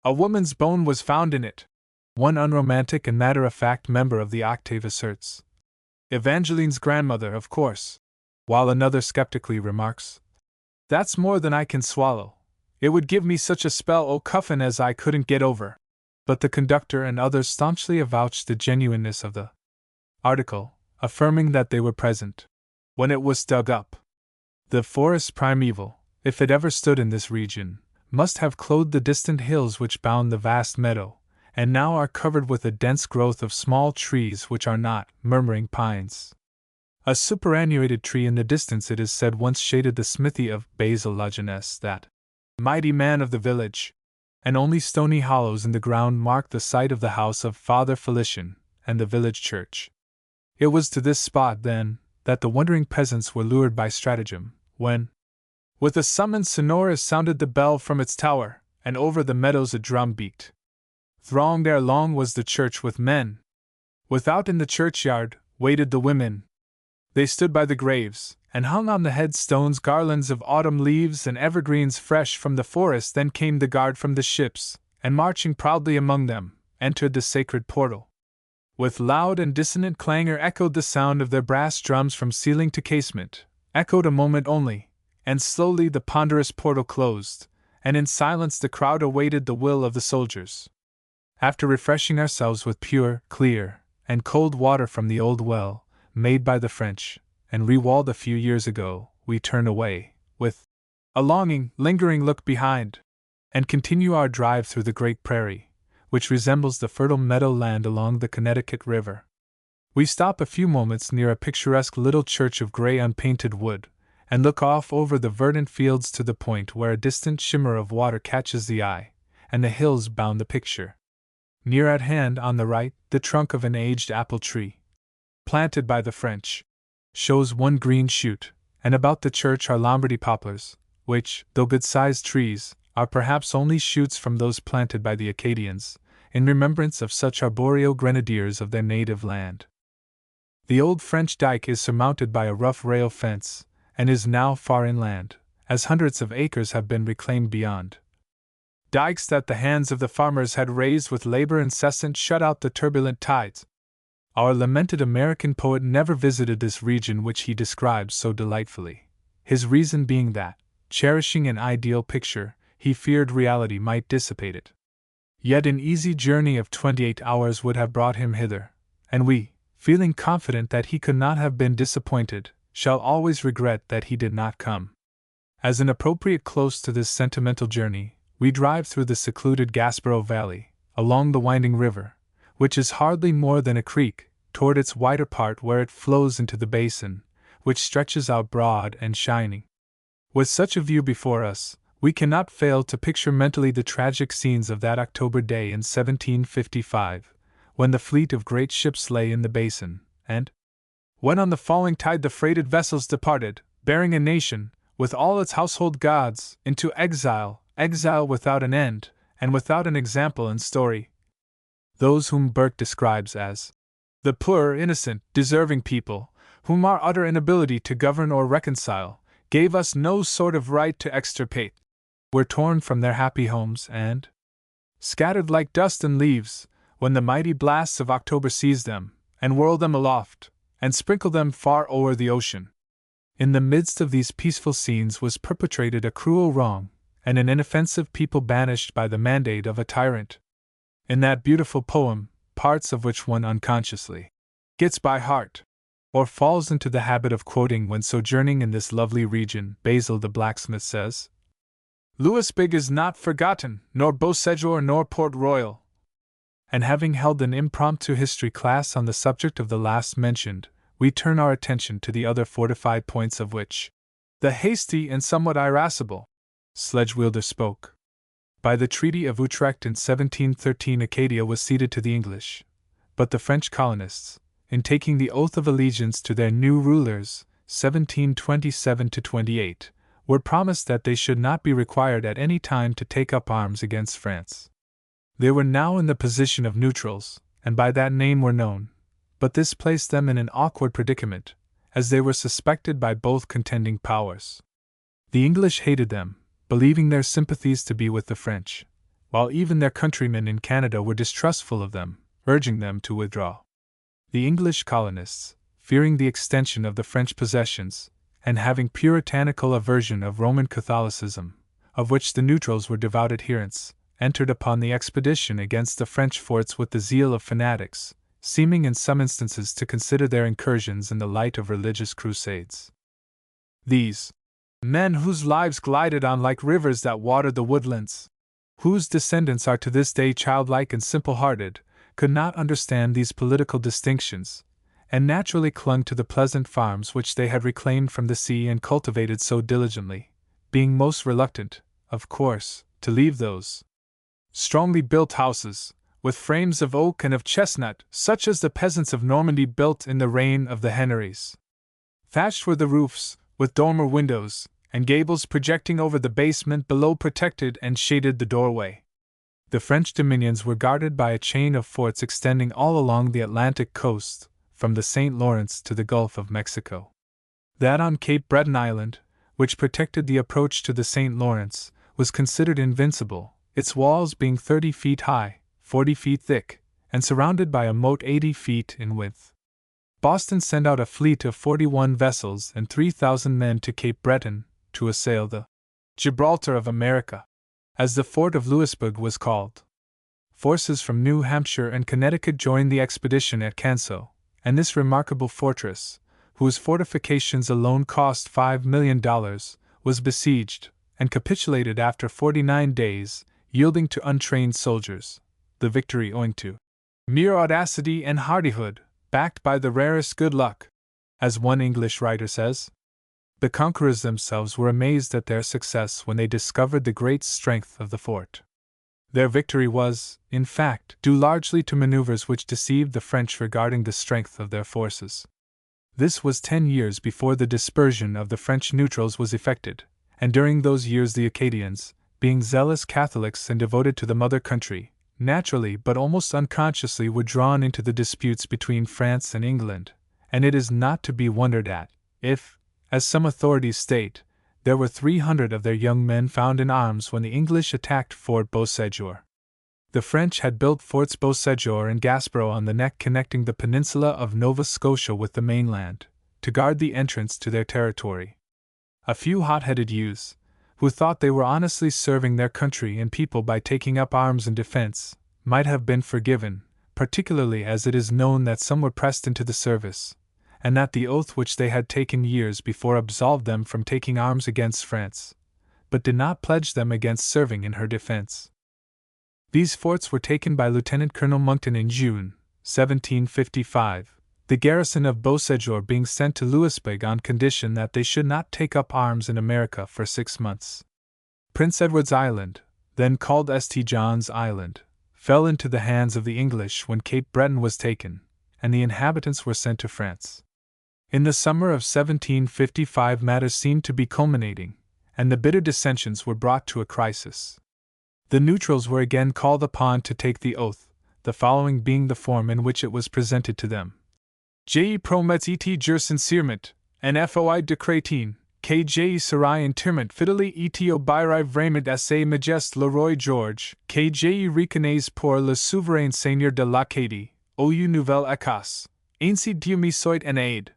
"A woman's bone was found in it," one unromantic and matter-of-fact member of the octave asserts, "Evangeline's grandmother, of course," while another skeptically remarks, "That's more than I can swallow. It would give me such a spell o' cuffin' as I couldn't get over." But the conductor and others staunchly avouch the genuineness of the article, affirming that they were present when it was dug up. The forest primeval, if it ever stood in this region, must have clothed the distant hills which bound the vast meadow, and now are covered with a dense growth of small trees which are not murmuring pines. A superannuated tree in the distance, it is said, once shaded the smithy of Basil Lajeunesse, that mighty man of the village, and only stony hollows in the ground marked the site of the house of Father Felician and the village church. It was to this spot, then, that the wondering peasants were lured by stratagem, when, with a summons sonorous, sounded the bell from its tower, and over the meadows a drum beat. Thronged ere long was the church with men. Without in the churchyard waited the women. They stood by the graves, and hung on the headstones garlands of autumn leaves and evergreens fresh from the forest. Then came the guard from the ships, and marching proudly among them, entered the sacred portal. With loud and dissonant clangor echoed the sound of their brass drums from ceiling to casement, echoed a moment only, and slowly the ponderous portal closed, and in silence the crowd awaited the will of the soldiers. After refreshing ourselves with pure, clear, and cold water from the old well, made by the French, and rewalled a few years ago, we turn away, with a longing, lingering look behind, and continue our drive through the great prairie, which resembles the fertile meadowland along the Connecticut River. We stop a few moments near a picturesque little church of gray unpainted wood, and look off over the verdant fields to the point where a distant shimmer of water catches the eye, and the hills bound the picture. Near at hand, on the right, the trunk of an aged apple tree, planted by the French, shows one green shoot, and about the church are Lombardy poplars, which, though good-sized trees, are perhaps only shoots from those planted by the Acadians, in remembrance of such arboreal grenadiers of their native land. The old French dike is surmounted by a rough rail fence, and is now far inland, as hundreds of acres have been reclaimed beyond. Dikes that the hands of the farmers had raised with labor incessant shut out the turbulent tides. Our lamented American poet never visited this region which he describes so delightfully, his reason being that, cherishing an ideal picture, he feared reality might dissipate it. Yet an easy journey of 28 hours would have brought him hither, and we, feeling confident that he could not have been disappointed, shall always regret that he did not come. As an appropriate close to this sentimental journey, we drive through the secluded Gaspereau Valley, along the winding river, which is hardly more than a creek, toward its wider part where it flows into the basin, which stretches out broad and shining. With such a view before us, we cannot fail to picture mentally the tragic scenes of that October day in 1755, when the fleet of great ships lay in the basin, and when on the falling tide the freighted vessels departed, bearing a nation, with all its household gods, into exile without an end, and without an example in story. Those whom Burke describes as the poor, innocent, deserving people, whom our utter inability to govern or reconcile gave us no sort of right to extirpate, were torn from their happy homes and scattered like dust and leaves, when the mighty blasts of October seized them, and whirled them aloft, and sprinkled them far o'er the ocean. In the midst of these peaceful scenes was perpetrated a cruel wrong, and an inoffensive people banished by the mandate of a tyrant. In that beautiful poem, parts of which one unconsciously gets by heart, or falls into the habit of quoting when sojourning in this lovely region, Basil the blacksmith says, "Louisbourg is not forgotten, nor Beauséjour nor Port Royal." And having held an impromptu history class on the subject of the last mentioned, we turn our attention to the other fortified points of which the hasty and somewhat irascible Sledgewielder spoke. By the Treaty of Utrecht in 1713 Acadia was ceded to the English, but the French colonists, in taking the oath of allegiance to their new rulers, 1727-28, were promised that they should not be required at any time to take up arms against France. They were now in the position of neutrals, and by that name were known, but this placed them in an awkward predicament, as they were suspected by both contending powers. The English hated them, believing their sympathies to be with the French, while even their countrymen in Canada were distrustful of them, urging them to withdraw. The English colonists, fearing the extension of the French possessions, and having puritanical aversion of Roman Catholicism, of which the neutrals were devout adherents, entered upon the expedition against the French forts with the zeal of fanatics, seeming in some instances to consider their incursions in the light of religious crusades. These men whose lives glided on like rivers that watered the woodlands, whose descendants are to this day childlike and simple-hearted, could not understand these political distinctions, and naturally clung to the pleasant farms which they had reclaimed from the sea and cultivated so diligently, being most reluctant, of course, to leave those strongly built houses, with frames of oak and of chestnut, such as the peasants of Normandy built in the reign of the Henrys. Thatched were the roofs, with dormer windows, and gables projecting over the basement below protected and shaded the doorway. The French dominions were guarded by a chain of forts extending all along the Atlantic coast, from the St. Lawrence to the Gulf of Mexico. That on Cape Breton Island, which protected the approach to the St. Lawrence, was considered invincible, its walls being 30 feet high, 40 feet thick, and surrounded by a moat 80 feet in width. Boston sent out a fleet of 41 vessels and 3,000 men to Cape Breton to assail the Gibraltar of America, as the fort of Louisbourg was called. Forces from New Hampshire and Connecticut joined the expedition at Canso, and this remarkable fortress, whose fortifications alone cost $5 million, was besieged and capitulated after 49 days, yielding to untrained soldiers, the victory owing to mere audacity and hardihood, backed by the rarest good luck. As one English writer says, the conquerors themselves were amazed at their success when they discovered the great strength of the fort. Their victory was, in fact, due largely to maneuvers which deceived the French regarding the strength of their forces. This was 10 years before the dispersion of the French neutrals was effected, and during those years the Acadians, being zealous Catholics and devoted to the mother country, naturally but almost unconsciously were drawn into the disputes between France and England, and it is not to be wondered at if, as some authorities state, there were 300 of their young men found in arms when the English attacked Fort Beauséjour. The French had built Forts Beauséjour and Gaspereau on the neck connecting the peninsula of Nova Scotia with the mainland, to guard the entrance to their territory. A few hot-headed youths, who thought they were honestly serving their country and people by taking up arms in defense, might have been forgiven, particularly as it is known that some were pressed into the service, and that the oath which they had taken years before absolved them from taking arms against France, but did not pledge them against serving in her defense. These forts were taken by Lieutenant Colonel Monckton in June, 1755, the garrison of Beauséjour being sent to Louisbourg on condition that they should not take up arms in America for 6 months. Prince Edward's Island, then called St. John's Island, fell into the hands of the English when Cape Breton was taken, and the inhabitants were sent to France. In the summer of 1755 matters seemed to be culminating, and the bitter dissensions were brought to a crisis. The neutrals were again called upon to take the oath, the following being the form in which it was presented to them. Je promets et jure sincèrement, en foi de crétin, que je serai interment fidèle et obéirai vraiment à ses majestés le roi George, que je reconnais pour le souverain seigneur de l'Acadie, au nouvelle Écosse, ainsi Dieu me soit en aide.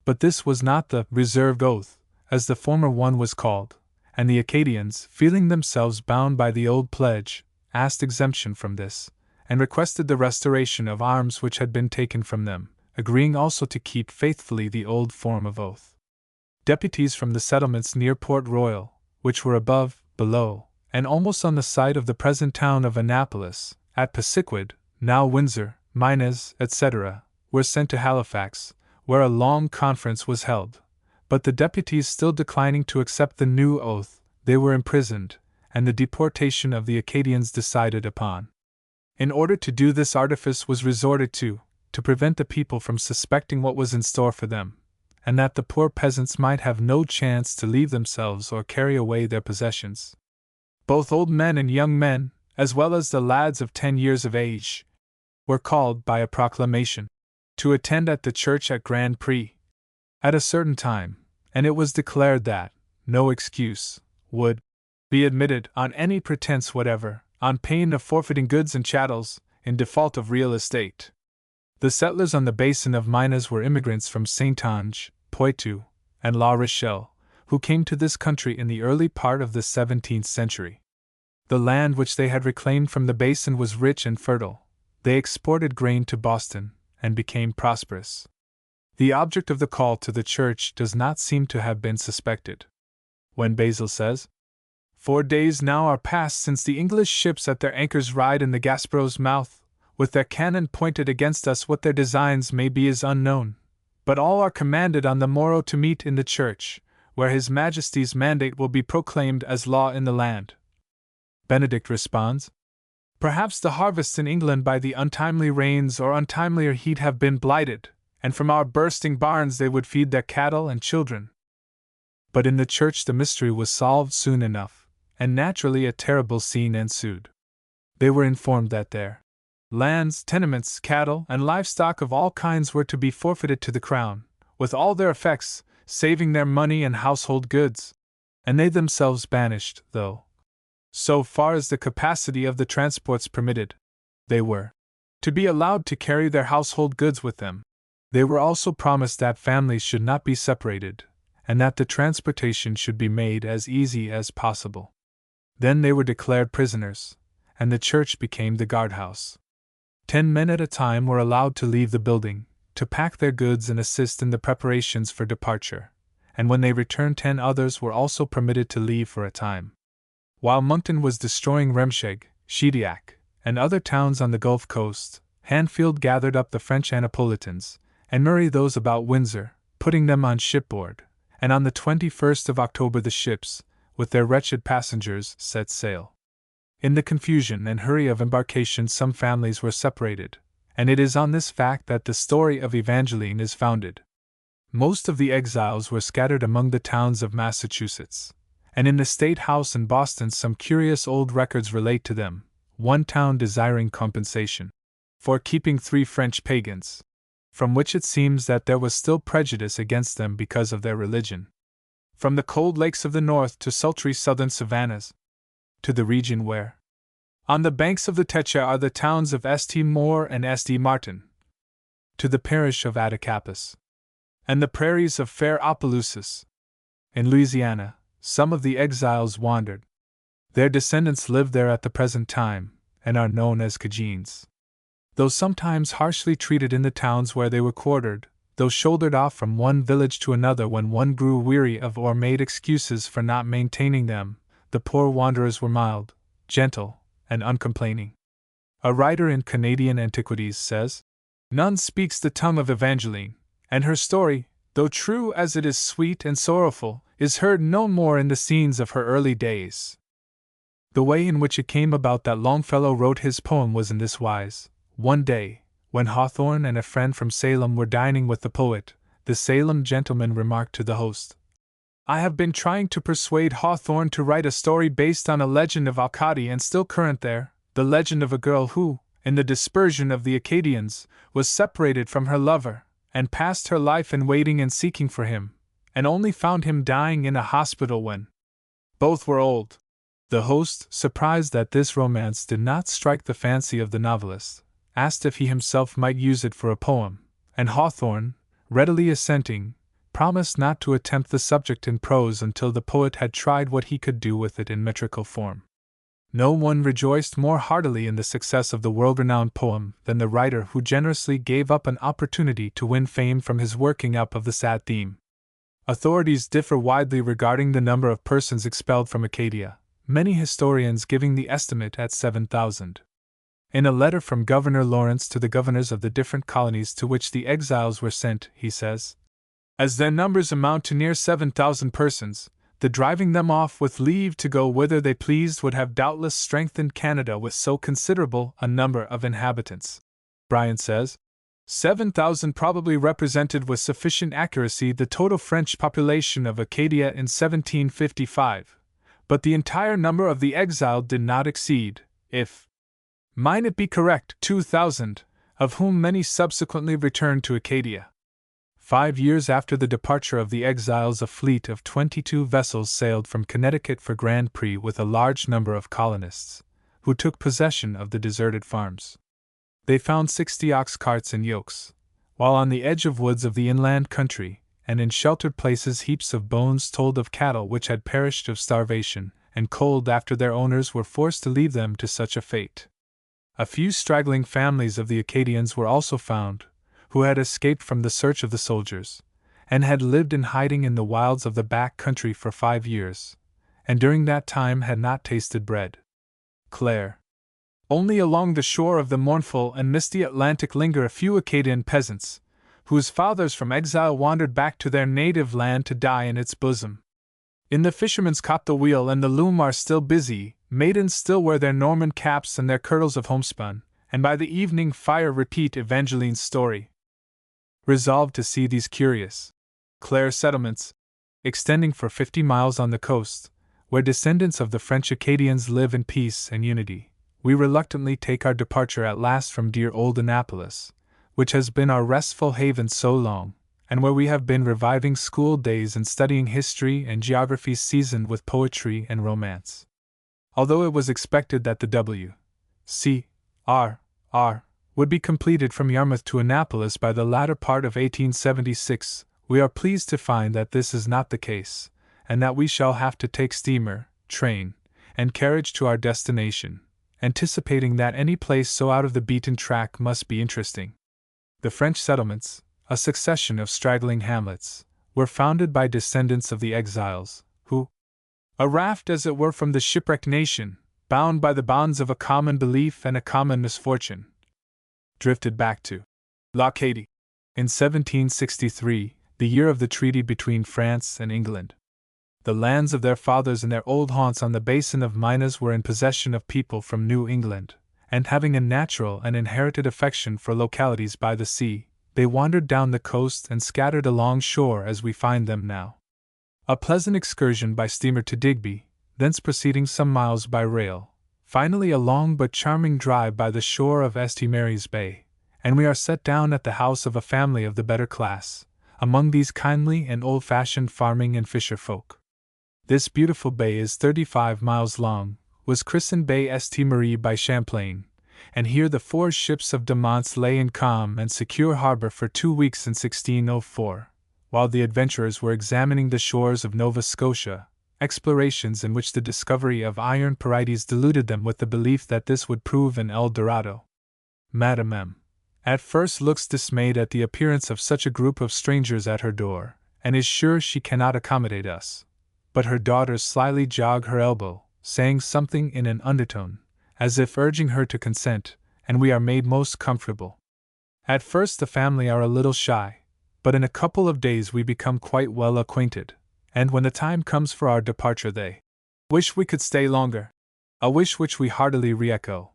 But this was not the reserved oath, as the former one was called, and the Acadians, feeling themselves bound by the old pledge, asked exemption from this, and requested the restoration of arms which had been taken from them, agreeing also to keep faithfully the old form of oath. Deputies from the settlements near Port Royal, which were above, below, and almost on the site of the present town of Annapolis, at Pesiquid, now Windsor, Mines, etc., were sent to Halifax, where a long conference was held. But the deputies still declining to accept the new oath, they were imprisoned, and the deportation of the Acadians decided upon. In order to do this, artifice was resorted to prevent the people from suspecting what was in store for them, and that the poor peasants might have no chance to leave themselves or carry away their possessions. Both old men and young men, as well as the lads of 10 years of age, were called by a proclamation to attend at the church at Grand Prix at a certain time, and it was declared that no excuse would be admitted on any pretense whatever, on pain of forfeiting goods and chattels, in default of real estate. The settlers on the basin of Minas were immigrants from Saintonge, Poitou, and La Rochelle, who came to this country in the early part of the 17th century. The land which they had reclaimed from the basin was rich and fertile. They exported grain to Boston, and became prosperous. The object of the call to the church does not seem to have been suspected. When Basil says, 4 days now are past since the English ships at their anchors ride in the Gaspereau's mouth, with their cannon pointed against us, what their designs may be is unknown, but all are commanded on the morrow to meet in the church, where His Majesty's mandate will be proclaimed as law in the land. Benedict responds, perhaps the harvests in England by the untimely rains or untimelier heat have been blighted, and from our bursting barns they would feed their cattle and children. But in the church the mystery was solved soon enough, and naturally a terrible scene ensued. They were informed that their lands, tenements, cattle, and livestock of all kinds were to be forfeited to the crown, with all their effects, saving their money and household goods, and they themselves banished, though, so far as the capacity of the transports permitted, they were to be allowed to carry their household goods with them. They were also promised that families should not be separated, and that the transportation should be made as easy as possible. Then they were declared prisoners, and the church became the guardhouse. 10 men at a time were allowed to leave the building, to pack their goods and assist in the preparations for departure, and when they returned 10 others were also permitted to leave for a time. While Monckton was destroying Remscheid, Shediac, and other towns on the Gulf Coast, Hanfield gathered up the French Annapolitans, and Murray those about Windsor, putting them on shipboard, and on the 21st of October the ships, with their wretched passengers, set sail. In the confusion and hurry of embarkation some families were separated, and it is on this fact that the story of Evangeline is founded. Most of the exiles were scattered among the towns of Massachusetts, and in the State House in Boston some curious old records relate to them, one town desiring compensation for keeping 3 French pagans, from which it seems that there was still prejudice against them because of their religion. From the cold lakes of the north to sultry southern savannas, to the region where, on the banks of the Teche are the towns of St. Maur and St. Martin, to the parish of Attakapas, and the prairies of fair Opelousas. In Louisiana, some of the exiles wandered. Their descendants live there at the present time, and are known as Cajuns. Though sometimes harshly treated in the towns where they were quartered, though shouldered off from one village to another when one grew weary of or made excuses for not maintaining them, the poor wanderers were mild, gentle, and uncomplaining. A writer in Canadian Antiquities says, "None speaks the tongue of Evangeline, and her story, though true as it is sweet and sorrowful, is heard no more in the scenes of her early days." The way in which it came about that Longfellow wrote his poem was in this wise. One day, when Hawthorne and a friend from Salem were dining with the poet, the Salem gentleman remarked to the host, "I have been trying to persuade Hawthorne to write a story based on a legend of Acadia and still current there, the legend of a girl who, in the dispersion of the Acadians, was separated from her lover, and passed her life in waiting and seeking for him, and only found him dying in a hospital when both were old." The host, surprised that this romance did not strike the fancy of the novelist, asked if he himself might use it for a poem, and Hawthorne, readily assenting, promised not to attempt the subject in prose until the poet had tried what he could do with it in metrical form. No one rejoiced more heartily in the success of the world-renowned poem than the writer who generously gave up an opportunity to win fame from his working up of the sad theme. Authorities differ widely regarding the number of persons expelled from Acadia, many historians giving the estimate at 7,000. In a letter from Governor Lawrence to the governors of the different colonies to which the exiles were sent, he says, "As their numbers amount to near 7,000 persons, the driving them off with leave to go whither they pleased would have doubtless strengthened Canada with so considerable a number of inhabitants." Bryant says, 7,000 probably represented with sufficient accuracy the total French population of Acadia in 1755, but the entire number of the exiled did not exceed, if mine it be correct, 2,000, of whom many subsequently returned to Acadia. 5 years after the departure of the exiles, a fleet of 22 vessels sailed from Connecticut for Grand Prix with a large number of colonists, who took possession of the deserted farms. They found 60 ox carts and yokes, while on the edge of woods of the inland country, and in sheltered places heaps of bones told of cattle which had perished of starvation and cold after their owners were forced to leave them to such a fate. A few straggling families of the Acadians were also found, who had escaped from the search of the soldiers, and had lived in hiding in the wilds of the back country for 5 years, and during that time had not tasted bread. Clare. Only along the shore of the mournful and misty Atlantic linger a few Acadian peasants, whose fathers from exile wandered back to their native land to die in its bosom. In the fisherman's cot the wheel and the loom are still busy, maidens still wear their Norman caps and their kirtles of homespun, and by the evening fire repeat Evangeline's story. Resolved to see these curious Clare settlements, extending for 50 miles on the coast, where descendants of the French Acadians live in peace and unity, we reluctantly take our departure at last from dear old Annapolis, which has been our restful haven so long, and where we have been reviving school days and studying history and geography seasoned with poetry and romance. Although it was expected that the W. C. R. would be completed from Yarmouth to Annapolis by the latter part of 1876, we are pleased to find that this is not the case, and that we shall have to take steamer, train, and carriage to our destination, anticipating that any place so out of the beaten track must be interesting. The French settlements, a succession of straggling hamlets, were founded by descendants of the exiles, who, a raft as it were from the shipwrecked nation, bound by the bonds of a common belief and a common misfortune, drifted back to Acadia in 1763, the year of the treaty between France and England. The lands of their fathers and their old haunts on the basin of Minas were in possession of people from New England, and having a natural and inherited affection for localities by the sea, they wandered down the coast and scattered along shore as we find them now. A pleasant excursion by steamer to Digby, thence proceeding some miles by rail, finally a long but charming drive by the shore of St. Mary's Bay, and we are set down at the house of a family of the better class, among these kindly and old-fashioned farming and fisher folk. This beautiful bay is 35 miles long, was christened Bay St. Marie by Champlain, and here the 4 ships of de Monts lay in calm and secure harbor for 2 weeks in 1604, while the adventurers were examining the shores of Nova Scotia, explorations in which the discovery of iron pyrites deluded them with the belief that this would prove an El Dorado. Madame M. at first looks dismayed at the appearance of such a group of strangers at her door, and is sure she cannot accommodate us. But her daughters slyly jog her elbow, saying something in an undertone, as if urging her to consent, and we are made most comfortable. At first the family are a little shy, but in a couple of days we become quite well acquainted, and when the time comes for our departure they wish we could stay longer, a wish which we heartily re-echo.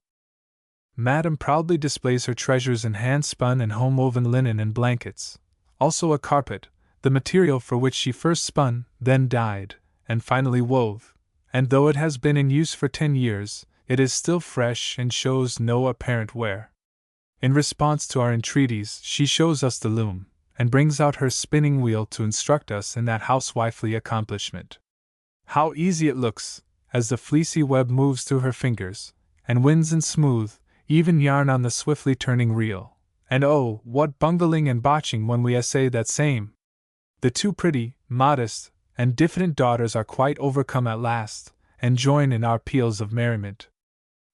Madame proudly displays her treasures in hand-spun and home-woven linen and blankets, also a carpet, the material for which she first spun, then dyed, and finally wove, and though it has been in use for 10 years, it is still fresh and shows no apparent wear. In response to our entreaties, she shows us the loom, and brings out her spinning wheel to instruct us in that housewifely accomplishment. How easy it looks, as the fleecy web moves through her fingers, and winds in smooth, even yarn on the swiftly turning reel, and oh, what bungling and botching when we essay that same! The 2 pretty, modest, and diffident daughters are quite overcome at last, and join in our peals of merriment.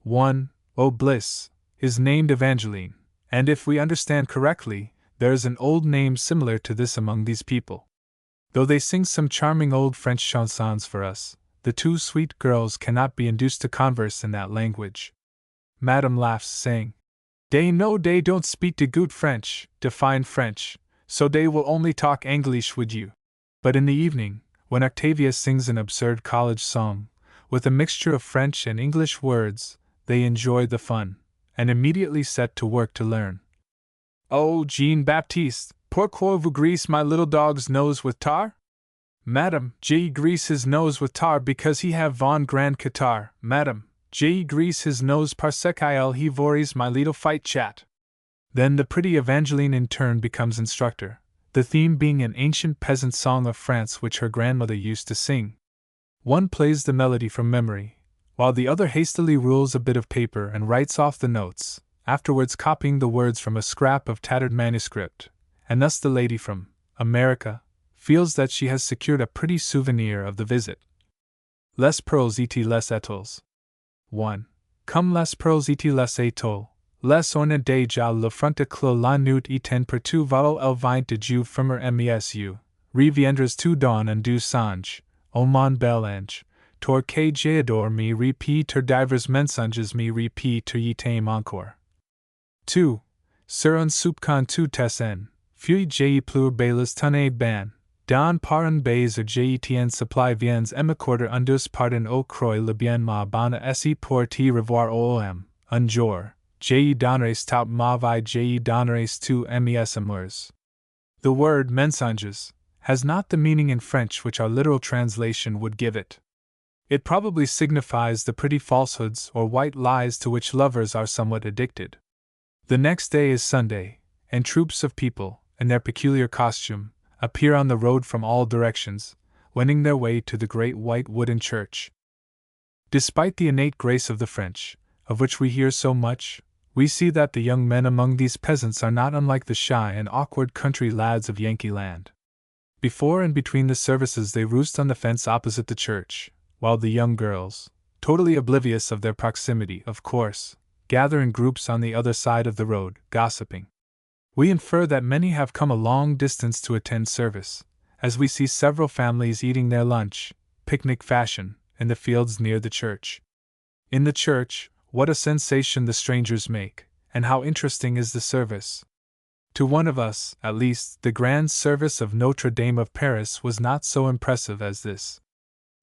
One, oh bliss, is named Evangeline, and if we understand correctly, there is an old name similar to this among these people. Though they sing some charming old French chansons for us, the 2 sweet girls cannot be induced to converse in that language. Madame laughs, saying, "Dey know dey don't speak de good French, de fine French, so dey will only talk English with you." But in the evening, when Octavia sings an absurd college song, with a mixture of French and English words, they enjoy the fun, and immediately set to work to learn. "Oh, Jean Baptiste, pourquoi vous grease my little dog's nose with tar?" "Madame, je grease his nose with tar because he have von grand catarrh." "Madame, je grease his nose parce qu'il he vories my little fight chat." Then the pretty Evangeline in turn becomes instructor, the theme being an ancient peasant song of France which her grandmother used to sing. One plays the melody from memory, while the other hastily rules a bit of paper and writes off the notes, afterwards copying the words from a scrap of tattered manuscript, and thus the lady from America feels that she has secured a pretty souvenir of the visit. Les pearls et les étoiles. 1. Comme les pearls et les étoiles, les ornes déjà le front de clos la nuit éteint per tu valo el vient de Dieu firmer mesu, reviendras tu dawn and du songe, o mon bel ange, tor que j'adore me repeat divers mensonges me repeat y tame encore. 2. Sur un soupçon tout tessin, fuit j'ai pleur bailes tonne ban, dans par un baiser j'ai tien supply viens m'accorder undus pardon au croix le bien ma bonne esi pour te revoir om, un jour, j'ai donnerais tout ma vie j'ai donnerais tout mes amours. The word mensonges has not the meaning in French which our literal translation would give it. It probably signifies the pretty falsehoods or white lies to which lovers are somewhat addicted. The next day is Sunday, and troops of people, in their peculiar costume, appear on the road from all directions, wending their way to the great white wooden church. Despite the innate grace of the French, of which we hear so much, We see that the young men among these peasants are not unlike the shy and awkward country lads of Yankee land. Before and between the services they roost on the fence opposite the church, while the young girls, totally oblivious of their proximity, of course, gather in groups on the other side of the road, gossiping. We infer that many have come a long distance to attend service, as we see several families eating their lunch, picnic fashion, in the fields near the church. In the church, what a sensation the strangers make, and how interesting is the service. To one of us, at least, the grand service of Notre Dame of Paris was not so impressive as this.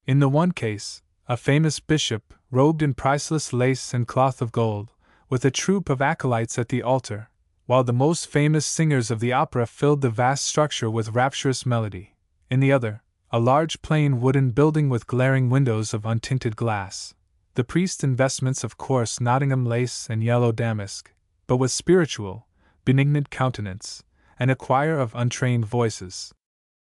In the one case, a famous bishop, robed in priceless lace and cloth of gold, with a troop of acolytes at the altar, while the most famous singers of the opera filled the vast structure with rapturous melody. In the other, a large plain wooden building with glaring windows of untinted glass, the priest in vestments of coarse Nottingham lace and yellow damask, but with spiritual, benignant countenance, and a choir of untrained voices.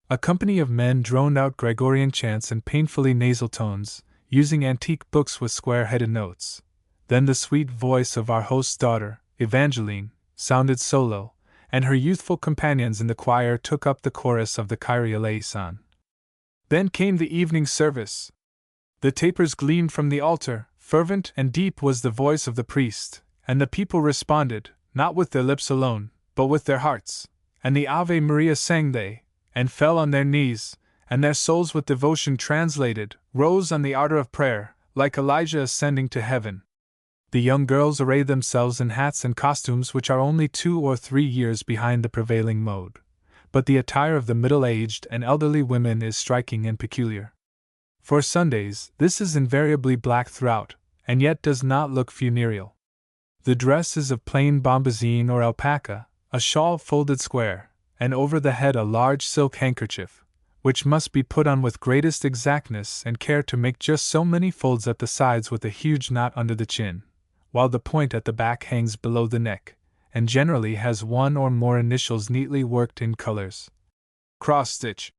A company of men droned out Gregorian chants in painfully nasal tones, using antique books with square-headed notes. Then the sweet voice of our host's daughter, Evangeline, sounded solo, and her youthful companions in the choir took up the chorus of the Kyrie eleison. Then came the evening service. The tapers gleamed from the altar, fervent and deep was the voice of the priest, and the people responded, not with their lips alone, but with their hearts, and the Ave Maria sang they, and fell on their knees, and their souls with devotion translated, rose on the ardor of prayer, like Elijah ascending to heaven. The young girls array themselves in hats and costumes which are only 2 or 3 years behind the prevailing mode, but the attire of the middle-aged and elderly women is striking and peculiar. For Sundays, this is invariably black throughout, and yet does not look funereal. The dress is of plain bombazine or alpaca, a shawl folded square, and over the head a large silk handkerchief, which must be put on with greatest exactness and care to make just so many folds at the sides with a huge knot under the chin, while the point at the back hangs below the neck, and generally has 1 or more initials neatly worked in colors. Cross-stitch.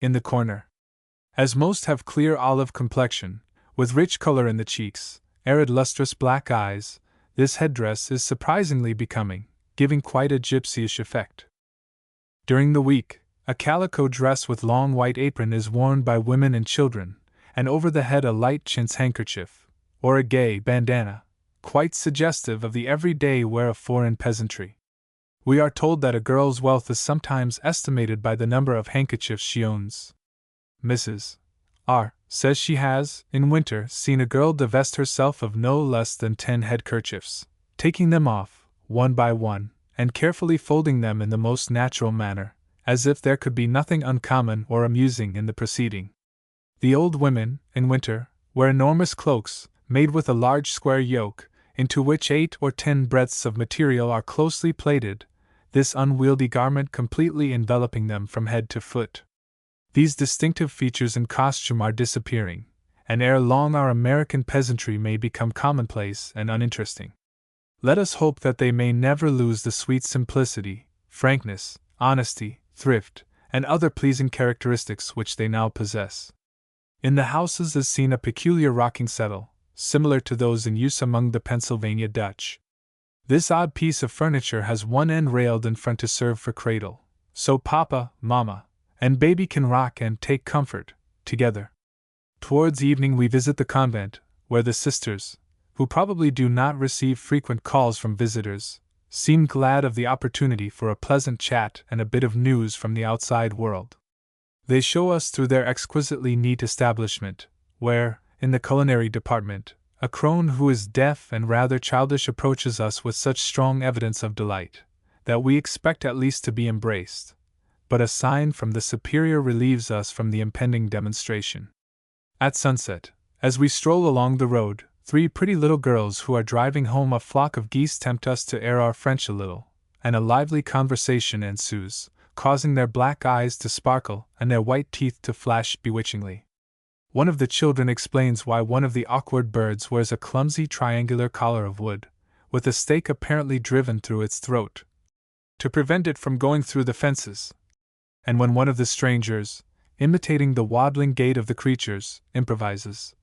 In the corner. As most have clear olive complexion, with rich color in the cheeks, arid lustrous black eyes, this headdress is surprisingly becoming, giving quite a gypsyish effect. During the week, a calico dress with long white apron is worn by women and children, and over the head a light chintz handkerchief, or a gay bandana, quite suggestive of the everyday wear of foreign peasantry. We are told that a girl's wealth is sometimes estimated by the number of handkerchiefs she owns. Mrs. R. says she has, in winter, seen a girl divest herself of no less than 10 headkerchiefs, taking them off, one by one, and carefully folding them in the most natural manner, as if there could be nothing uncommon or amusing in the proceeding. The old women, in winter, wear enormous cloaks, made with a large square yoke, into which 8 or 10 breadths of material are closely plaited, this unwieldy garment completely enveloping them from head to foot. These distinctive features in costume are disappearing, and ere long our American peasantry may become commonplace and uninteresting. Let us hope that they may never lose the sweet simplicity, frankness, honesty, thrift, and other pleasing characteristics which they now possess. In the houses is seen a peculiar rocking settle, similar to those in use among the Pennsylvania Dutch. This odd piece of furniture has one end railed in front to serve for cradle, so Papa, Mama, and Baby can rock and take comfort, together. Towards evening we visit the convent, where the sisters, who probably do not receive frequent calls from visitors, seem glad of the opportunity for a pleasant chat and a bit of news from the outside world. They show us through their exquisitely neat establishment, where, in the culinary department, a crone who is deaf and rather childish approaches us with such strong evidence of delight, that we expect at least to be embraced. But a sign from the superior relieves us from the impending demonstration. At sunset, as we stroll along the road, 3 pretty little girls who are driving home a flock of geese tempt us to air our French a little, and a lively conversation ensues, causing their black eyes to sparkle and their white teeth to flash bewitchingly. One of the children explains why one of the awkward birds wears a clumsy triangular collar of wood, with a stake apparently driven through its throat, to prevent it from going through the fences. And when one of the strangers, imitating the waddling gait of the creatures, improvises,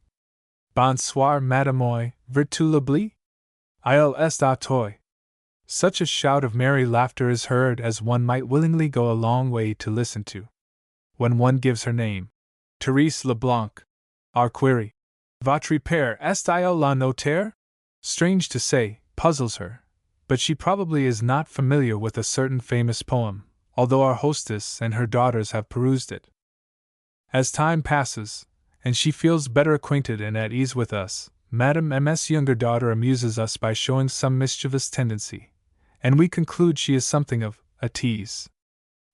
Bonsoir, mademoiselle, vertu l'oubli? Il est à toi, Such a shout of merry laughter is heard as one might willingly go a long way to listen to. When one gives her name, Therese Leblanc, our query, Votre père est-il la notaire? Strange to say, puzzles her, but she probably is not familiar with a certain famous poem, although our hostess and her daughters have perused it. As time passes, and she feels better acquainted and at ease with us, Madame M.'s younger daughter amuses us by showing some mischievous tendency, and we conclude she is something of a tease.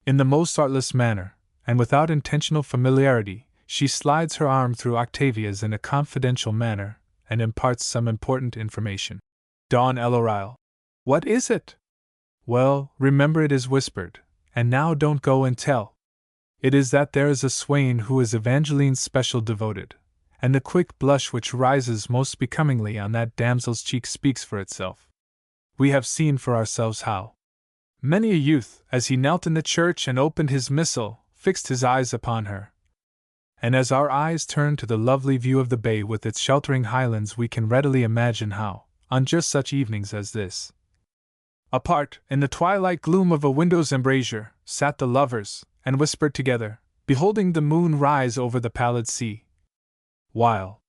In the most artless manner, and without intentional familiarity, she slides her arm through Octavia's in a confidential manner, and imparts some important information. Dawn Elorile. What is it? Well, remember it is whispered, and now don't go and tell. It is that there is a swain who is Evangeline's special devoted, and the quick blush which rises most becomingly on that damsel's cheek speaks for itself. We have seen for ourselves how many a youth, as he knelt in the church and opened his missal, fixed his eyes upon her. And as our eyes turn to the lovely view of the bay with its sheltering highlands, we can readily imagine how, on just such evenings as this, apart, in the twilight gloom of a window's embrasure, sat the lovers, and whispered together, beholding the moon rise over the pallid sea, while,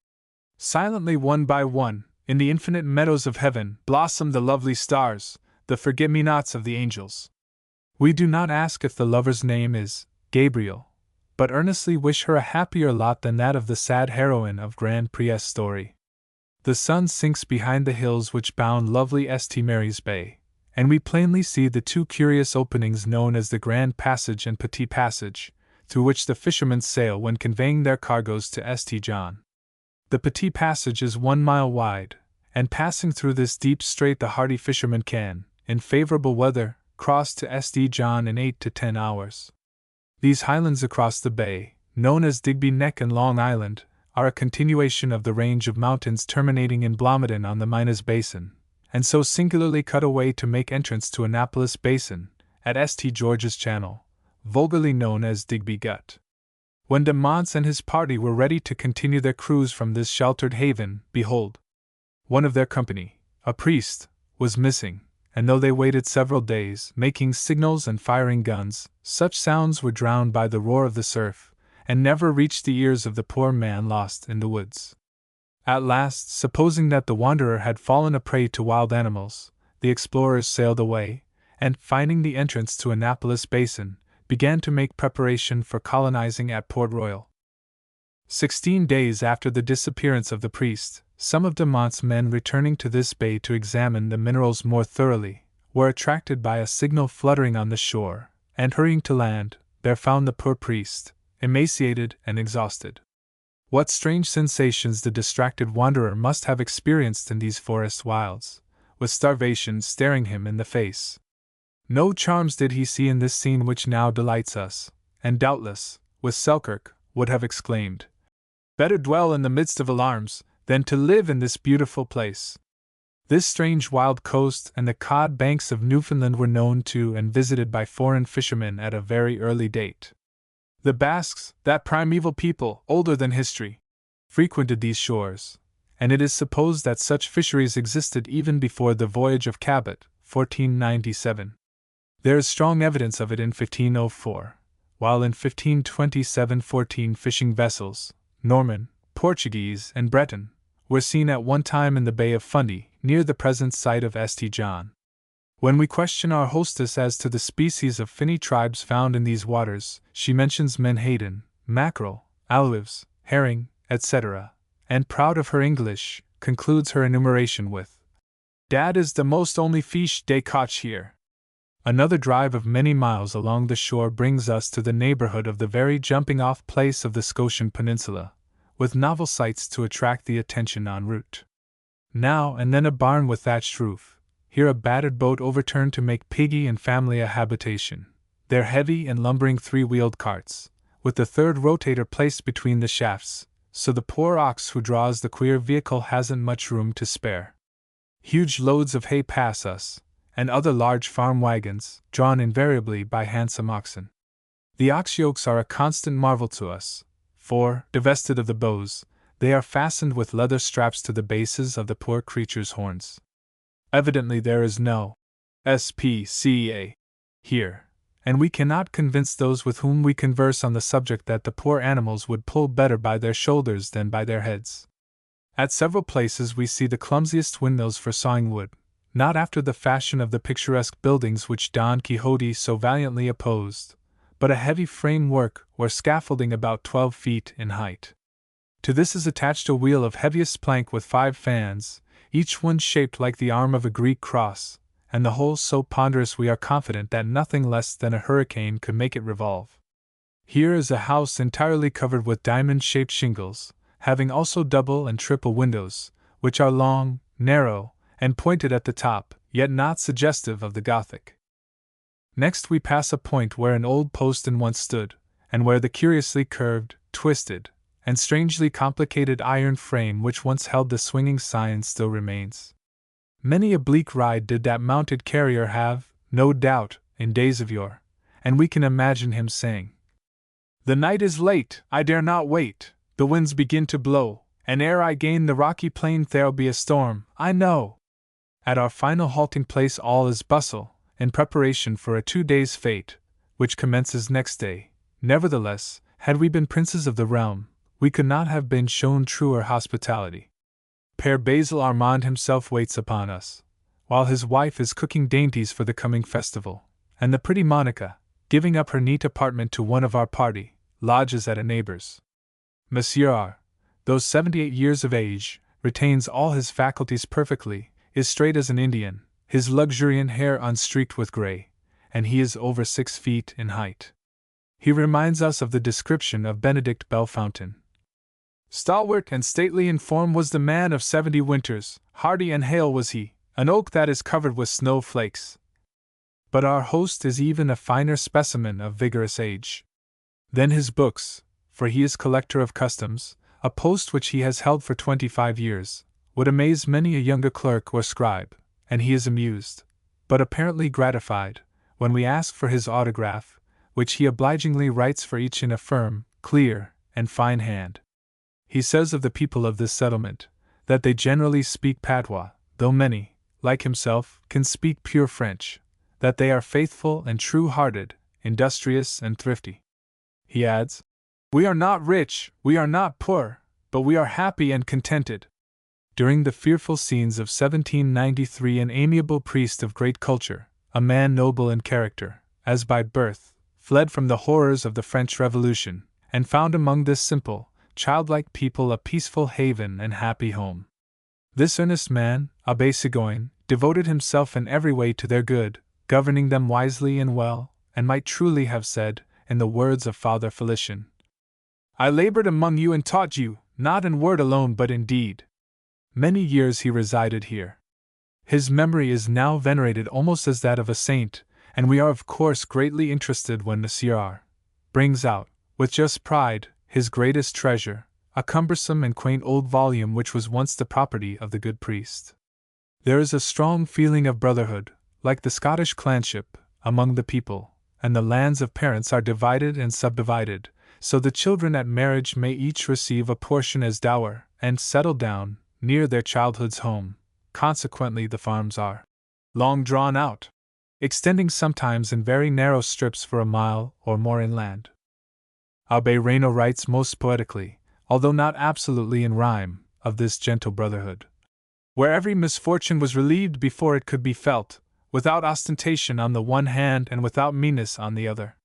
silently one by one, in the infinite meadows of heaven, blossomed the lovely stars, the forget-me-nots of the angels. We do not ask if the lover's name is Gabriel, but earnestly wish her a happier lot than that of the sad heroine of Grand Prix's story. The sun sinks behind the hills which bound lovely St. Mary's Bay, and we plainly see the two curious openings known as the Grand Passage and Petit Passage, through which the fishermen sail when conveying their cargoes to St. John. The Petit Passage is 1 mile wide, and passing through this deep strait the hardy fishermen can, in favorable weather, cross to St. John in 8 to 10 hours. These highlands across the bay, known as Digby Neck and Long Island, are a continuation of the range of mountains terminating in Blomidon on the Minas Basin, and so singularly cut away to make entrance to Annapolis Basin, at St. George's Channel, vulgarly known as Digby Gut. When de Monts and his party were ready to continue their cruise from this sheltered haven, behold, one of their company, a priest, was missing, and though they waited several days, making signals and firing guns, such sounds were drowned by the roar of the surf, and never reached the ears of the poor man lost in the woods. At last, supposing that the wanderer had fallen a prey to wild animals, the explorers sailed away, and, finding the entrance to Annapolis Basin, began to make preparation for colonizing at Port Royal. 16 days after the disappearance of the priest, some of de Mont's men returning to this bay to examine the minerals more thoroughly, were attracted by a signal fluttering on the shore, and hurrying to land, there found the poor priest, emaciated and exhausted. What strange sensations the distracted wanderer must have experienced in these forest wilds, with starvation staring him in the face. No charms did he see in this scene which now delights us, and doubtless, with Selkirk, would have exclaimed, "Better dwell in the midst of alarms, than to live in this beautiful place." This strange wild coast and the cod banks of Newfoundland were known to and visited by foreign fishermen at a very early date. The Basques, that primeval people, older than history, frequented these shores, and it is supposed that such fisheries existed even before the voyage of Cabot, 1497. There is strong evidence of it in 1504, while in 1527 14 fishing vessels, Norman, Portuguese, and Breton, were seen at one time in the Bay of Fundy, near the present site of St. John. When we question our hostess as to the species of finny tribes found in these waters, she mentions menhaden, mackerel, alewives, herring, etc., and, proud of her English, concludes her enumeration with, "Dat is the most only fish dey catch here." Another drive of many miles along the shore brings us to the neighborhood of the very jumping-off place of the Scotian Peninsula, with novel sights to attract the attention en route. Now and then a barn with thatched roof, here a battered boat overturned to make piggy and family a habitation, there heavy and lumbering three-wheeled carts, with the third rotator placed between the shafts, so the poor ox who draws the queer vehicle hasn't much room to spare. Huge loads of hay pass us, and other large farm wagons, drawn invariably by handsome oxen. The ox yokes are a constant marvel to us, for, divested of the bows, they are fastened with leather straps to the bases of the poor creatures' horns. Evidently there is no SPCA. Here, and we cannot convince those with whom we converse on the subject that the poor animals would pull better by their shoulders than by their heads. At several places we see the clumsiest windmills for sawing wood, not after the fashion of the picturesque buildings which Don Quixote so valiantly opposed, but a heavy framework or scaffolding about 12 feet in height. To this is attached a wheel of heaviest plank with 5 fans, each one shaped like the arm of a Greek cross, and the whole so ponderous we are confident that nothing less than a hurricane could make it revolve. Here is a house entirely covered with diamond-shaped shingles, having also double and triple windows, which are long, narrow, and pointed at the top, yet not suggestive of the Gothic. Next we pass a point where an old postern once stood, and where the curiously curved, twisted, and strangely complicated iron frame which once held the swinging sign still remains. Many a bleak ride did that mounted carrier have, no doubt, in days of yore, and we can imagine him saying, "The night is late, I dare not wait, the winds begin to blow, and ere I gain the rocky plain there'll be a storm, I know." At our final halting place all is bustle, in preparation for a 2 days' fete, which commences next day. Nevertheless, had we been princes of the realm, we could not have been shown truer hospitality. Père Basil Armand himself waits upon us, while his wife is cooking dainties for the coming festival, and the pretty Monica, giving up her neat apartment to one of our party, lodges at a neighbor's. Monsieur R., though 78 years of age, retains all his faculties perfectly, is straight as an Indian, his luxuriant hair unstreaked with gray, and he is over 6 feet in height. He reminds us of the description of Benedict Bellefontaine. Stalwart and stately in form was the man of 70 winters, hardy and hale was he, an oak that is covered with snow flakes. But our host is even a finer specimen of vigorous age. Then his books, for he is collector of customs, a post which he has held for 25 years, would amaze many a younger clerk or scribe, and he is amused, but apparently gratified, when we ask for his autograph, which he obligingly writes for each in a firm, clear, and fine hand. He says of the people of this settlement, that they generally speak patois, though many, like himself, can speak pure French, that they are faithful and true-hearted, industrious and thrifty. He adds, "We are not rich, we are not poor, but we are happy and contented." During the fearful scenes of 1793 an amiable priest of great culture, a man noble in character, as by birth, fled from the horrors of the French Revolution, and found among this simple, childlike people a peaceful haven and happy home. This earnest man, Abbé Séguin, devoted himself in every way to their good, governing them wisely and well, and might truly have said, in the words of Father Felicien, "I labored among you and taught you, not in word alone but in deed." Many years he resided here. His memory is now venerated almost as that of a saint, and we are of course greatly interested when Monsieur R. brings out, with just pride, his greatest treasure, a cumbersome and quaint old volume which was once the property of the good priest. There is a strong feeling of brotherhood, like the Scottish clanship, among the people, and the lands of parents are divided and subdivided, so the children at marriage may each receive a portion as dower, and settle down, near their childhood's home. Consequently the farms are long drawn out, extending sometimes in very narrow strips for a mile or more inland. Abbé Reynaud writes most poetically, although not absolutely in rhyme, of this gentle brotherhood, where every misfortune was relieved before it could be felt, without ostentation on the one hand and without meanness on the other.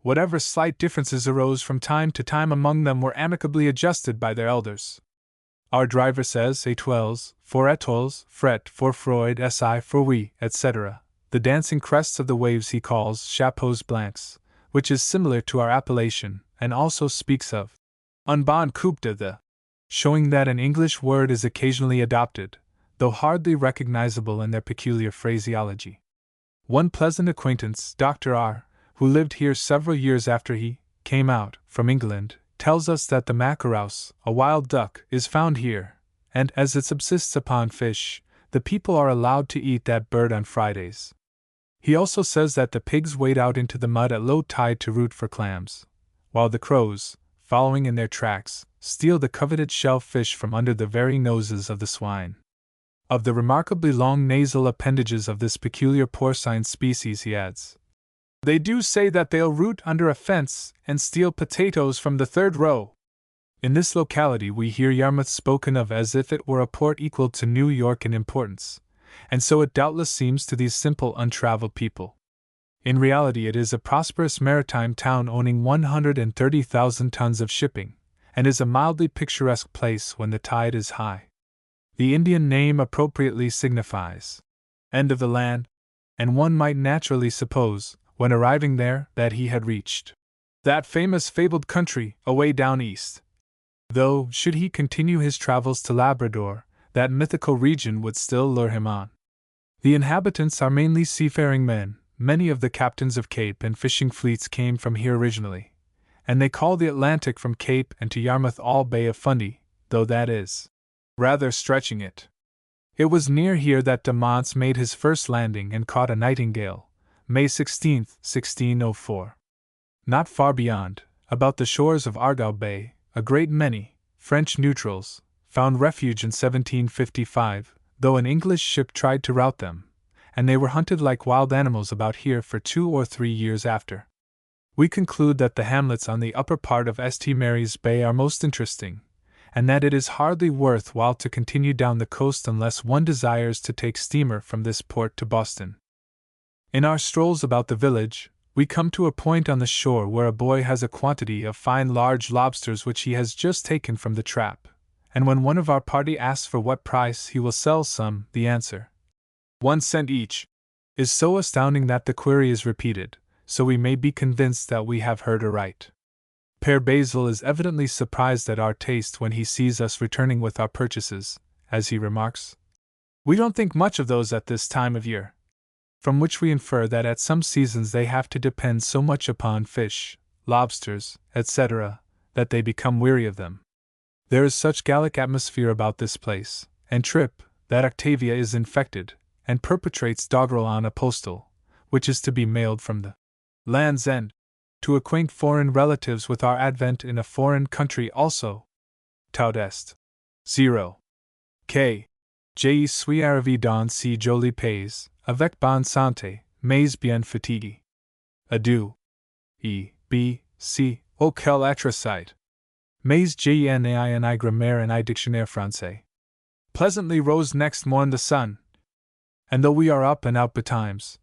Whatever slight differences arose from time to time among them were amicably adjusted by their elders. Our driver says étoiles, for étoiles, fret, for Freud, si, for oui, etc. The dancing crests of the waves he calls chapeaux blancs, which is similar to our appellation, and also speaks of un bon coup de the, showing that an English word is occasionally adopted, though hardly recognizable in their peculiar phraseology. One pleasant acquaintance, Dr. R., who lived here several years after he came out from England, tells us that the macarouse, a wild duck, is found here, and as it subsists upon fish, the people are allowed to eat that bird on Fridays. He also says that the pigs wade out into the mud at low tide to root for clams, while the crows, following in their tracks, steal the coveted shellfish from under the very noses of the swine. Of the remarkably long nasal appendages of this peculiar porcine species, he adds, "They do say that they'll root under a fence and steal potatoes from the third row." In this locality we hear Yarmouth spoken of as if it were a port equal to New York in importance, and so it doubtless seems to these simple untraveled people. In reality it is a prosperous maritime town owning 130,000 tons of shipping, and is a mildly picturesque place when the tide is high. The Indian name appropriately signifies end of the land, and one might naturally suppose, when arriving there, that he had reached that famous fabled country away down east. Though, should he continue his travels to Labrador, that mythical region would still lure him on. The inhabitants are mainly seafaring men. Many of the captains of Cape and fishing fleets came from here originally, and they call the Atlantic from Cape and to Yarmouth all Bay of Fundy, though that is rather stretching it. It was near here that de Monts made his first landing and caught a nightingale, May 16, 1604. Not far beyond, about the shores of Argyle Bay, a great many French neutrals found refuge in 1755, though an English ship tried to rout them, and they were hunted like wild animals about here for 2 or 3 years after. We conclude that the hamlets on the upper part of St. Mary's Bay are most interesting, and that it is hardly worth while to continue down the coast unless one desires to take steamer from this port to Boston. In our strolls about the village, we come to a point on the shore where a boy has a quantity of fine large lobsters which he has just taken from the trap, and when one of our party asks for what price he will sell some, the answer, 1 cent each, is so astounding that the query is repeated, so we may be convinced that we have heard aright. Père Basil is evidently surprised at our taste when he sees us returning with our purchases, as he remarks, "We don't think much of those at this time of year," from which we infer that at some seasons they have to depend so much upon fish, lobsters, etc., that they become weary of them. There is such Gallic atmosphere about this place and trip that Octavia is infected, and perpetrates doggerel on a postal, which is to be mailed from the Land's End, to acquaint foreign relatives with our advent in a foreign country also. Taut est. 0. K. Je suis arrivé dans si joli pays, avec bonne santé, mais bien fatigué. Adieu. E. B. C. Oh quel atrocite. Mais j'en grammaire and I dictionnaire français. Pleasantly rose next morn the sun, and though we are up and out betimes,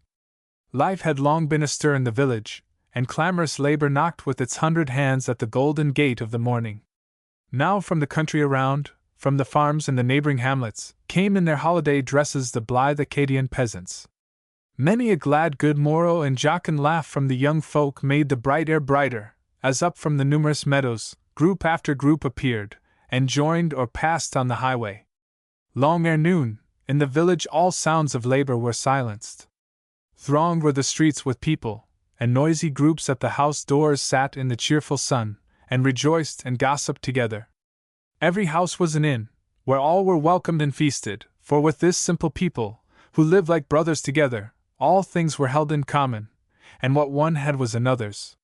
life had long been astir in the village, and clamorous labor knocked with its 100 hands at the golden gate of the morning. Now from the country around, from the farms and the neighboring hamlets, came in their holiday dresses the blithe Acadian peasants. Many a glad good morrow and jocund laugh from the young folk made the bright air brighter, as up from the numerous meadows, group after group appeared, and joined or passed on the highway. Long ere noon, in the village all sounds of labor were silenced. Thronged were the streets with people, and noisy groups at the house doors sat in the cheerful sun, and rejoiced and gossiped together. Every house was an inn, where all were welcomed and feasted, for with this simple people, who lived like brothers together, all things were held in common, and what one had was another's.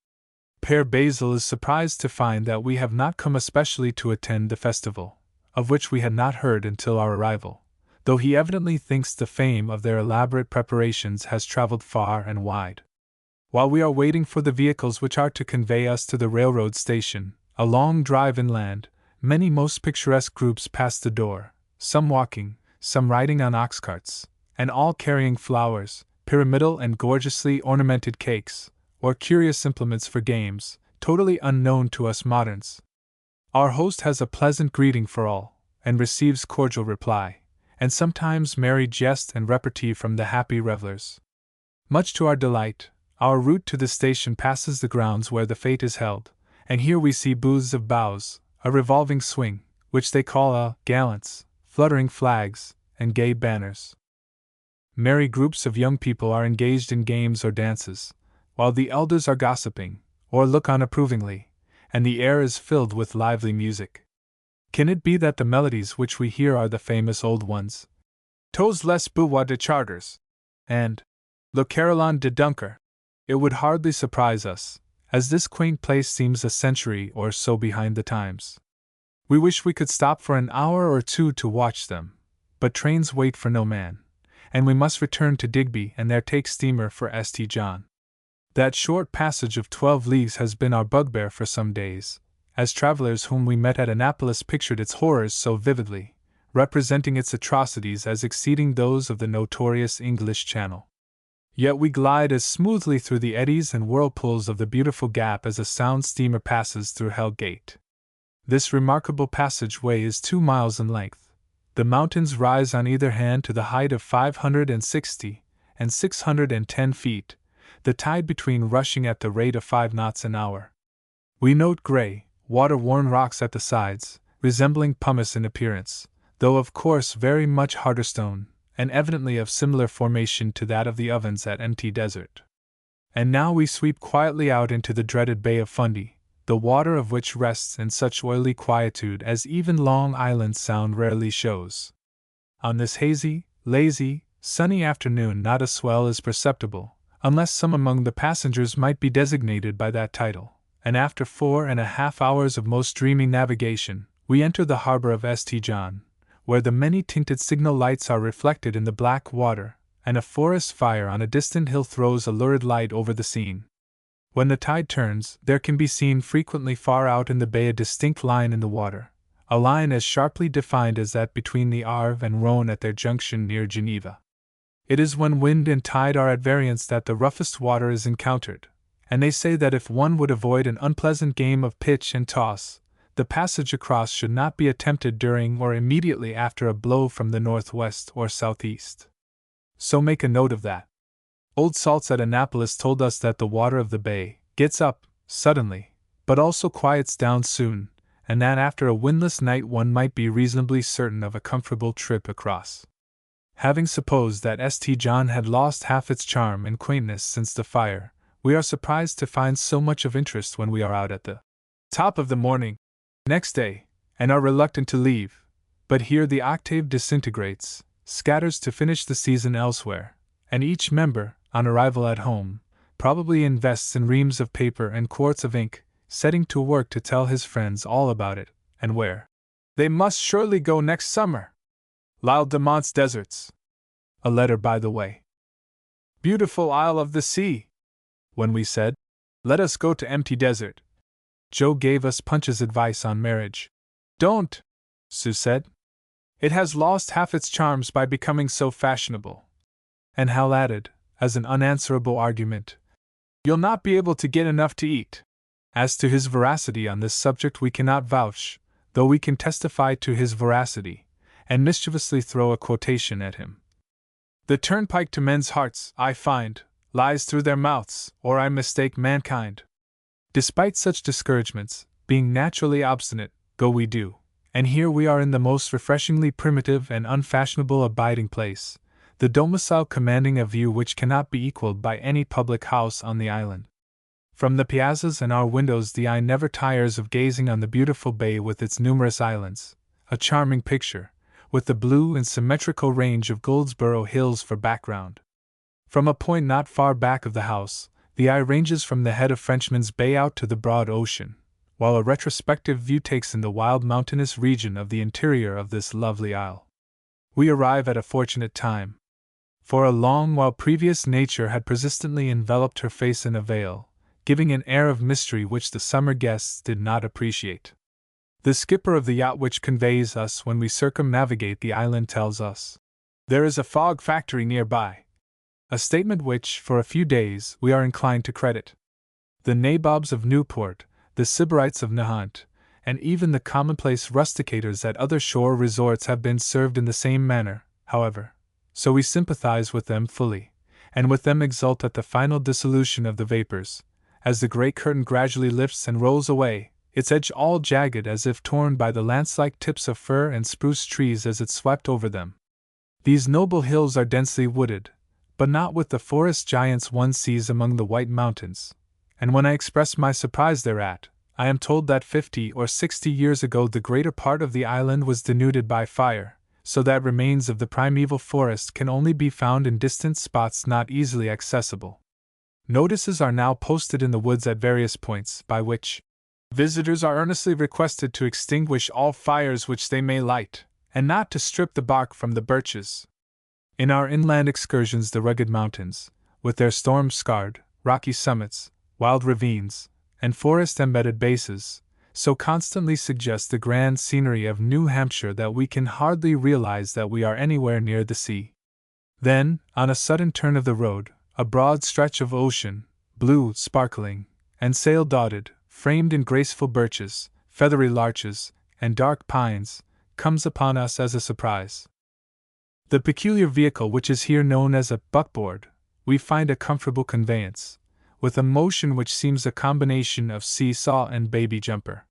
Père Basil is surprised to find that we have not come especially to attend the festival, of which we had not heard until our arrival, though he evidently thinks the fame of their elaborate preparations has traveled far and wide. While we are waiting for the vehicles which are to convey us to the railroad station, a long drive inland, many most picturesque groups pass the door, some walking, some riding on ox carts, and all carrying flowers, pyramidal and gorgeously ornamented cakes, or curious implements for games, totally unknown to us moderns. Our host has a pleasant greeting for all, and receives cordial reply, and sometimes merry jest and repartee from the happy revelers. Much to our delight, our route to the station passes the grounds where the fete is held, and here we see booths of boughs, a revolving swing, which they call a gallants, fluttering flags, and gay banners. Merry groups of young people are engaged in games or dances, while the elders are gossiping, or look on approvingly, and the air is filled with lively music. Can it be that the melodies which we hear are the famous old ones? Tous les Beauvois de Chartres, and Le Carillon de Dunker. It would hardly surprise us, as this quaint place seems a century or so behind the times. We wish we could stop for an hour or two to watch them, but trains wait for no man, and we must return to Digby and there take steamer for St. John. That short passage of 12 leagues has been our bugbear for some days, as travelers whom we met at Annapolis pictured its horrors so vividly, representing its atrocities as exceeding those of the notorious English Channel. Yet we glide as smoothly through the eddies and whirlpools of the beautiful gap as a sound steamer passes through Hell Gate. This remarkable passageway is 2 miles in length. The mountains rise on either hand to the height of 560 and 610 feet, the tide between rushing at the rate of 5 knots an hour. We note gray, water-worn rocks at the sides, resembling pumice in appearance, though of course very much harder stone, and evidently of similar formation to that of the ovens at Mt. Desert. And now we sweep quietly out into the dreaded Bay of Fundy, the water of which rests in such oily quietude as even Long Island Sound rarely shows. On this hazy, lazy, sunny afternoon not a swell is perceptible, unless some among the passengers might be designated by that title, and after 4.5 hours of most dreamy navigation, we enter the harbor of St. John, where the many-tinted signal lights are reflected in the black water, and a forest fire on a distant hill throws a lurid light over the scene. When the tide turns, there can be seen frequently far out in the bay a distinct line in the water, a line as sharply defined as that between the Arve and Rhone at their junction near Geneva. It is when wind and tide are at variance that the roughest water is encountered, and they say that if one would avoid an unpleasant game of pitch and toss, the passage across should not be attempted during or immediately after a blow from the northwest or southeast. So make a note of that. Old Salts at Annapolis told us that the water of the bay gets up suddenly, but also quiets down soon, and that after a windless night one might be reasonably certain of a comfortable trip across. Having supposed that St. John had lost half its charm and quaintness since the fire, we are surprised to find so much of interest when we are out at the top of the morning next day, and are reluctant to leave. But here the octave disintegrates, scatters to finish the season elsewhere, and each member, on arrival at home, probably invests in reams of paper and quarts of ink, setting to work to tell his friends all about it, and where they must surely go next summer. L'Isle de Mont's deserts. A letter by the way. Beautiful Isle of the Sea. When we said, let us go to Mt. Desert, Joe gave us Punch's advice on marriage. Don't, Sue said. It has lost half its charms by becoming so fashionable. And Hal added, as an unanswerable argument, you'll not be able to get enough to eat. As to his veracity on this subject we cannot vouch, though we can testify to his veracity, and mischievously throw a quotation at him. The turnpike to men's hearts, I find, lies through their mouths, or I mistake mankind. Despite such discouragements, being naturally obstinate, go we do, and here we are in the most refreshingly primitive and unfashionable abiding place, the domicile commanding a view which cannot be equaled by any public house on the island. From the piazzas and our windows the eye never tires of gazing on the beautiful bay with its numerous islands, a charming picture, with the blue and symmetrical range of Goldsboro Hills for background. From a point not far back of the house, the eye ranges from the head of Frenchman's Bay out to the broad ocean, while a retrospective view takes in the wild mountainous region of the interior of this lovely isle. We arrive at a fortunate time. For a long while previous nature had persistently enveloped her face in a veil, giving an air of mystery which the summer guests did not appreciate. The skipper of the yacht which conveys us when we circumnavigate the island tells us, there is a fog factory nearby. A statement which, for a few days, we are inclined to credit. The nabobs of Newport, the Sybarites of Nahant, and even the commonplace rusticators at other shore resorts have been served in the same manner, however, so we sympathize with them fully, and with them exult at the final dissolution of the vapors, as the great curtain gradually lifts and rolls away, its edge all jagged as if torn by the lance-like tips of fir and spruce trees as it swept over them. These noble hills are densely wooded, but not with the forest giants one sees among the White Mountains, and when I express my surprise thereat, I am told that 50 or 60 years ago the greater part of the island was denuded by fire, so that remains of the primeval forest can only be found in distant spots not easily accessible. Notices are now posted in the woods at various points, by which visitors are earnestly requested to extinguish all fires which they may light, and not to strip the bark from the birches. In our inland excursions, the rugged mountains, with their storm-scarred, rocky summits, wild ravines, and forest-embedded bases, so constantly suggest the grand scenery of New Hampshire that we can hardly realize that we are anywhere near the sea. Then, on a sudden turn of the road, a broad stretch of ocean, blue, sparkling, and sail-dotted, framed in graceful birches, feathery larches, and dark pines, comes upon us as a surprise. The peculiar vehicle which is here known as a buckboard, we find a comfortable conveyance, with a motion which seems a combination of seesaw and baby jumper.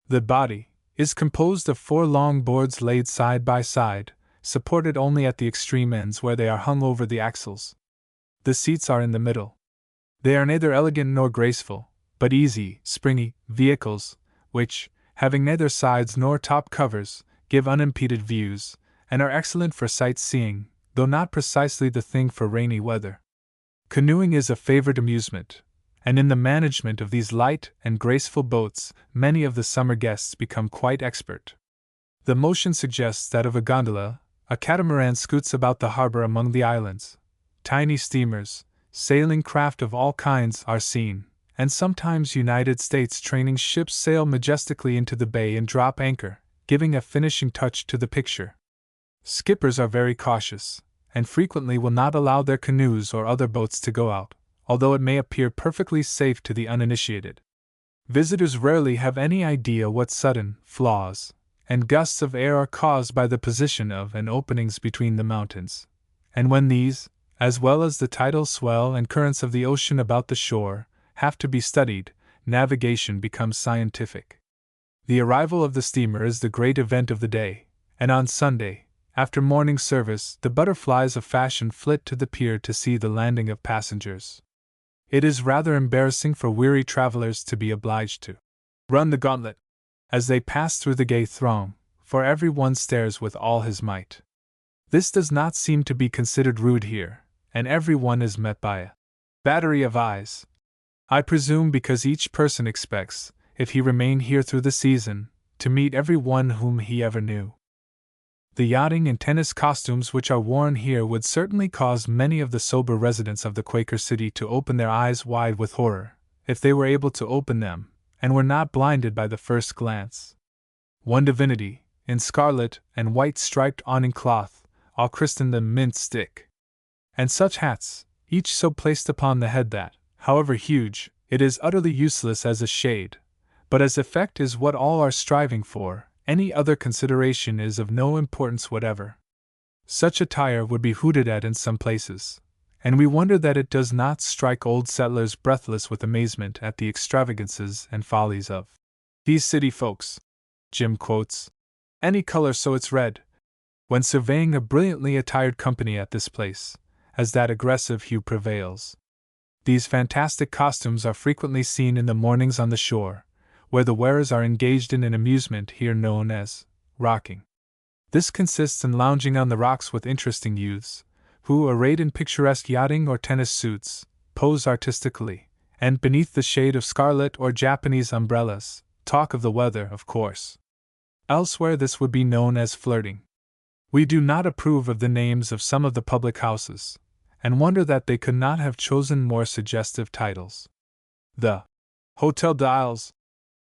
The body is composed of 4 long boards laid side by side, supported only at the extreme ends where they are hung over the axles. The seats are in the middle. They are neither elegant nor graceful, but easy, springy vehicles, which, having neither sides nor top covers, give unimpeded views, and are excellent for sightseeing, though not precisely the thing for rainy weather. Canoeing is a favorite amusement, and in the management of these light and graceful boats, many of the summer guests become quite expert. The motion suggests that of a gondola. A catamaran scoots about the harbor among the islands. Tiny steamers, sailing craft of all kinds are seen, and sometimes United States training ships sail majestically into the bay and drop anchor, giving a finishing touch to the picture. Skippers are very cautious, and frequently will not allow their canoes or other boats to go out, although it may appear perfectly safe to the uninitiated. Visitors rarely have any idea what sudden flaws and gusts of air are caused by the position of and openings between the mountains, and when these, as well as the tidal swell and currents of the ocean about the shore, have to be studied, navigation becomes scientific. The arrival of the steamer is the great event of the day, and on Sunday, after morning service, the butterflies of fashion flit to the pier to see the landing of passengers. It is rather embarrassing for weary travelers to be obliged to run the gauntlet as they pass through the gay throng, for every one stares with all his might. This does not seem to be considered rude here, and every one is met by a battery of eyes. I presume because each person expects, if he remain here through the season, to meet every one whom he ever knew. The yachting and tennis costumes which are worn here would certainly cause many of the sober residents of the Quaker City to open their eyes wide with horror, if they were able to open them, and were not blinded by the first glance. One divinity, in scarlet and white striped awning cloth, all christened the mint stick. And such hats, each so placed upon the head that, however huge, it is utterly useless as a shade, but as effect is what all are striving for. Any other consideration is of no importance whatever. Such attire would be hooted at in some places, and we wonder that it does not strike old settlers breathless with amazement at the extravagances and follies of these city folks. Jim quotes, "Any color so it's red," when surveying a brilliantly attired company at this place, as that aggressive hue prevails. These fantastic costumes are frequently seen in the mornings on the shore, where the wearers are engaged in an amusement here known as rocking. This consists in lounging on the rocks with interesting youths, who, arrayed in picturesque yachting or tennis suits, pose artistically, and beneath the shade of scarlet or Japanese umbrellas, talk of the weather, of course. Elsewhere this would be known as flirting. We do not approve of the names of some of the public houses, and wonder that they could not have chosen more suggestive titles. The Hotel d'Isles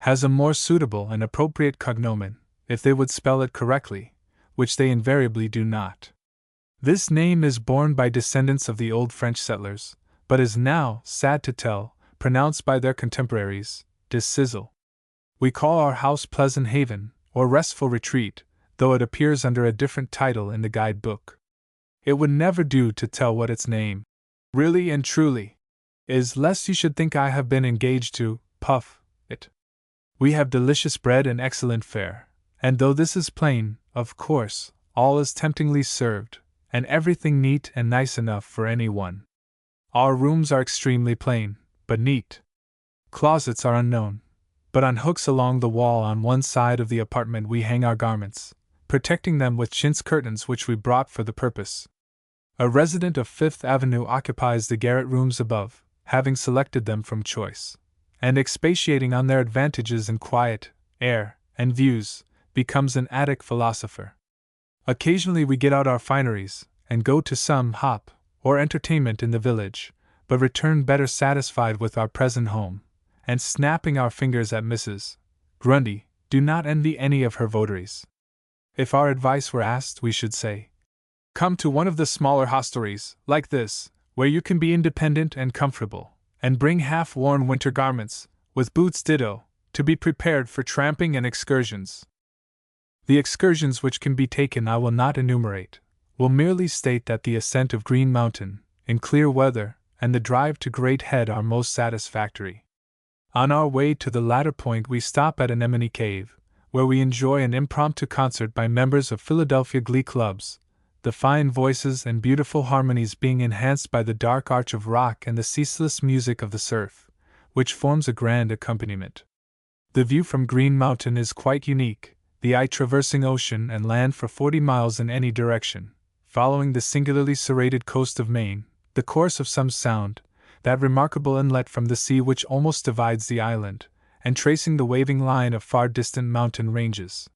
has a more suitable and appropriate cognomen, if they would spell it correctly, which they invariably do not. This name is borne by descendants of the old French settlers, but is now, sad to tell, pronounced by their contemporaries, de Sizzle. We call our house Pleasant Haven, or Restful Retreat, though it appears under a different title in the guide-book. It would never do to tell what its name really and truly is, lest you should think I have been engaged to puff it. We have delicious bread and excellent fare, and though this is plain, of course, all is temptingly served, and everything neat and nice enough for any one. Our rooms are extremely plain, but neat. Closets are unknown, but on hooks along the wall on one side of the apartment we hang our garments, protecting them with chintz curtains which we brought for the purpose. A resident of Fifth Avenue occupies the garret rooms above, having selected them from choice, and expatiating on their advantages in quiet, air, and views, becomes an attic philosopher. Occasionally we get out our fineries, and go to some hop, or entertainment in the village, but return better satisfied with our present home, and snapping our fingers at Mrs. Grundy, do not envy any of her votaries. If our advice were asked, we should say, come to one of the smaller hostelries, like this, where you can be independent and comfortable, and bring half-worn winter garments, with boots ditto, to be prepared for tramping and excursions. The excursions which can be taken I will not enumerate, will merely state that the ascent of Green Mountain, in clear weather, and the drive to Great Head are most satisfactory. On our way to the latter point we stop at Anemone Cave, where we enjoy an impromptu concert by members of Philadelphia glee clubs, the fine voices and beautiful harmonies being enhanced by the dark arch of rock and the ceaseless music of the surf, which forms a grand accompaniment. The view from Green Mountain is quite unique, the eye traversing ocean and land for 40 miles in any direction, following the singularly serrated coast of Maine, the course of some sound, that remarkable inlet from the sea which almost divides the island, and tracing the waving line of far distant mountain ranges.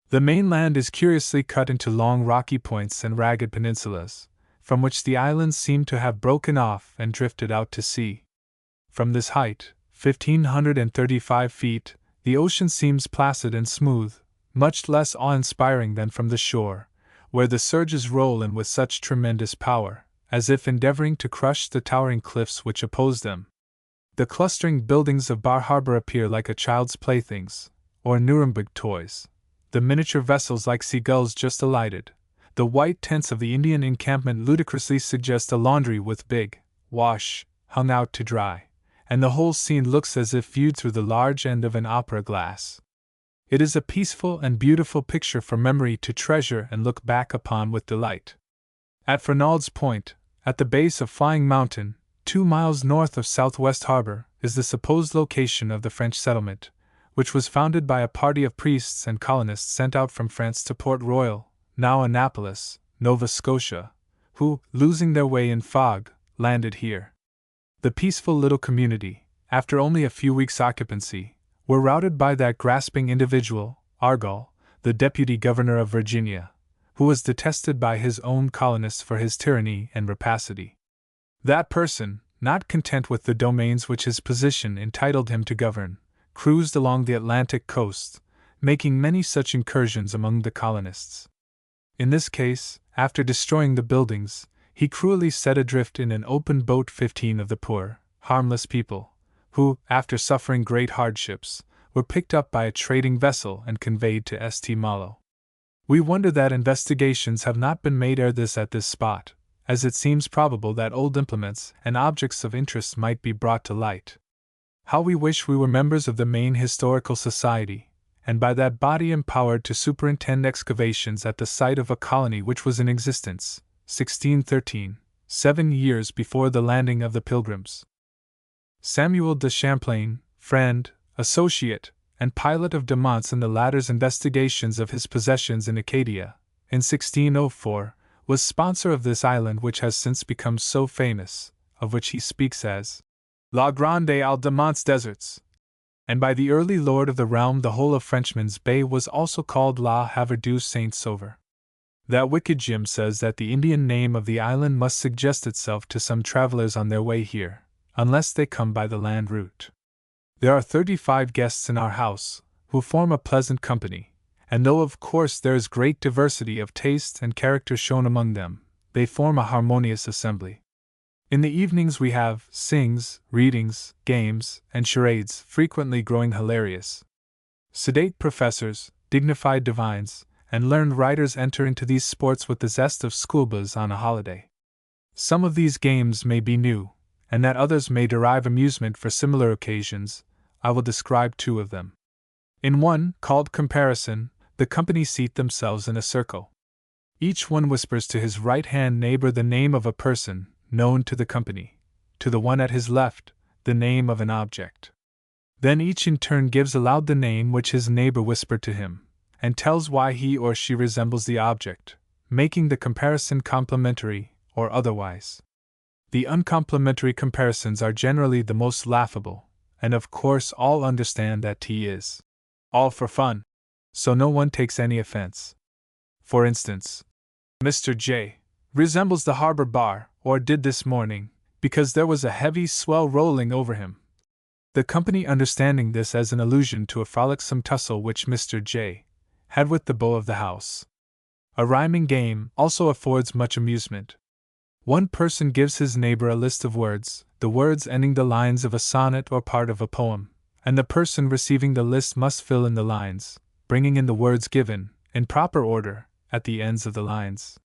The mainland is curiously cut into long rocky points and ragged peninsulas, from which the islands seem to have broken off and drifted out to sea. From this height, 1,535 feet, the ocean seems placid and smooth, much less awe-inspiring than from the shore, where the surges roll in with such tremendous power, as if endeavoring to crush the towering cliffs which oppose them. The clustering buildings of Bar Harbor appear like a child's playthings, or Nuremberg toys, the miniature vessels like seagulls just alighted, the white tents of the Indian encampment ludicrously suggest a laundry with big wash hung out to dry, and the whole scene looks as if viewed through the large end of an opera glass. It is a peaceful and beautiful picture for memory to treasure and look back upon with delight. At Fernald's Point, at the base of Flying Mountain, 2 miles north of Southwest Harbor, is the supposed location of the French settlement, which was founded by a party of priests and colonists sent out from France to Port Royal, now Annapolis, Nova Scotia, who, losing their way in fog, landed here. The peaceful little community, after only a few weeks' occupancy, were routed by that grasping individual, Argall, the deputy governor of Virginia, who was detested by his own colonists for his tyranny and rapacity. That person, not content with the domains which his position entitled him to govern, cruised along the Atlantic coast, making many such incursions among the colonists. In this case, after destroying the buildings, he cruelly set adrift in an open boat 15 of the poor, harmless people, who, after suffering great hardships, were picked up by a trading vessel and conveyed to St. Malo. We wonder that investigations have not been made ere this at this spot, as it seems probable that old implements and objects of interest might be brought to light. How we wish we were members of the Maine Historical Society, and by that body empowered to superintend excavations at the site of a colony which was in existence, 1613, 7 years before the landing of the Pilgrims. Samuel de Champlain, friend, associate, and pilot of de Monts in the latter's investigations of his possessions in Acadia, in 1604, was sponsor of this island which has since become so famous, of which he speaks as La Grande Isle de Monts Deserts. And by the early lord of the realm the whole of Frenchman's Bay was also called La Havre du Saint-Sauveur. That wicked Jim says that the Indian name of the island must suggest itself to some travelers on their way here, unless they come by the land route. There are 35 guests in our house, who form a pleasant company, and though of course there is great diversity of taste and character shown among them, they form a harmonious assembly. In the evenings we have sings, readings, games, and charades, frequently growing hilarious. Sedate professors, dignified divines, and learned writers enter into these sports with the zest of schoolboys on a holiday. Some of these games may be new, and that others may derive amusement for similar occasions. I will describe 2 of them. In one, called Comparison, the company seat themselves in a circle. Each one whispers to his right-hand neighbor the name of a person known to the company, to the one at his left, the name of an object. Then each in turn gives aloud the name which his neighbor whispered to him, and tells why he or she resembles the object, making the comparison complimentary or otherwise. The uncomplimentary comparisons are generally the most laughable, and of course all understand that tea is all for fun, so no one takes any offense. For instance, Mr. J. resembles the harbor bar, or did this morning, because there was a heavy swell rolling over him. The company understanding this as an allusion to a frolicsome tussle which Mr. J. had with the beau of the house. A rhyming game also affords much amusement. One person gives his neighbor a list of words, the words ending the lines of a sonnet or part of a poem, and the person receiving the list must fill in the lines, bringing in the words given, in proper order, at the ends of the lines.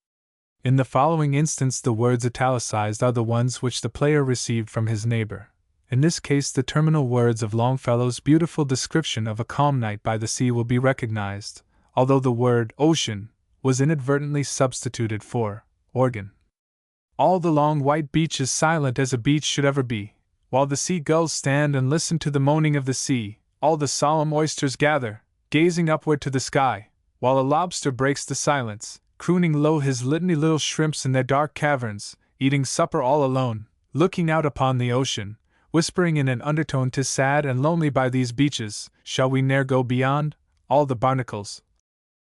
In the following instance, the words italicized are the ones which the player received from his neighbor. In this case, the terminal words of Longfellow's beautiful description of a calm night by the sea will be recognized, although the word ocean was inadvertently substituted for organ. All the long white beach is silent as a beach should ever be, while the sea gulls stand and listen to the moaning of the sea. All the solemn oysters gather, gazing upward to the sky, while a lobster breaks the silence, crooning low his litany. Little shrimps in their dark caverns, eating supper all alone, looking out upon the ocean, whispering in an undertone, "'Tis sad and lonely by these beaches, shall we ne'er go beyond?" All the barnacles,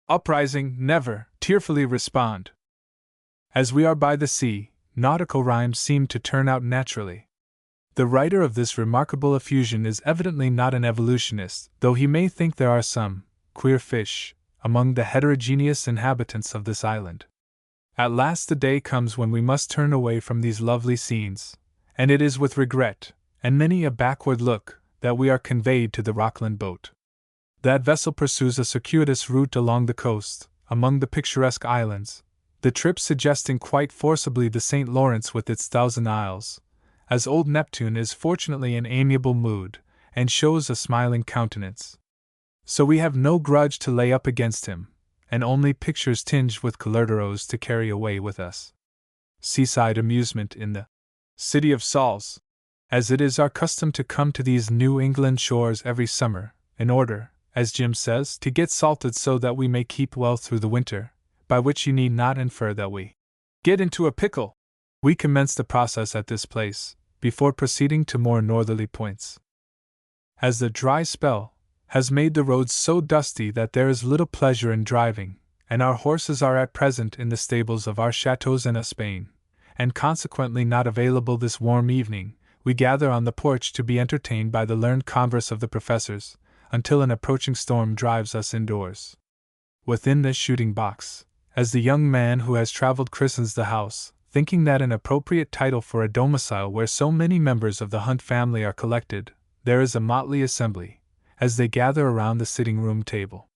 uprising, never, tearfully respond. As we are by the sea, nautical rhymes seem to turn out naturally. The writer of this remarkable effusion is evidently not an evolutionist, though he may think there are some queer fish among the heterogeneous inhabitants of this island. At last the day comes when we must turn away from these lovely scenes, and it is with regret, and many a backward look, that we are conveyed to the Rockland boat. That vessel pursues a circuitous route along the coast, among the picturesque islands, the trip suggesting quite forcibly the St. Lawrence with its 1,000 isles, as old Neptune is fortunately in amiable mood, and shows a smiling countenance. So we have no grudge to lay up against him, and only pictures tinged with coloraturos to carry away with us. Seaside amusement in the city of Sauls. As it is our custom to come to these New England shores every summer, in order, as Jim says, to get salted so that we may keep well through the winter, by which you need not infer that we get into a pickle. We commence the process at this place, before proceeding to more northerly points. As the dry spell has made the roads so dusty that there is little pleasure in driving, and our horses are at present in the stables of our chateaux in Spain, and consequently not available this warm evening, we gather on the porch to be entertained by the learned converse of the professors, until an approaching storm drives us indoors. Within this shooting box, as the young man who has traveled christens the house, thinking that an appropriate title for a domicile where so many members of the Hunt family are collected, there is a motley assembly, as they gather around the sitting-room table.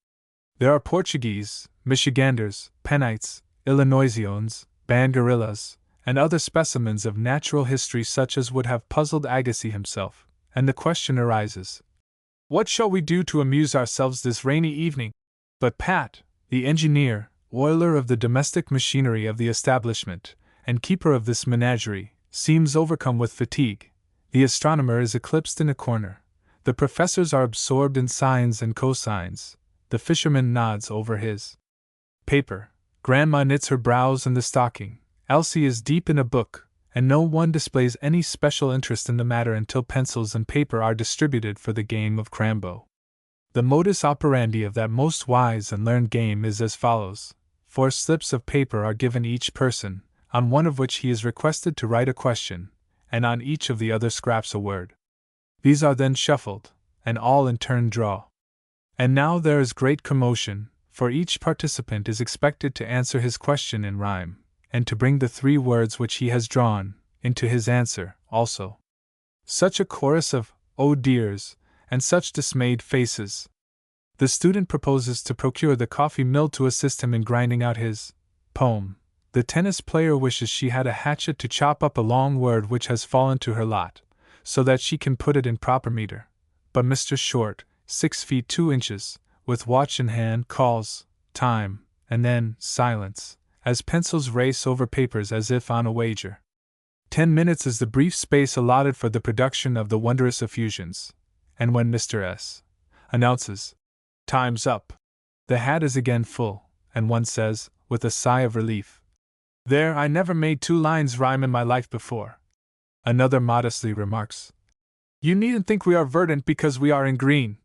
There are Portuguese, Michiganders, Pennites, Illinoisans, Bangarillas, and other specimens of natural history such as would have puzzled Agassiz himself, and the question arises, what shall we do to amuse ourselves this rainy evening? But Pat, the engineer, oiler of the domestic machinery of the establishment, and keeper of this menagerie, seems overcome with fatigue. The astronomer is eclipsed in a corner. The professors are absorbed in sines and cosines. The fisherman nods over his paper. Grandma knits her brows in the stocking. Elsie is deep in a book, and no one displays any special interest in the matter until pencils and paper are distributed for the game of crambo. The modus operandi of that most wise and learned game is as follows: 4 slips of paper are given each person, on one of which he is requested to write a question, and on each of the other scraps a word. These are then shuffled, and all in turn draw. And now there is great commotion, for each participant is expected to answer his question in rhyme, and to bring the 3 words which he has drawn into his answer also. Such a chorus of "oh dears," and such dismayed faces. The student proposes to procure the coffee mill to assist him in grinding out his poem. The tennis player wishes she had a hatchet to chop up a long word which has fallen to her lot, so that she can put it in proper meter. But Mr. Short, 6 feet 2 inches, with watch in hand, calls time, and then silence, as pencils race over papers as if on a wager. 10 minutes is the brief space allotted for the production of the wondrous effusions, and when Mr. S. announces, "Time's up," the hat is again full, and one says, with a sigh of relief, "There, I never made 2 lines rhyme in my life before." Another modestly remarks, "You needn't think we are verdant because we are in green."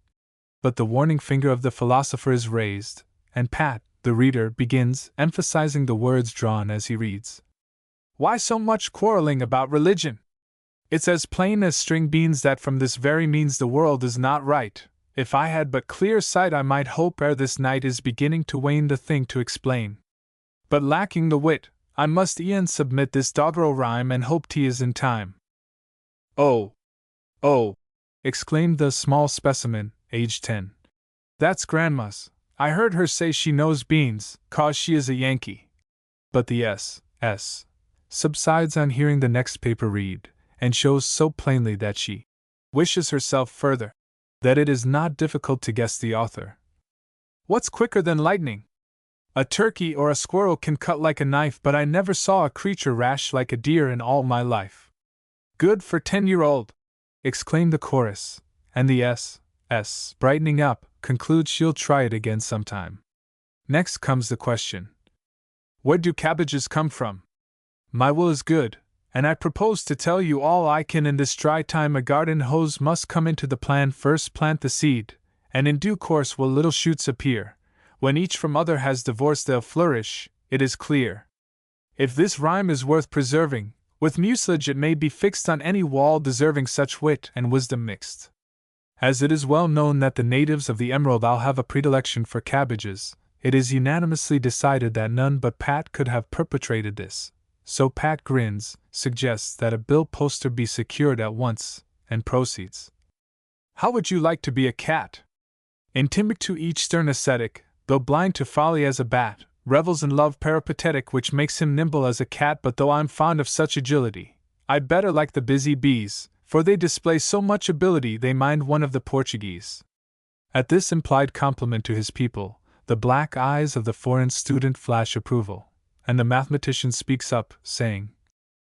But the warning finger of the philosopher is raised, and Pat, The reader begins, emphasizing the words drawn as he reads. Why so much quarreling about religion? It's as plain as string beans that from this very means the world is not right. If I had but clear sight I might hope ere this night is beginning to wane the thing to explain. But lacking the wit, I must e'en submit this doggerel rhyme and hope 't is in time. Oh! Oh! Exclaimed the small specimen, aged 10. That's Grandma's. I heard her say she knows beans, 'cause she is a Yankee. But the S subsides on hearing the next paper read, and shows so plainly that she wishes herself further, that it is not difficult to guess the author. What's quicker than lightning? A turkey or a squirrel can cut like a knife, but I never saw a creature rash like a deer in all my life. Good for 10-year-old! Exclaimed the chorus, and the S, brightening up, concludes she'll try it again sometime. Next comes the question. Where do cabbages come from? My will is good, and I propose to tell you all I can in this dry time. A garden hose must come into the plan. First plant the seed, and in due course will little shoots appear. When each from other has divorced they'll flourish, it is clear. If this rhyme is worth preserving, with mucilage it may be fixed on any wall deserving such wit and wisdom mixed. As it is well known that the natives of the Emerald Isle have a predilection for cabbages, it is unanimously decided that none but Pat could have perpetrated this. So Pat grins, suggests that a bill poster be secured at once, and proceeds. How would you like to be a cat? In Timbuktu each stern ascetic, though blind to folly as a bat, revels in love peripatetic which makes him nimble as a cat. But though I'm fond of such agility, I'd better like the busy bees, for they display so much ability they mind one of the Portuguese. At this implied compliment to his people, the black eyes of the foreign student flash approval, and the mathematician speaks up, saying,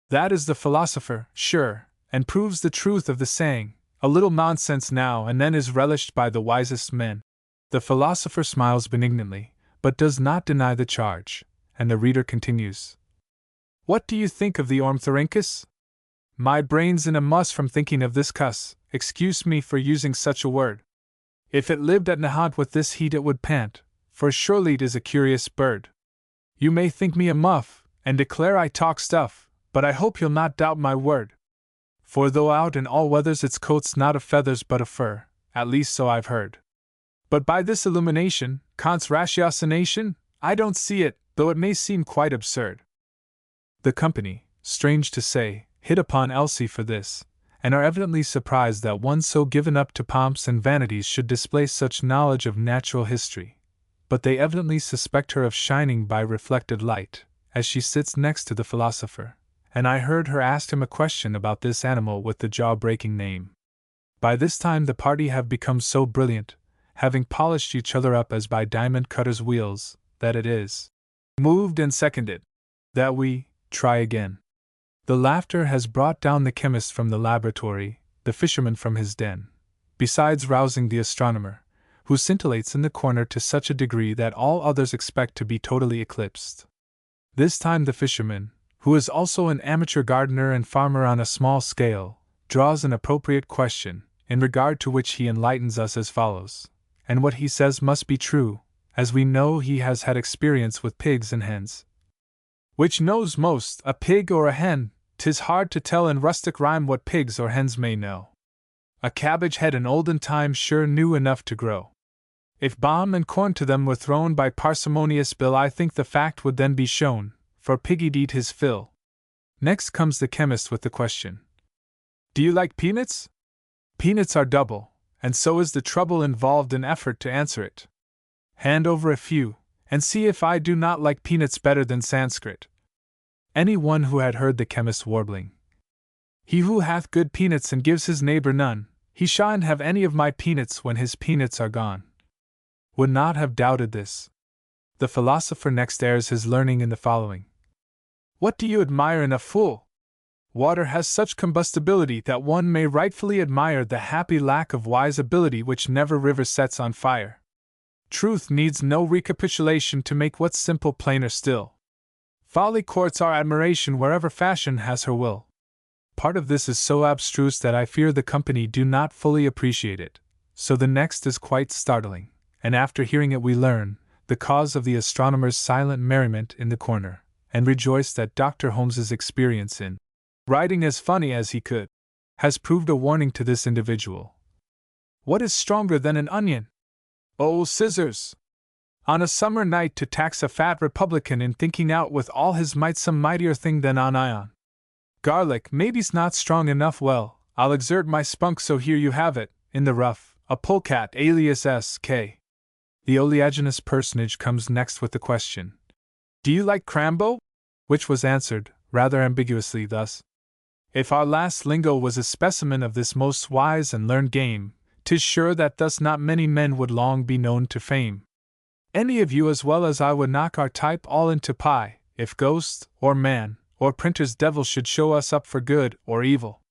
That is the philosopher, sure, and proves the truth of the saying, a little nonsense now and then is relished by the wisest men. The philosopher smiles benignantly, but does not deny the charge, and the reader continues. What do you think of the ornithorhynchus? My brain's in a muss from thinking of this cuss, excuse me for using such a word. If it lived at Nahant with this heat it would pant, for surely it is a curious bird. You may think me a muff, and declare I talk stuff, but I hope you'll not doubt my word. For though out in all weathers its coat's not of feathers but of fur, at least so I've heard. But by this illumination, Kant's ratiocination, I don't see it, though it may seem quite absurd. The company, strange to say, hit upon Elsie for this, and are evidently surprised that one so given up to pomps and vanities should display such knowledge of natural history. But they evidently suspect her of shining by reflected light, as she sits next to the philosopher, and I heard her ask him a question about this animal with the jaw-breaking name. By this time the party have become so brilliant, having polished each other up as by diamond cutters' wheels, that it is moved and seconded that we try again. The laughter has brought down the chemist from the laboratory, the fisherman from his den, besides rousing the astronomer, who scintillates in the corner to such a degree that all others expect to be totally eclipsed. This time the fisherman, who is also an amateur gardener and farmer on a small scale, draws an appropriate question, in regard to which he enlightens us as follows, and what he says must be true, as we know he has had experience with pigs and hens. Which knows most, a pig or a hen? 'Tis hard to tell in rustic rhyme what pigs or hens may know. A cabbage head in olden times sure knew enough to grow. If balm and corn to them were thrown by parsimonious bill, I think the fact would then be shown, for piggy'd eat his fill. Next comes the chemist with the question. Do you like peanuts? Peanuts are double, and so is the trouble involved in effort to answer it. Hand over a few, and see if I do not like peanuts better than Sanskrit. Any one who had heard the chemist warbling, He who hath good peanuts and gives his neighbor none, he shan't have any of my peanuts when his peanuts are gone, would not have doubted this. The philosopher next airs his learning in the following. What do you admire in a fool? Water has such combustibility that one may rightfully admire the happy lack of wise ability which never river sets on fire. Truth needs no recapitulation to make what's simple plainer still. Folly courts our admiration wherever fashion has her will. Part of this is so abstruse that I fear the company do not fully appreciate it, so the next is quite startling, and after hearing it we learn the cause of the astronomer's silent merriment in the corner, and rejoiced that Dr. Holmes's experience in writing as funny as he could has proved a warning to this individual. What is stronger than an onion? Oh, scissors! On a summer night to tax a fat Republican in thinking out with all his might some mightier thing than an ion. Garlic maybe's not strong enough. Well, I'll exert my spunk, so here you have it, in the rough, a polecat alias S.K. The oleaginous personage comes next with the question, "Do you like crambo?" which was answered, rather ambiguously, thus: "If our last lingo was a specimen of this most wise and learned game, 'tis sure that thus not many men would long be known to fame. Any of you as well as I would knock our type all into pie, if ghost, or man, or printer's devil should show us up for good or evil."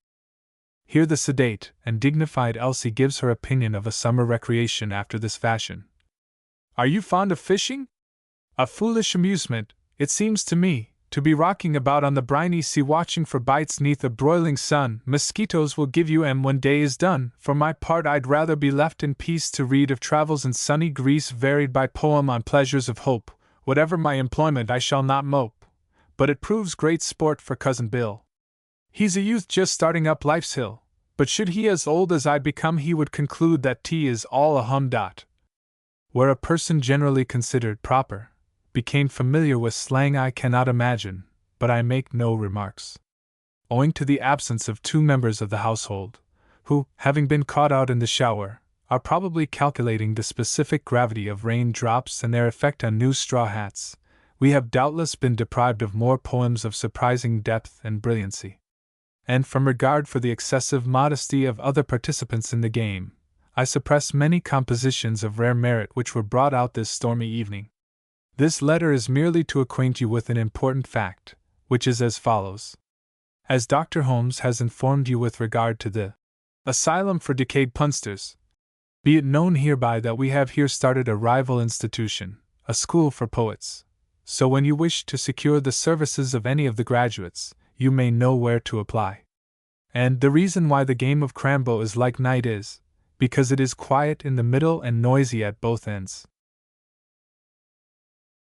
Here the sedate and dignified Elsie gives her opinion of a summer recreation after this fashion. "Are you fond of fishing? A foolish amusement, it seems to me, to be rocking about on the briny sea watching for bites 'neath a broiling sun. Mosquitoes will give you 'em when day is done. For my part, I'd rather be left in peace to read of travels in sunny Greece, varied by poem on pleasures of hope. Whatever my employment, I shall not mope. But it proves great sport for Cousin Bill. He's a youth just starting up life's hill, but should he as old as I become, he would conclude that tea is all a hum-dot." Where a person generally considered proper became familiar with slang, I cannot imagine, but I make no remarks. Owing to the absence of two members of the household, who, having been caught out in the shower, are probably calculating the specific gravity of rain drops and their effect on new straw hats, we have doubtless been deprived of more poems of surprising depth and brilliancy. And from regard for the excessive modesty of other participants in the game, I suppress many compositions of rare merit which were brought out this stormy evening. This letter is merely to acquaint you with an important fact, which is as follows. As Dr. Holmes has informed you with regard to the Asylum for Decayed Punsters, be it known hereby that we have here started a rival institution, a school for poets. So when you wish to secure the services of any of the graduates, you may know where to apply. And the reason why the game of crambo is like night is, because it is quiet in the middle and noisy at both ends.